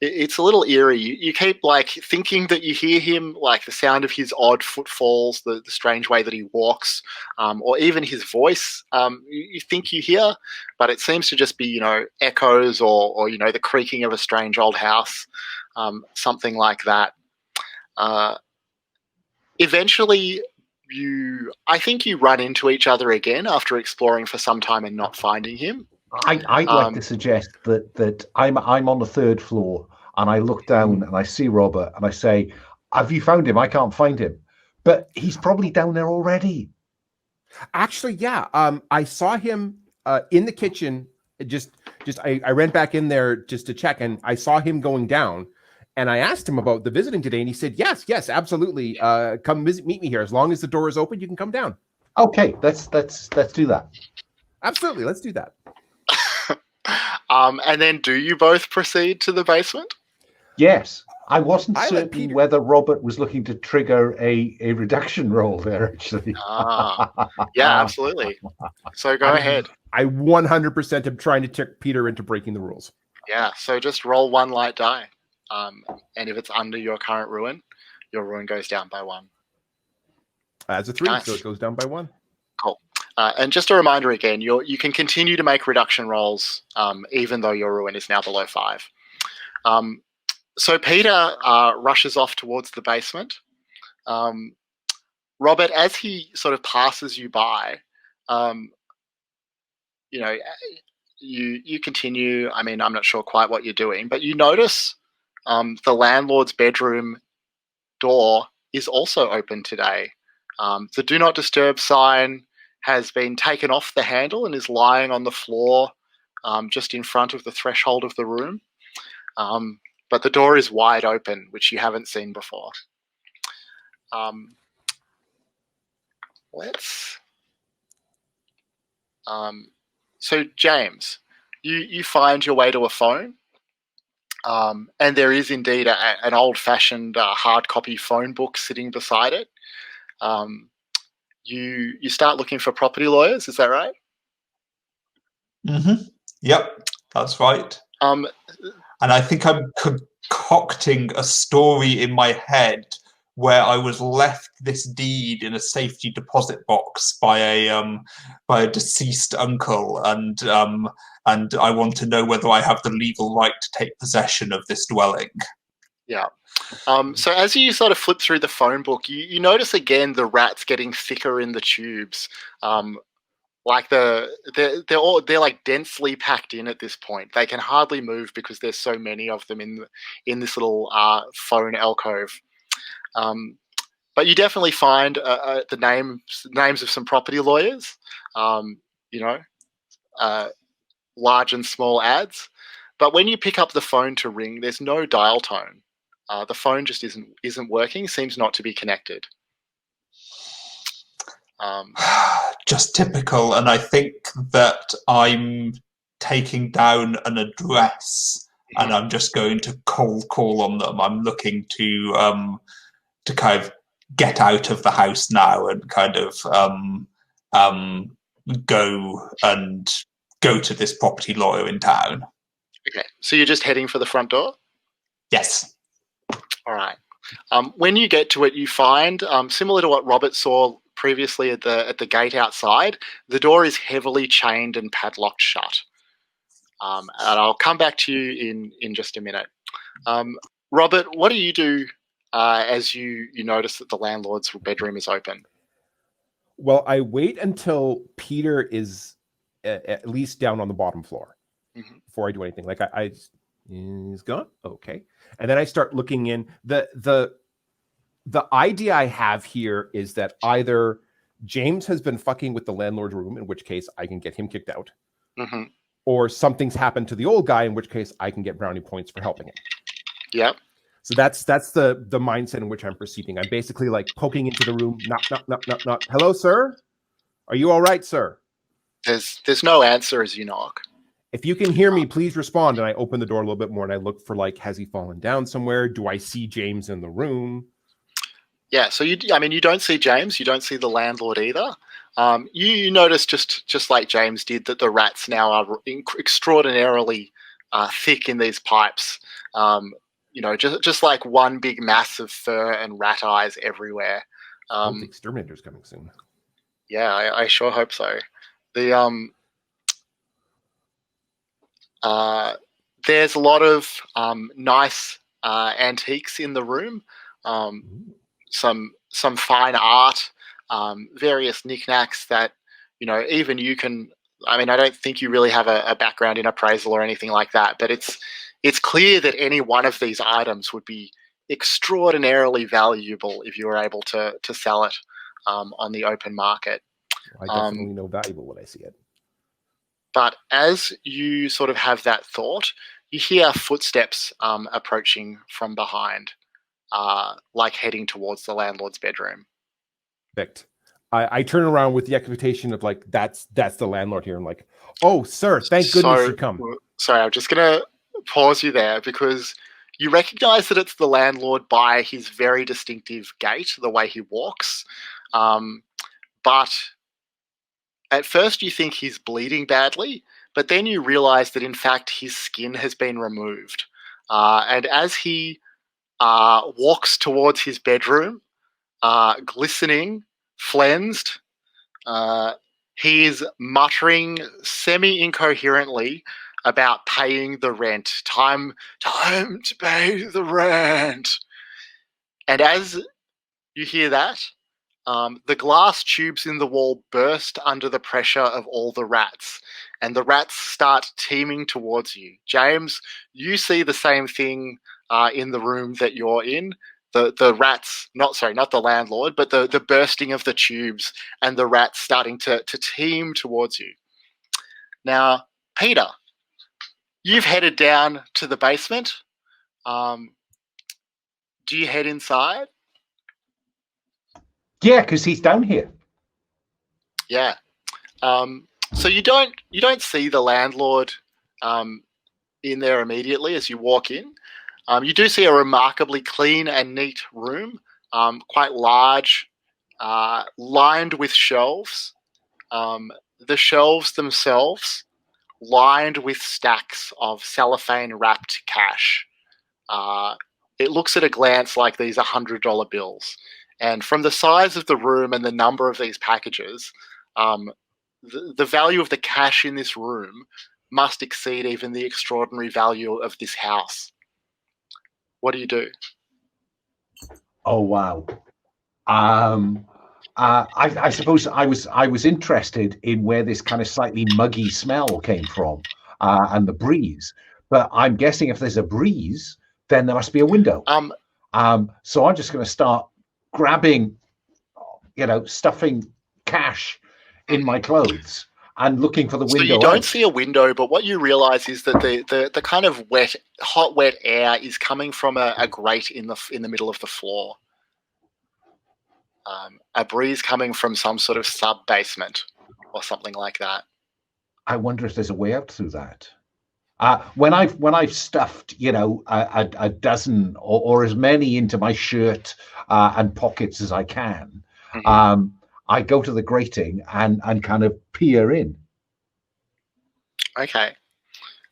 It's a little eerie. You keep like thinking that you hear him, like the sound of his odd footfalls, the strange way that he walks, or even his voice. You think you hear, but it seems to just be echoes or the creaking of a strange old house, something like that. Eventually, I think you run into each other again after exploring for some time and not finding him. I'd like to suggest that I'm on the third floor and I look down and I see Robert and I say, "Have you found him? I can't find him." But he's probably down there already. Actually, yeah. I saw him in the kitchen. I ran back in there just to check, and I saw him going down. And I asked him about the visiting today, and he said, "Yes, absolutely. Come meet me here. As long as the door is open, you can come down." Okay, let's do that. Absolutely, let's do that. And then, do you both proceed to the basement? Yes, I wasn't certain whether Robert was looking to trigger a reduction roll there. Actually, yeah, absolutely. So go ahead. I 100% am trying to trick Peter into breaking the rules. Yeah, so just roll one light die. And if it's under your current ruin, your ruin goes down by 1. As a 3, nice. So it goes down by 1. Cool. And just a reminder again, you can continue to make reduction rolls even though your ruin is now below 5. So Peter rushes off towards the basement. Robert, as he sort of passes you by, you know, you continue. I mean, I'm not sure quite what you're doing, but you notice the landlord's bedroom door is also open today. The do not disturb sign has been taken off the handle and is lying on the floor just in front of the threshold of the room. But the door is wide open, which you haven't seen before. So James, you find your way to a phone, and there is indeed an old-fashioned hard copy phone book sitting beside it. You start looking for property lawyers. Is that right? Mm-hmm. Yep, that's right. And I think I'm concocting a story in my head where I was left this deed in a safety deposit box by a deceased uncle, and I want to know whether I have the legal right to take possession of this dwelling. Yeah. So as you sort of flip through the phone book, you notice again the rats getting thicker in the tubes. Like they're like densely packed in at this point. They can hardly move because there's so many of them in this little phone alcove. But you definitely find the names of some property lawyers. Large and small ads. But when you pick up the phone to ring, there's no dial tone. The phone just isn't working. Seems not to be connected. Just typical. And I think that I'm taking down an address, and I'm just going to cold call on them. I'm looking to kind of get out of the house now and kind of go to this property lawyer in town. Okay, so you're just heading for the front door? Yes. All right. When you get to it, you find, similar to what Robert saw previously at the gate outside, the door is heavily chained and padlocked shut. And I'll come back to you in just a minute. Robert, what do you do as you notice that the landlord's bedroom is open? Well, I wait until Peter is at least down on the bottom floor before I do anything. Like he's gone. Okay. And then I start looking in. The idea I have here is that either James has been fucking with the landlord's room, in which case I can get him kicked out, or something's happened to the old guy, in which case I can get brownie points for helping him. Yep. So that's the mindset in which I'm proceeding. I'm basically like poking into the room. Knock, knock, knock, knock, knock. Hello, sir. Are you all right, sir? There's no answer as you knock. If you can hear me, please respond. And I open the door a little bit more and I look for, like, has he fallen down somewhere? Do I see James in the room? Yeah, so you don't see James. You don't see the landlord either. You notice just like James did that the rats now are extraordinarily thick in these pipes. Just like one big mass of fur and rat eyes everywhere. The exterminator's coming soon. Yeah, I sure hope so. There's a lot of nice antiques in the room. Some fine art, various knickknacks that even you can. I mean, I don't think you really have a background in appraisal or anything like that, but it's clear that any one of these items would be extraordinarily valuable if you were able to sell it on the open market. I definitely know valuable when I see it. But as you sort of have that thought, you hear footsteps approaching from behind, like heading towards the landlord's bedroom. Perfect. I turn around with the expectation of, like, that's the landlord here. I'm like, oh, sir, thank goodness you come. Sorry, I'm just going to pause you there because you recognize that it's the landlord by his very distinctive gait, the way he walks. But at first you think he's bleeding badly, but then you realize that in fact his skin has been removed. And as he walks towards his bedroom, glistening, flensed, He is muttering semi-incoherently about paying the rent. Time to pay the rent. And as you hear that, the glass tubes in the wall burst under the pressure of all the rats, and the rats start teeming towards you. James, you see the same thing in the room that you're in. The rats, not the landlord, but the bursting of the tubes and the rats starting to teem towards you. Now, Peter, you've headed down to the basement. Do you head inside? Yeah, because he's down here. Yeah. So you don't see the landlord in there immediately as you walk in. You do see a remarkably clean and neat room, quite large, lined with shelves. The shelves themselves lined with stacks of cellophane wrapped cash. It looks at a glance like these are $100 bills. And from the size of the room and the number of these packages, the value of the cash in this room must exceed even the extraordinary value of this house. What do you do? Oh wow. I suppose I was interested in where this kind of slightly muggy smell came from, and the breeze. But I'm guessing if there's a breeze, then there must be a window. So I'm just going to start grabbing, stuffing cash in my clothes and looking for the window. So you don't see a window, but what you realize is that the kind of hot, wet air is coming from a grate in the middle of the floor. A breeze coming from some sort of sub basement or something like that. I wonder if there's a way out through that. When I've stuffed, a dozen or as many into my shirt and pockets as I can, Mm-hmm. I go to the grating and kind of peer in. Okay.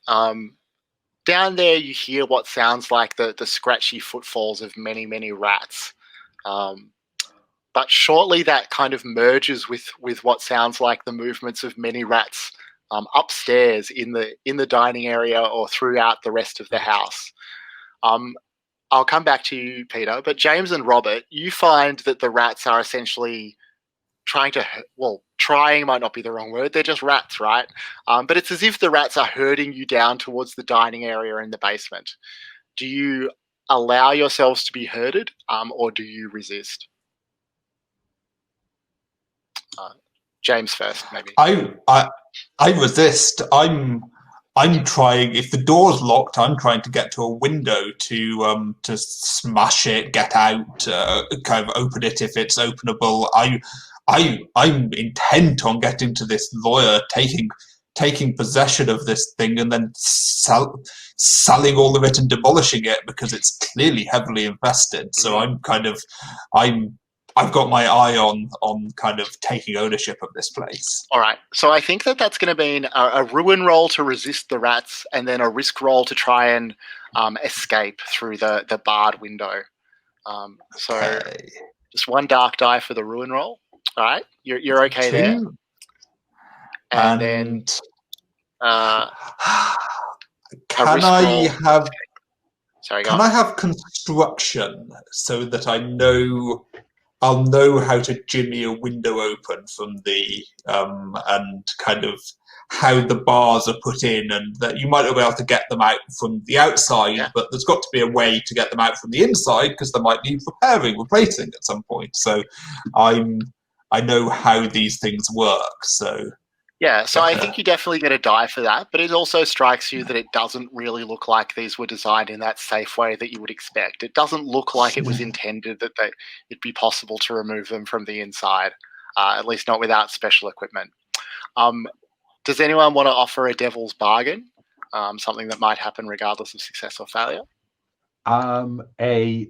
Down there, you hear what sounds like the scratchy footfalls of many, many rats. But shortly, that kind of merges with what sounds like the movements of many rats upstairs in the dining area or throughout the rest of the house. I'll come back to you, Peter. But James and Robert, you find that the rats are essentially trying might not be the wrong word. They're just rats, right? But it's as if the rats are herding you down towards the dining area in the basement. Do you allow yourselves to be herded, or do you resist? James first, maybe. I resist. I'm trying. If the door's locked, I'm trying to get to a window to smash it, get out, kind of open it if it's openable. I'm intent on getting to this lawyer, taking possession of this thing, and then selling all of it and demolishing it because it's clearly heavily invested. So I've got my eye on kind of taking ownership of this place. All right. So I think that's going to be a ruin roll to resist the rats, and then a risk roll to try and escape through the barred window. So just one dark die for the ruin roll. All right, you're okay there. And then can I have? Sorry, can I have construction so that I'll know how to jimmy a window open from the and kind of how the bars are put in, and that you might not be able to get them out from the outside, but there's got to be a way to get them out from the inside because they might need replacing at some point. So I know how these things work. So yeah, so I think you definitely get a die for that, but it also strikes you that it doesn't really look like these were designed in that safe way that you would expect. It doesn't look like it was intended that it'd be possible to remove them from the inside, at least not without special equipment. Does anyone want to offer a devil's bargain, something that might happen regardless of success or failure? A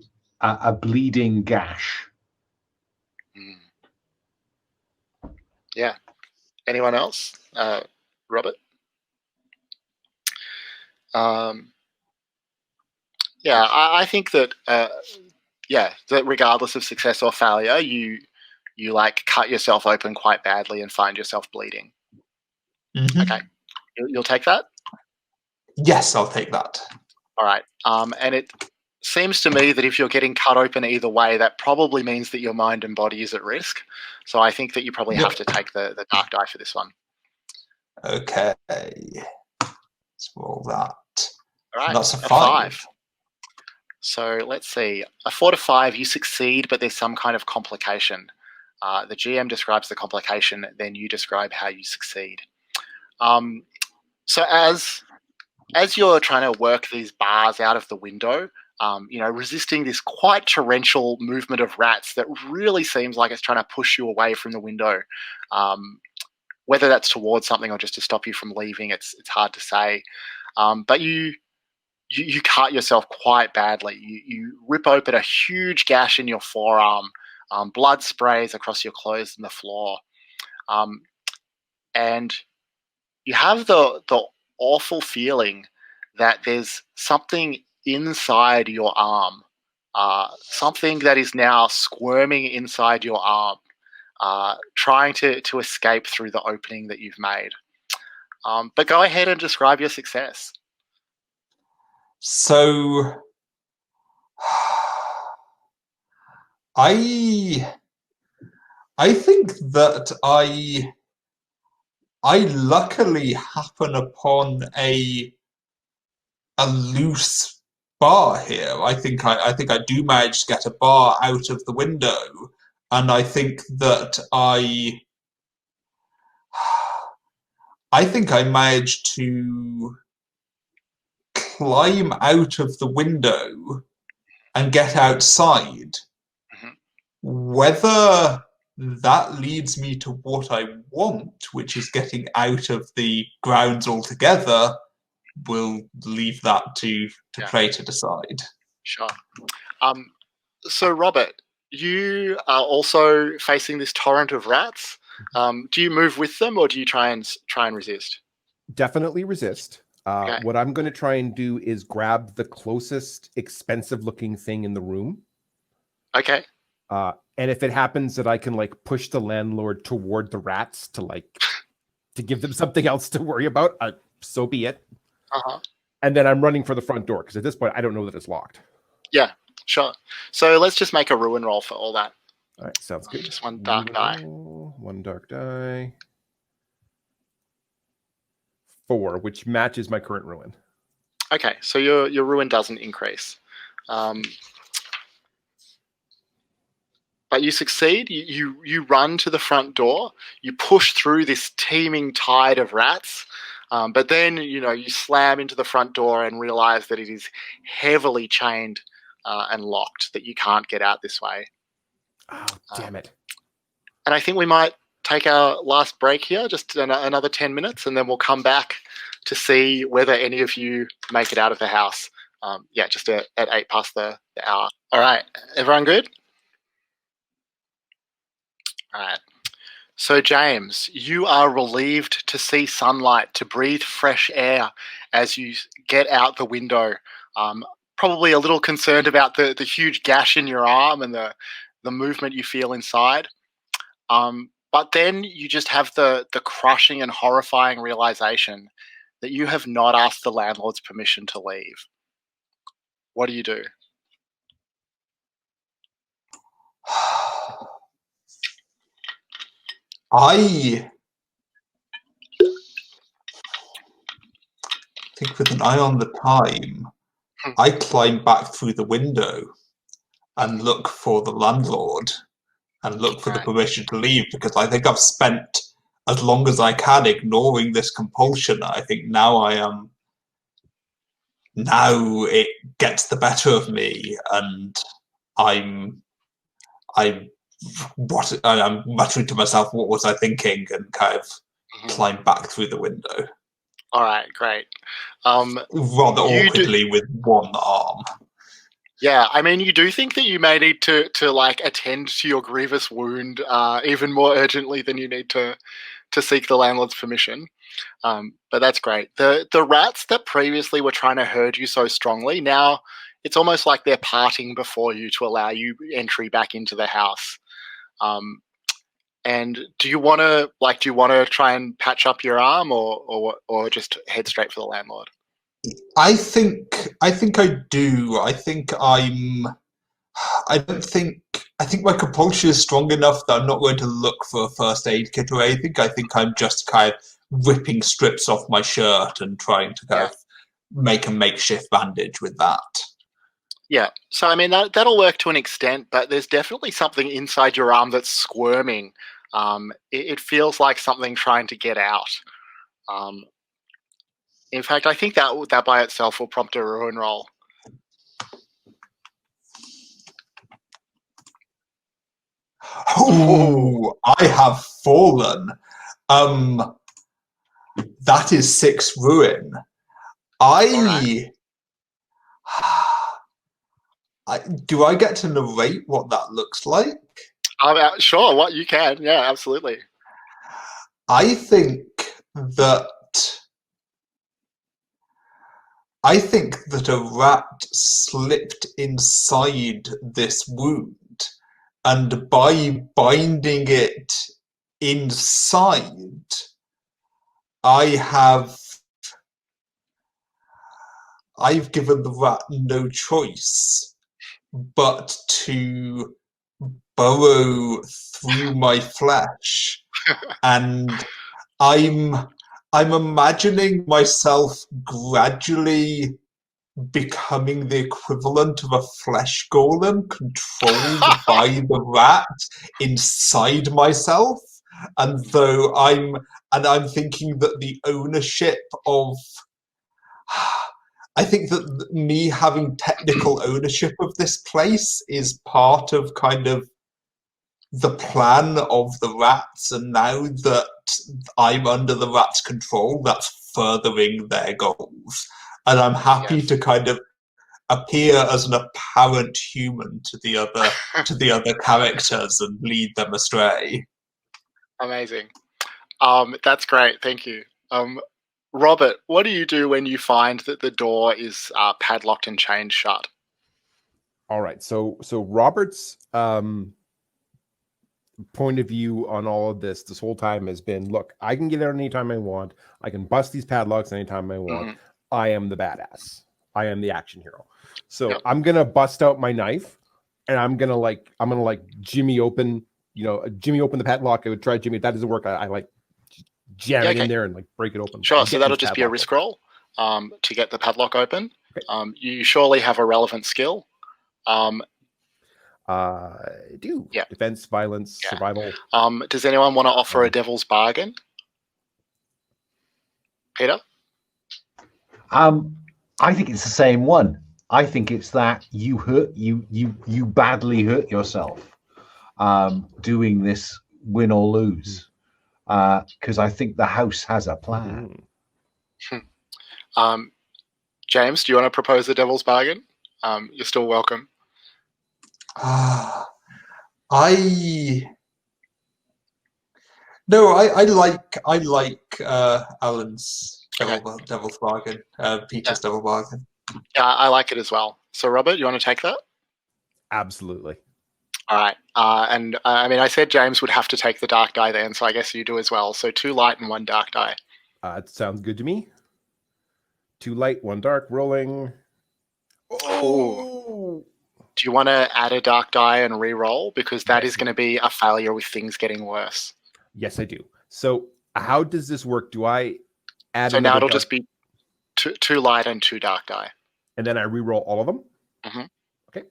bleeding gash. Yeah. Anyone else? Robert? I think that that regardless of success or failure, you you like cut yourself open quite badly and find yourself bleeding. Mhm. Okay, you'll take that? Yes, I'll take that. All right. And it seems to me that if you're getting cut open either way, that probably means that your mind and body is at risk. So I think that you probably have to take the dark die for this one. Okay. Let's roll that. All right. That's a A 5. So let's see. A 4 to 5, you succeed, but there's some kind of complication. The GM describes the complication, then you describe how you succeed. So as you're trying to work these bars out of the window, resisting this quite torrential movement of rats that really seems like it's trying to push you away from the window, whether that's towards something or just to stop you from leaving, it's hard to say. But you cut yourself quite badly. You rip open a huge gash in your forearm. Blood sprays across your clothes and the floor. And you have the awful feeling that there's something inside your arm, something that is now squirming inside your arm, trying to escape through the opening that you've made. But go ahead and describe your success. So I think that I luckily happen upon a loose bar here. I think I do manage to get a bar out of the window, and I think that I think I managed to climb out of the window and get outside. Mhm. Whether that leads me to what I want, which is getting out of the grounds altogether, we'll leave that to play to decide. Sure. So, Robert, you are also facing this torrent of rats. Do you move with them, or do you try and resist? Definitely resist. Okay. What I'm going to try and do is grab the closest expensive-looking thing in the room. Okay. And if it happens that I can like push the landlord toward the rats to give them something else to worry about, so be it. Uh-huh. And then I'm running for the front door because at this point I don't know that it's locked. Yeah, sure. So let's just make a ruin roll for all that. All right, sounds good. Just one dark die. One dark die. 4, which matches my current ruin. Okay, so your ruin doesn't increase. But you succeed. You run to the front door. You push through this teeming tide of rats. But then, you slam into the front door and realize that it is heavily chained and locked, that you can't get out this way. Oh, damn it. And I think we might take our last break here, just another 10 minutes, and then we'll come back to see whether any of you make it out of the house. Just at 8 past the hour. All right, everyone good? All right. So, James, you are relieved to see sunlight, to breathe fresh air as you get out the window. Probably a little concerned about the huge gash in your arm and the movement you feel inside. But then you just have the crushing and horrifying realization that you have not asked the landlord's permission to leave. What do you do? I think with an eye on the time, I climb back through the window and look for the landlord and look for the permission to leave, because I think I've spent as long as I can ignoring this compulsion. I think now it gets the better of me, and I'm muttering to myself, what was I thinking, and kind of climb back through the window. All right, great. Rather awkwardly with one arm. Yeah, I mean, you do think that you may need to attend to your grievous wound even more urgently than you need to seek the landlord's permission. But that's great. The rats that previously were trying to herd you so strongly, now it's almost like they're parting before you to allow you entry back into the house. And do you want to try and patch up your arm, or just head straight for the landlord? I think I do. I think I don't think I think my compulsion is strong enough that I'm not going to look for a first aid kit or anything. I think I'm just kind of ripping strips off my shirt and trying to kind of make a makeshift bandage with that. Yeah. So I mean that'll work to an extent, but there's definitely something inside your arm that's squirming. It feels like something trying to get out. In fact, I think that by itself will prompt a ruin roll. Oh, I have fallen. That is 6 ruin. Do I get to narrate what that looks like? Sure, what you can. Yeah, absolutely. I think that a rat slipped inside this wound, and by binding it inside, I've given the rat no choice but to burrow through my flesh, and I'm imagining myself gradually becoming the equivalent of a flesh golem controlled by the rat inside myself. And though I'm thinking that the ownership of I think that me having technical ownership of this place is part of kind of the plan of the rats, and now that I'm under the rats' control, that's furthering their goals. And I'm happy to kind of appear as an apparent human to the other characters and lead them astray. Amazing. That's great. Thank you. Robert, what do you do when you find that the door is padlocked and chained shut? All right. So Robert's point of view on all of this whole time has been, look, I can get out anytime I want. I can bust these padlocks anytime I want. Mm-hmm. I am the badass. I am the action hero. So I'm gonna bust out my knife, and I'm gonna Jimmy open the padlock. I would try Jimmy. If that doesn't work, I like jam it in there and like break it open. Sure. So that'll just be a risk roll to get the padlock open. Okay. You surely have a relevant skill. I do. Yeah. Defense, violence, survival. Does anyone want to offer a devil's bargain? Peter? I think it's the same one. I think it's that you badly hurt yourself doing this win or lose, because I think the house has a plan. James, do you want to propose a devil's bargain? You're still welcome. I like Alan's devil's bargain, Peter's devil bargain. Yeah, I like it as well. So, Robert, you want to take that? Absolutely. All right. And I mean, I said James would have to take the dark die then, so I guess you do as well. So 2 light and 1 dark die. It sounds good to me. 2 light, 1 dark, rolling. Oh! Do you want to add a dark die and re-roll? Because that is going to be a failure with things getting worse. Yes, I do. So how does this work? Do I add? So now it'll just be 2 light and 2 dark die. And then I re-roll all of them? Mm-hmm. Okay.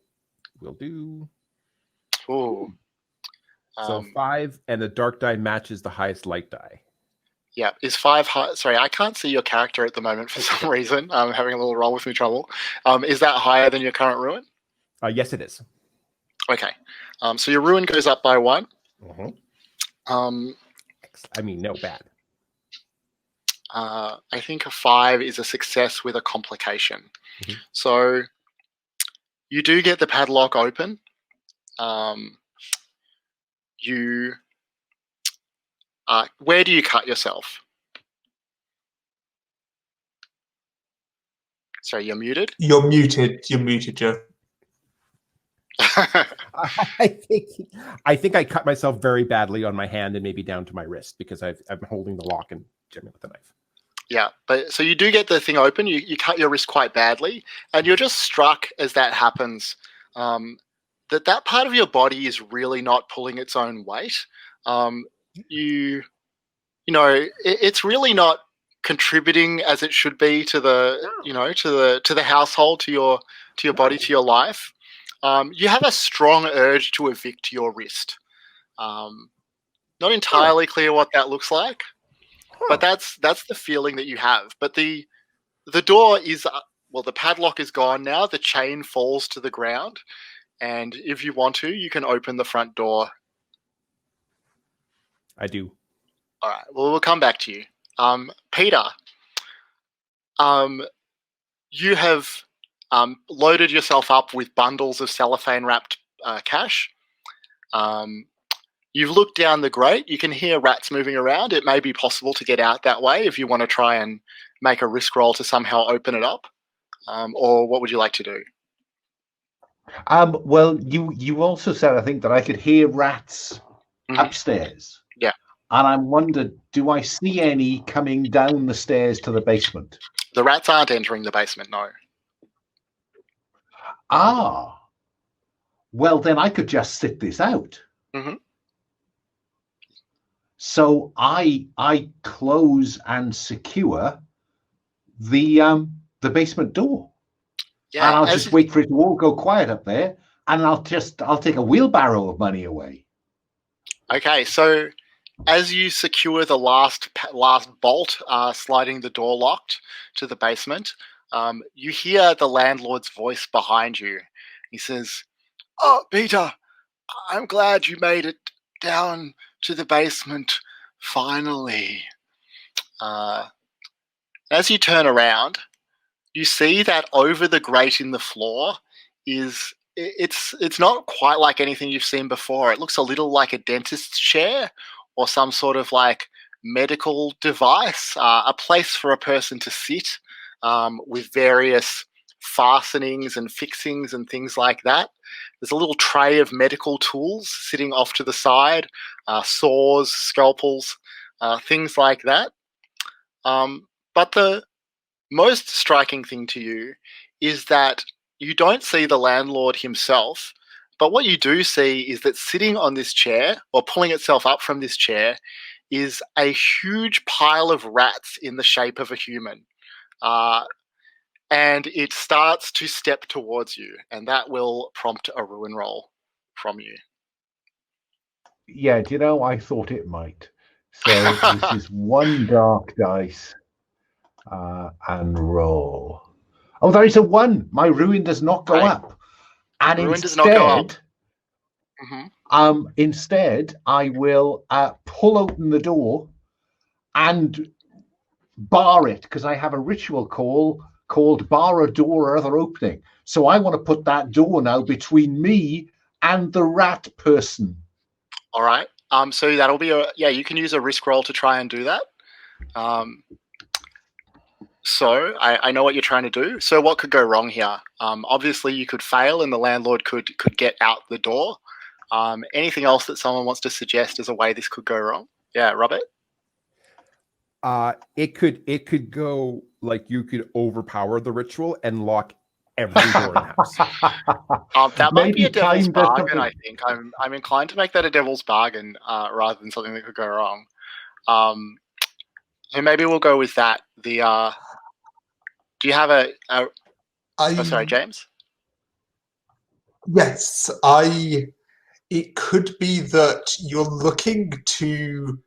Will do. Ooh. So 5, and the dark die matches the highest light die. Yeah. Is 5 high? Sorry, I can't see your character at the moment for some reason. I'm having a little roll with me trouble. Is that higher than your current ruin? Yes, it is. Okay. So your ruin goes up by 1. Mm-hmm. I mean, no bad. I think a 5 is a success with a complication. Mm-hmm. So you do get the padlock open. Where do you cut yourself? Sorry, you're muted? You're muted, Joe. I think I cut myself very badly on my hand and maybe down to my wrist because I'm holding the lock and jamming with the knife. Yeah, but so you do get the thing open. You cut your wrist quite badly, and you're just struck as that happens. That part of your body is really not pulling its own weight. You know, it's really not contributing as it should be to the to the household, to your body, to your life. You have a strong urge to evict your wrist. Not entirely clear what that looks like, but that's the feeling that you have. But the door is the padlock is gone now. The chain falls to the ground, and if you want to, you can open the front door. I do. All right. Well, we'll come back to you, Peter. You have loaded yourself up with bundles of cellophane wrapped cash. You've looked down the grate. You can hear rats moving around. It may be possible to get out that way if you want to try and make a risk roll to somehow open it up. Or what would you like to do? Well, you also said, I think, that I could hear rats upstairs. Yeah. And I wondered, do I see any coming down the stairs to the basement? The rats aren't entering the basement, no. Ah. Well, then I could just sit this out. Mm-hmm. So I close and secure the basement door. Yeah, and I'll just wait for it to all go quiet up there, and I'll take a wheelbarrow of money away. Okay, so as you secure the last bolt, sliding the door locked to the basement, you hear the landlord's voice behind you. He says, "Oh, Peter, I'm glad you made it down to the basement finally." As you turn around, you see that over the grate in the floor it's not quite like anything you've seen before. It looks a little like a dentist's chair or some sort of like medical device, a place for a person to sit with various fastenings and fixings and things like that. There's a little tray of medical tools sitting off to the side, saws, scalpels, things like that. But the most striking thing to you is that you don't see the landlord himself, but what you do see is that sitting on this chair, or pulling itself up from this chair, is a huge pile of rats in the shape of a human. And it starts to step towards you, and that will prompt a ruin roll from you. Yeah, do you know, I thought it might. So this is one dark dice and roll. Oh, there is a 1. My ruin does not go up. And ruin instead, does not go up. Instead, I will pull open the door and bar it, because I have a ritual called bar a door or other opening. So I want to put that door now between me and the rat person. All right. So that'll be you can use a risk roll to try and do that. So I know what you're trying to do. So what could go wrong here? Obviously you could fail and the landlord could get out the door. Anything else that someone wants to suggest as a way this could go wrong? Yeah, Robert? It could go like you could overpower the ritual and lock every door in the house. That might be a devil's bargain, I think. I'm inclined to make that a devil's bargain rather than something that could go wrong. So maybe we'll go with that. Do you have sorry, James? Yes, it could be that you're looking to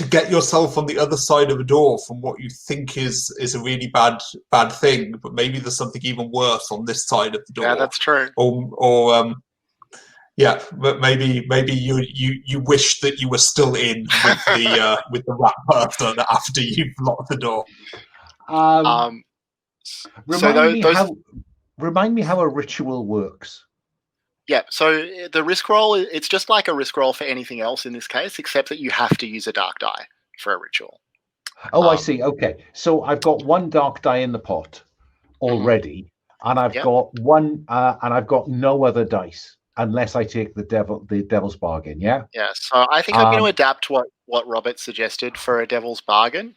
get yourself on the other side of a door from what you think is a really bad thing, but maybe there's something even worse on this side of the door. Yeah, that's true. Or but maybe you wish that you were still in with the rat person after you've locked the door. Remind me how a ritual works. Yeah, so the risk roll, it's just like a risk roll for anything else in this case, except that you have to use a dark die for a ritual. Oh, I see. Okay. So I've got 1 dark die in the pot already, and I've got one, and I've got no other dice. unless I take the devil's bargain. Yeah. Yeah. So I think I'm going to adapt what Robert suggested for a devil's bargain.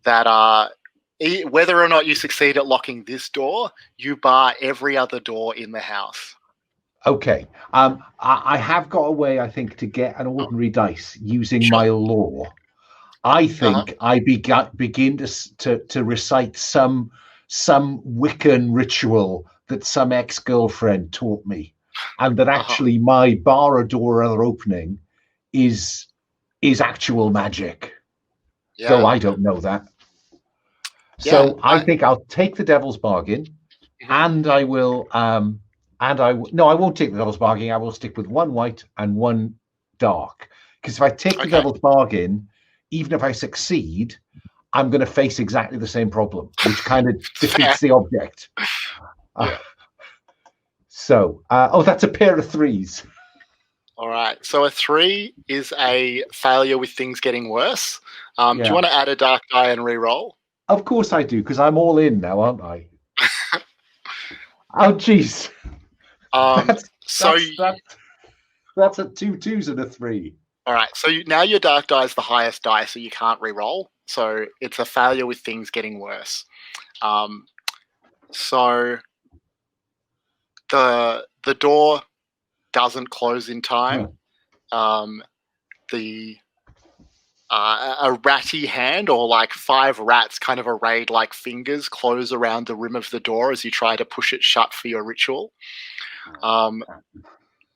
That whether or not you succeed at locking this door, you bar every other door in the house. Okay. I have got a way, I think, to get an ordinary dice using my law. I think I begin to recite some Wiccan ritual that some ex-girlfriend taught me, and that actually my bar a door other opening is actual magic. Yeah. Though I don't know that. So I think I'll take the devil's bargain, and I will no, I won't take the devil's bargain. I will stick with one white and one dark. Because if I take the devil's bargain, even if I succeed, I'm going to face exactly the same problem, which kind of defeats the object. So, that's a pair of threes. All right. So a 3 is a failure with things getting worse. Do you want to add a dark die and re-roll? Of course I do, because I'm all in now, aren't I? Oh, jeez. That's a 2 2s and a 3. All right. So now your dark die is the highest die, so you can't re-roll. So it's a failure with things getting worse. So the door doesn't close in time. A ratty hand, or like 5 rats kind of arrayed like fingers, close around the rim of the door as you try to push it shut for your ritual.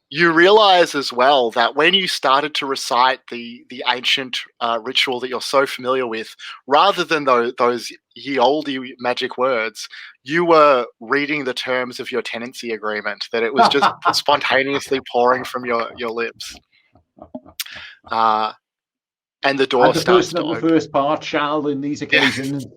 You realize as well that when you started to recite the ancient ritual that you're so familiar with, rather than those ye olde magic words, you were reading the terms of your tenancy agreement, that it was just spontaneously pouring from your lips. And the door starts to open. The first part shall in these occasions.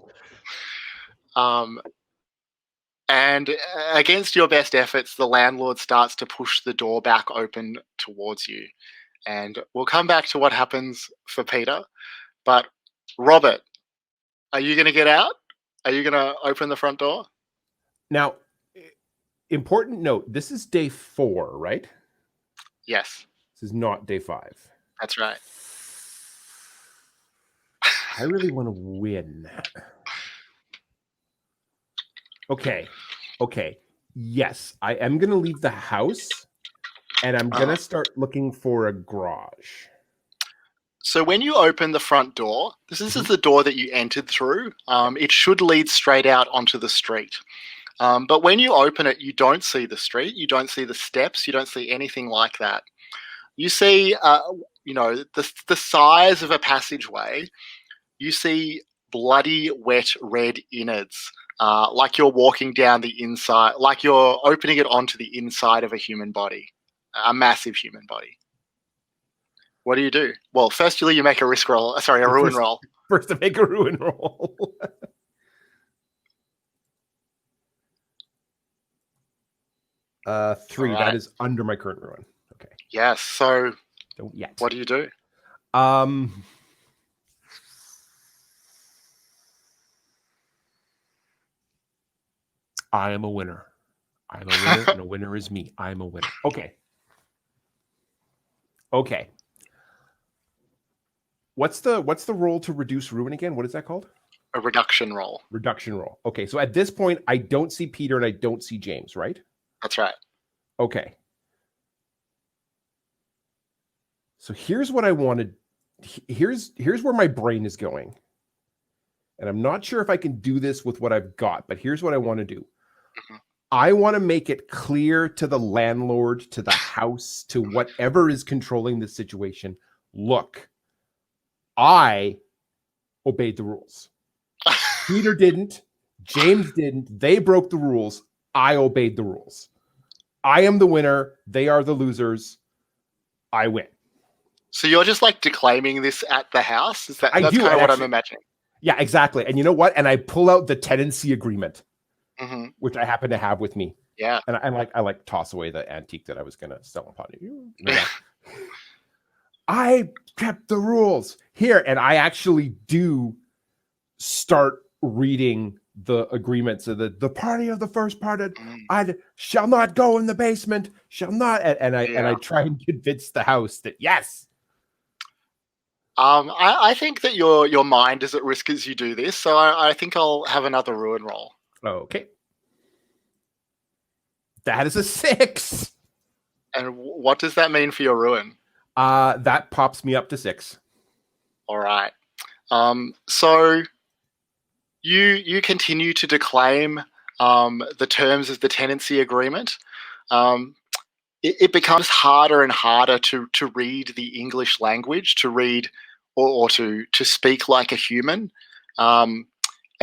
And against your best efforts, the landlord starts to push the door back open towards you. And we'll come back to what happens for Peter. But Robert, are you going to get out? Are you going to open the front door? Now, important note, this is day 4, right? Yes. This is not day 5. That's right. I really want to win. Okay. Yes, I am going to leave the house, and I'm going to start looking for a garage. So when you open the front door, this is the door that you entered through. It should lead straight out onto the street. But when you open it, you don't see the street. You don't see the steps. You don't see anything like that. You see, the size of a passageway. You see bloody, wet, red innards, like you're walking down the inside, like you're opening it onto the inside of a human body, a massive human body. What do you do? Well, firstly, you make a risk roll. Sorry, a ruin roll. First, to make a ruin roll. 3. Right. That is under my current ruin. Okay. Yes. So, don't yet. What do you do? I am a winner. I am a winner, and a winner is me. I am a winner. Okay. What's the roll to reduce ruin again? What is that called? A reduction roll. Reduction roll. Okay, so at this point, I don't see Peter and I don't see James, right? That's right. Okay. So here's what I wanted. Here's where my brain is going. And I'm not sure if I can do this with what I've got, but here's what I want to do. I want to make it clear to the landlord, to the house, to whatever is controlling the situation. Look, I obeyed the rules. Peter didn't. James didn't. They broke the rules. I obeyed the rules. I am the winner. They are the losers. I win. So you're just like declaiming this at the house? That's kind of what I'm imagining. Yeah, exactly. And you know what? And I pull out the tenancy agreement, which I happen to have with me. Yeah. And I like toss away the antique that I was going to sell upon you. I kept the rules here. And I actually do start reading the agreement. So the party of the first parted, I shall not go in the basement, shall not. And I try and convince the house that yes. I think that your mind is at risk as you do this, so I think I'll have another ruin roll. Okay. That is a 6. And what does that mean for your ruin? That pops me up to 6. All right. So you continue to declaim the terms of the tenancy agreement. It becomes harder and harder to read the English language, to read or to speak like a human. And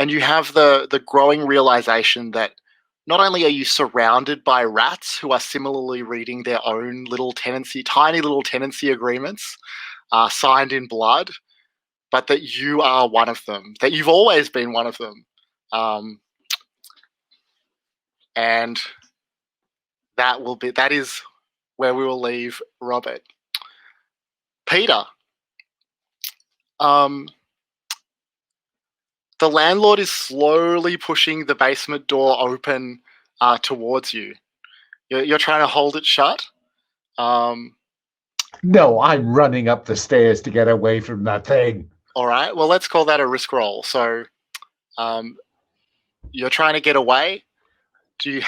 you have the growing realization that not only are you surrounded by rats who are similarly reading their own tiny little tenancy agreements signed in blood, but that you are one of them, that you've always been one of them. And that is where we will leave Robert. Peter, the landlord is slowly pushing the basement door open towards you. You're trying to hold it shut. No, I'm running up the stairs to get away from that thing. All right. Well, let's call that a risk roll. So, you're trying to get away. You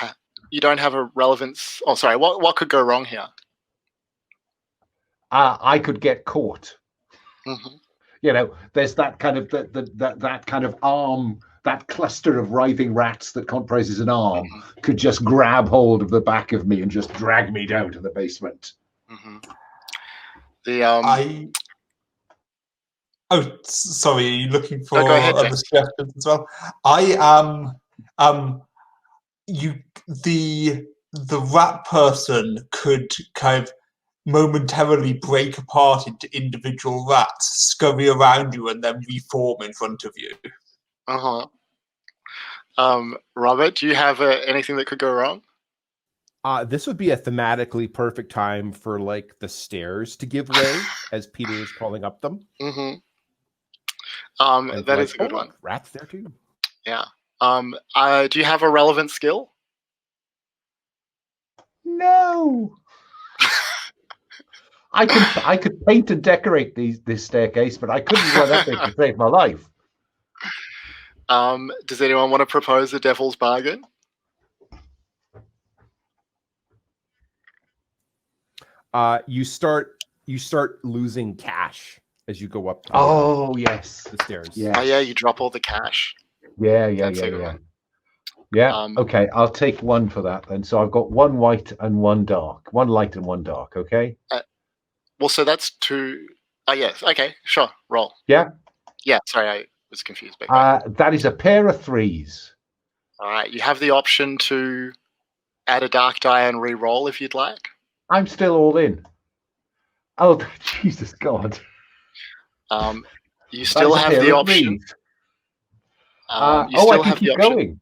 don't have a relevance? Oh, sorry. What could go wrong here? I could get caught. Mm-hmm. You know, there's that kind of that kind of arm, that cluster of writhing rats that comprises an arm, could just grab hold of the back of me and just drag me down to the basement. Mm-hmm. Oh, sorry. Are you looking for go ahead, other suggestions as well? The rat person could kind of momentarily break apart into individual rats, scurry around you, and then reform in front of you. Robert, do you have anything that could go wrong? This would be a thematically perfect time for like the stairs to give way as Peter is crawling up them. Mm-hmm. That is a good one. Rats there too. Yeah. Do you have a relevant skill? No. I could paint and decorate this staircase, but I couldn't run up it to save my life. Does anyone want to propose a devil's bargain? You start losing cash as you go up. Yes, the stairs. Yes. Oh yeah, you drop all the cash. Yeah. Yeah. Okay, I'll take one for that then. So I've got one white and one dark, one light and one dark. Okay. Well, so that's 2. Oh yes. Okay. Sure. Roll. Yeah. Yeah. Sorry, I was confused. But that is a pair of 3s. all right. You have the option to add a dark die and re-roll if you'd like. I'm still all in. Oh, Jesus God. You still have the option. You still have the option. Going.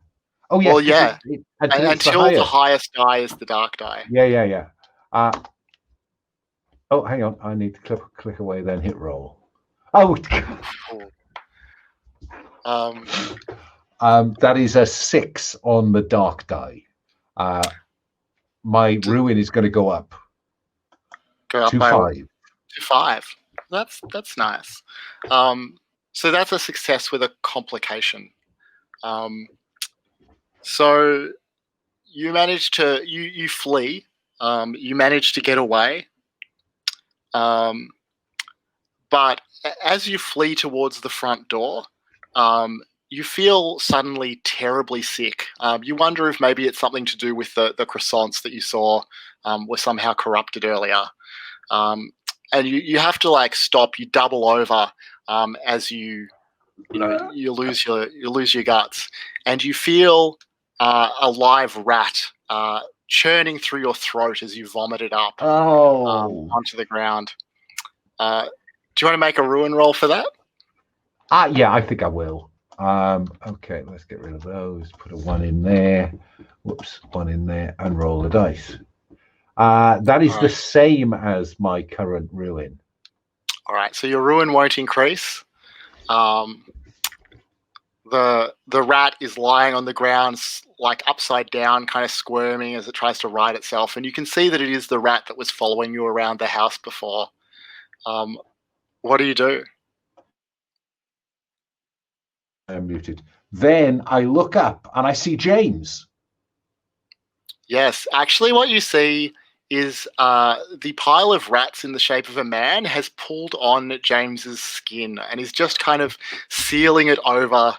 Oh, yes. Well, yeah. Until the highest die is the dark die. Yeah. Hang on. I need to click away, then hit roll. Oh. That is a 6 on the dark die. My ruin is going to go up. To 5. To 5. That's nice. So that's a success with a complication. So you manage to you flee. You manage to get away. But as you flee towards the front door, you feel suddenly terribly sick. You wonder if maybe it's something to do with the croissants that you saw were somehow corrupted earlier. And you have to like stop. You double over as you lose your guts, and you feel a live rat churning through your throat as you vomit it up onto the ground. Do you want to make a ruin roll for that? Yeah, I think I will. Okay, let's get rid of those. Put a 1 in there. Whoops, 1 in there, and roll the dice. That is the same as my current ruin. All right, so your ruin won't increase. The rat is lying on the ground, like upside down, kind of squirming as it tries to right itself, and you can see that it is the rat that was following you around the house before. What do you do? I'm muted. Then I look up and I see James. Yes, actually, what you see is the pile of rats in the shape of a man has pulled on James's skin and is just kind of sealing it over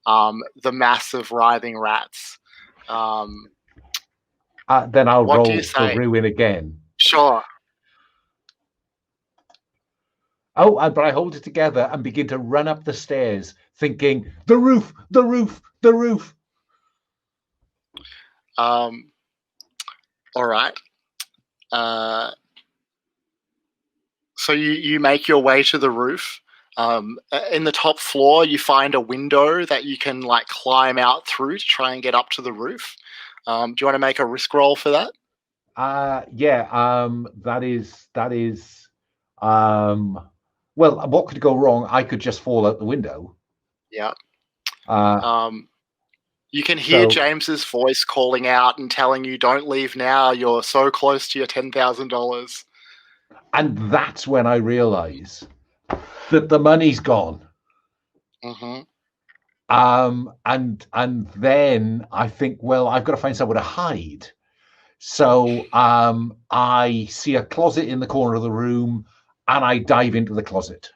the mass of writhing rats. Then I'll What do roll you for say? ruin again. Sure. Oh, but I hold it together and begin to run up the stairs, thinking, the roof, the roof, the roof. All right. So you make your way to the roof. In the top floor, you find a window that you can like climb out through to try and get up to the roof. Do you want to make a risk roll for that? Yeah. That is. Well, what could go wrong? I could just fall out the window. Yeah. Uh, You can hear so- James's voice calling out and telling you, "Don't leave now. You're so close to your $10,000." And that's when I realize that the money's gone. Mm-hmm. And then I think, well, I've got to find somewhere to hide. So I see a closet in the corner of the room, and I dive into the closet.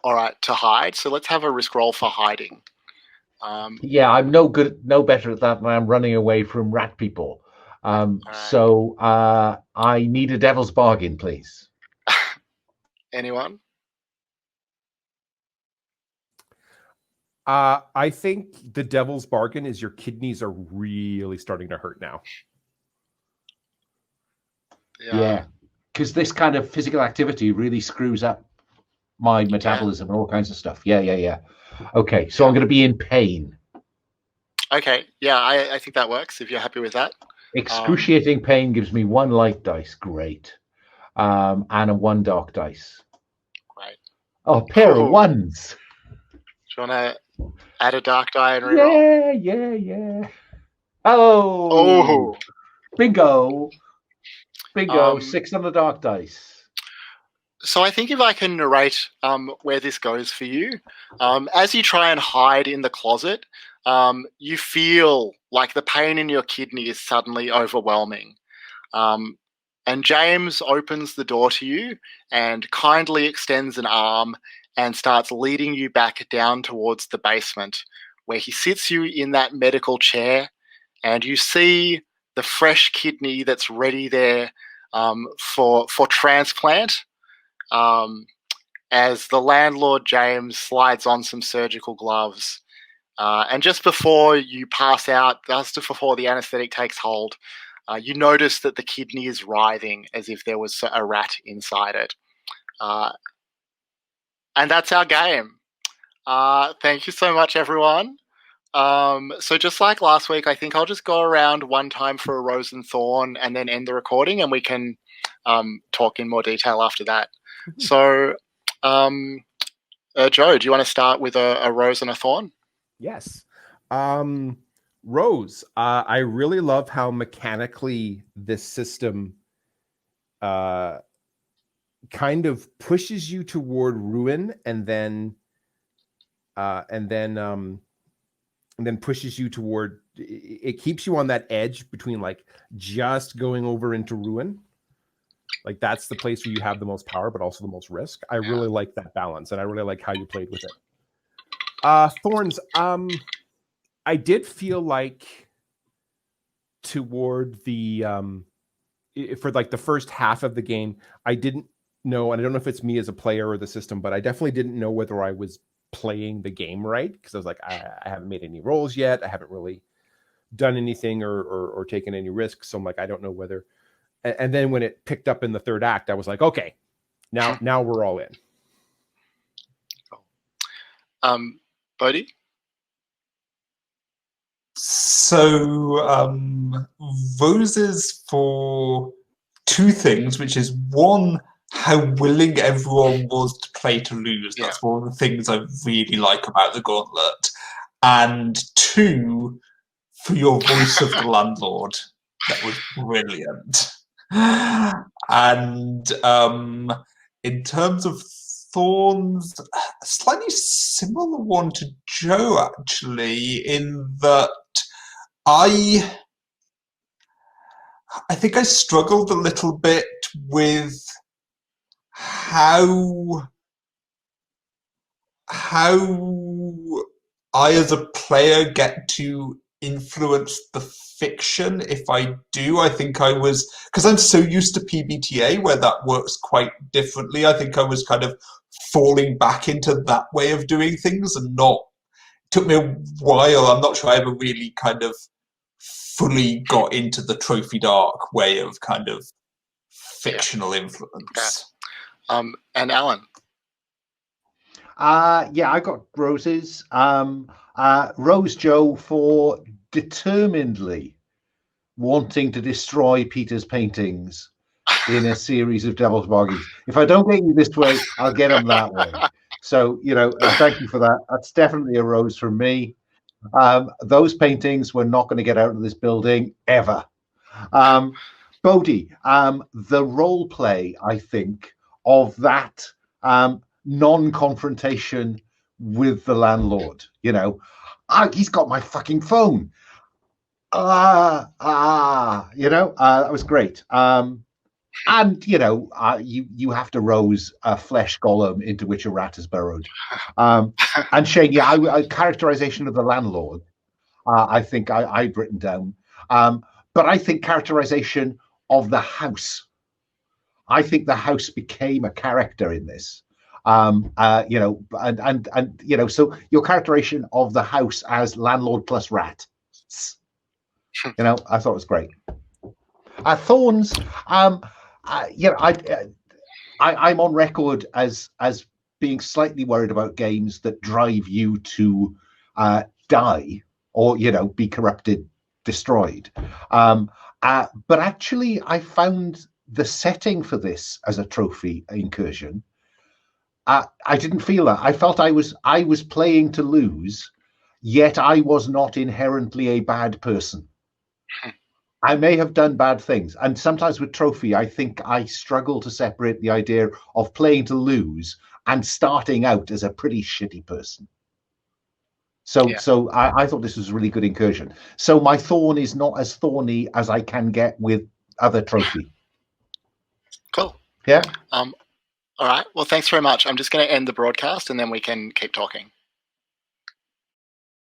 All right, to hide. So let's have a risk roll for hiding. Yeah, I'm no better at that than I'm running away from rat people. right. So I need a devil's bargain, please. Anyone? I think the devil's bargain is your kidneys are really starting to hurt now. Yeah, because this kind of physical activity really screws up my metabolism and all kinds of stuff. Yeah. Okay, so I'm going to be in pain. Okay, yeah, I think that works if you're happy with that. Excruciating pain gives me 1 light dice. Great. And a 1 dark dice. Great. Oh, a pair of ones. Do you want to add a dark die and reroll? Yeah. Oh. Bingo. 6 on the dark dice. So I think if I can narrate where this goes for you, as you try and hide in the closet, you feel like the pain in your kidney is suddenly overwhelming. And James opens the door to you and kindly extends an arm and starts leading you back down towards the basement, where he sits you in that medical chair, and you see the fresh kidney that's ready there for transplant. As the landlord James slides on some surgical gloves. And just before you pass out, just before the anesthetic takes hold, you notice that the kidney is writhing as if there was a rat inside it. And that's our game. Thank you so much, everyone. So just like last week, I think I'll just go around one time for a rose and thorn and then end the recording, and we can talk in more detail after that. So, Joe, do you want to start with a rose and a thorn? Yes. Rose, I really love how mechanically this system kind of pushes you toward ruin and then pushes you toward, it keeps you on that edge between like just going over into ruin. Like that's the place where you have the most power, but also the most risk. I really like that balance, and I really like how you played with it. Thorns, I did feel like toward the for like the first half of the game, I didn't know, and I don't know if it's me as a player or the system, but I definitely didn't know whether I was playing the game right, because I was like, I haven't made any rolls yet. I haven't really done anything or taken any risks. So I'm like, I don't know whether. And then when it picked up in the third act, I was like, okay, now we're all in. Bodhi? So roses for 2 things, which is 1, how willing everyone was to play to lose. Yeah. That's one of the things I really like about the Gauntlet. And 2, for your voice of the landlord. That was brilliant. And in terms of Thorns, a slightly similar one to Joe, actually, in that I think I struggled a little bit with how I, as a player, get to influence the fiction. If I do, I think I was, because I'm so used to PBTA where that works quite differently, I think I was kind of falling back into that way of doing things and not, it took me a while, I'm not sure I ever really kind of fully got into the Trophy Dark way of kind of fictional influence. And Alan? Yeah, I got roses. Rose Joe for determinedly wanting to destroy Peter's paintings in a series of devil's bargains. If I don't get you this way, I'll get them that way. So, thank you for that. That's definitely a rose from me. Those paintings were not going to get out of this building ever. Bodhi, the role play, I think, of that non-confrontation with the landlord. He's got my fucking phone. That was great. And you have to rose a flesh golem into which a rat has burrowed. And Shane, characterization of the landlord, I think I'd written down. But I think characterization of the house. I think the house became a character in this. So your characterization of the house as landlord plus rat, I thought it was great. Thorns, I'm on record as being slightly worried about games that drive you to die or be corrupted, destroyed. But actually, I found the setting for this as a trophy incursion. I didn't feel that. I felt I was playing to lose, yet I was not inherently a bad person. I may have done bad things. And sometimes with trophy, I think I struggle to separate the idea of playing to lose and starting out as a pretty shitty person. So I thought this was a really good incursion. So my thorn is not as thorny as I can get with other trophy. Cool. Yeah. All right. Well, thanks very much. I'm just going to end the broadcast and then we can keep talking.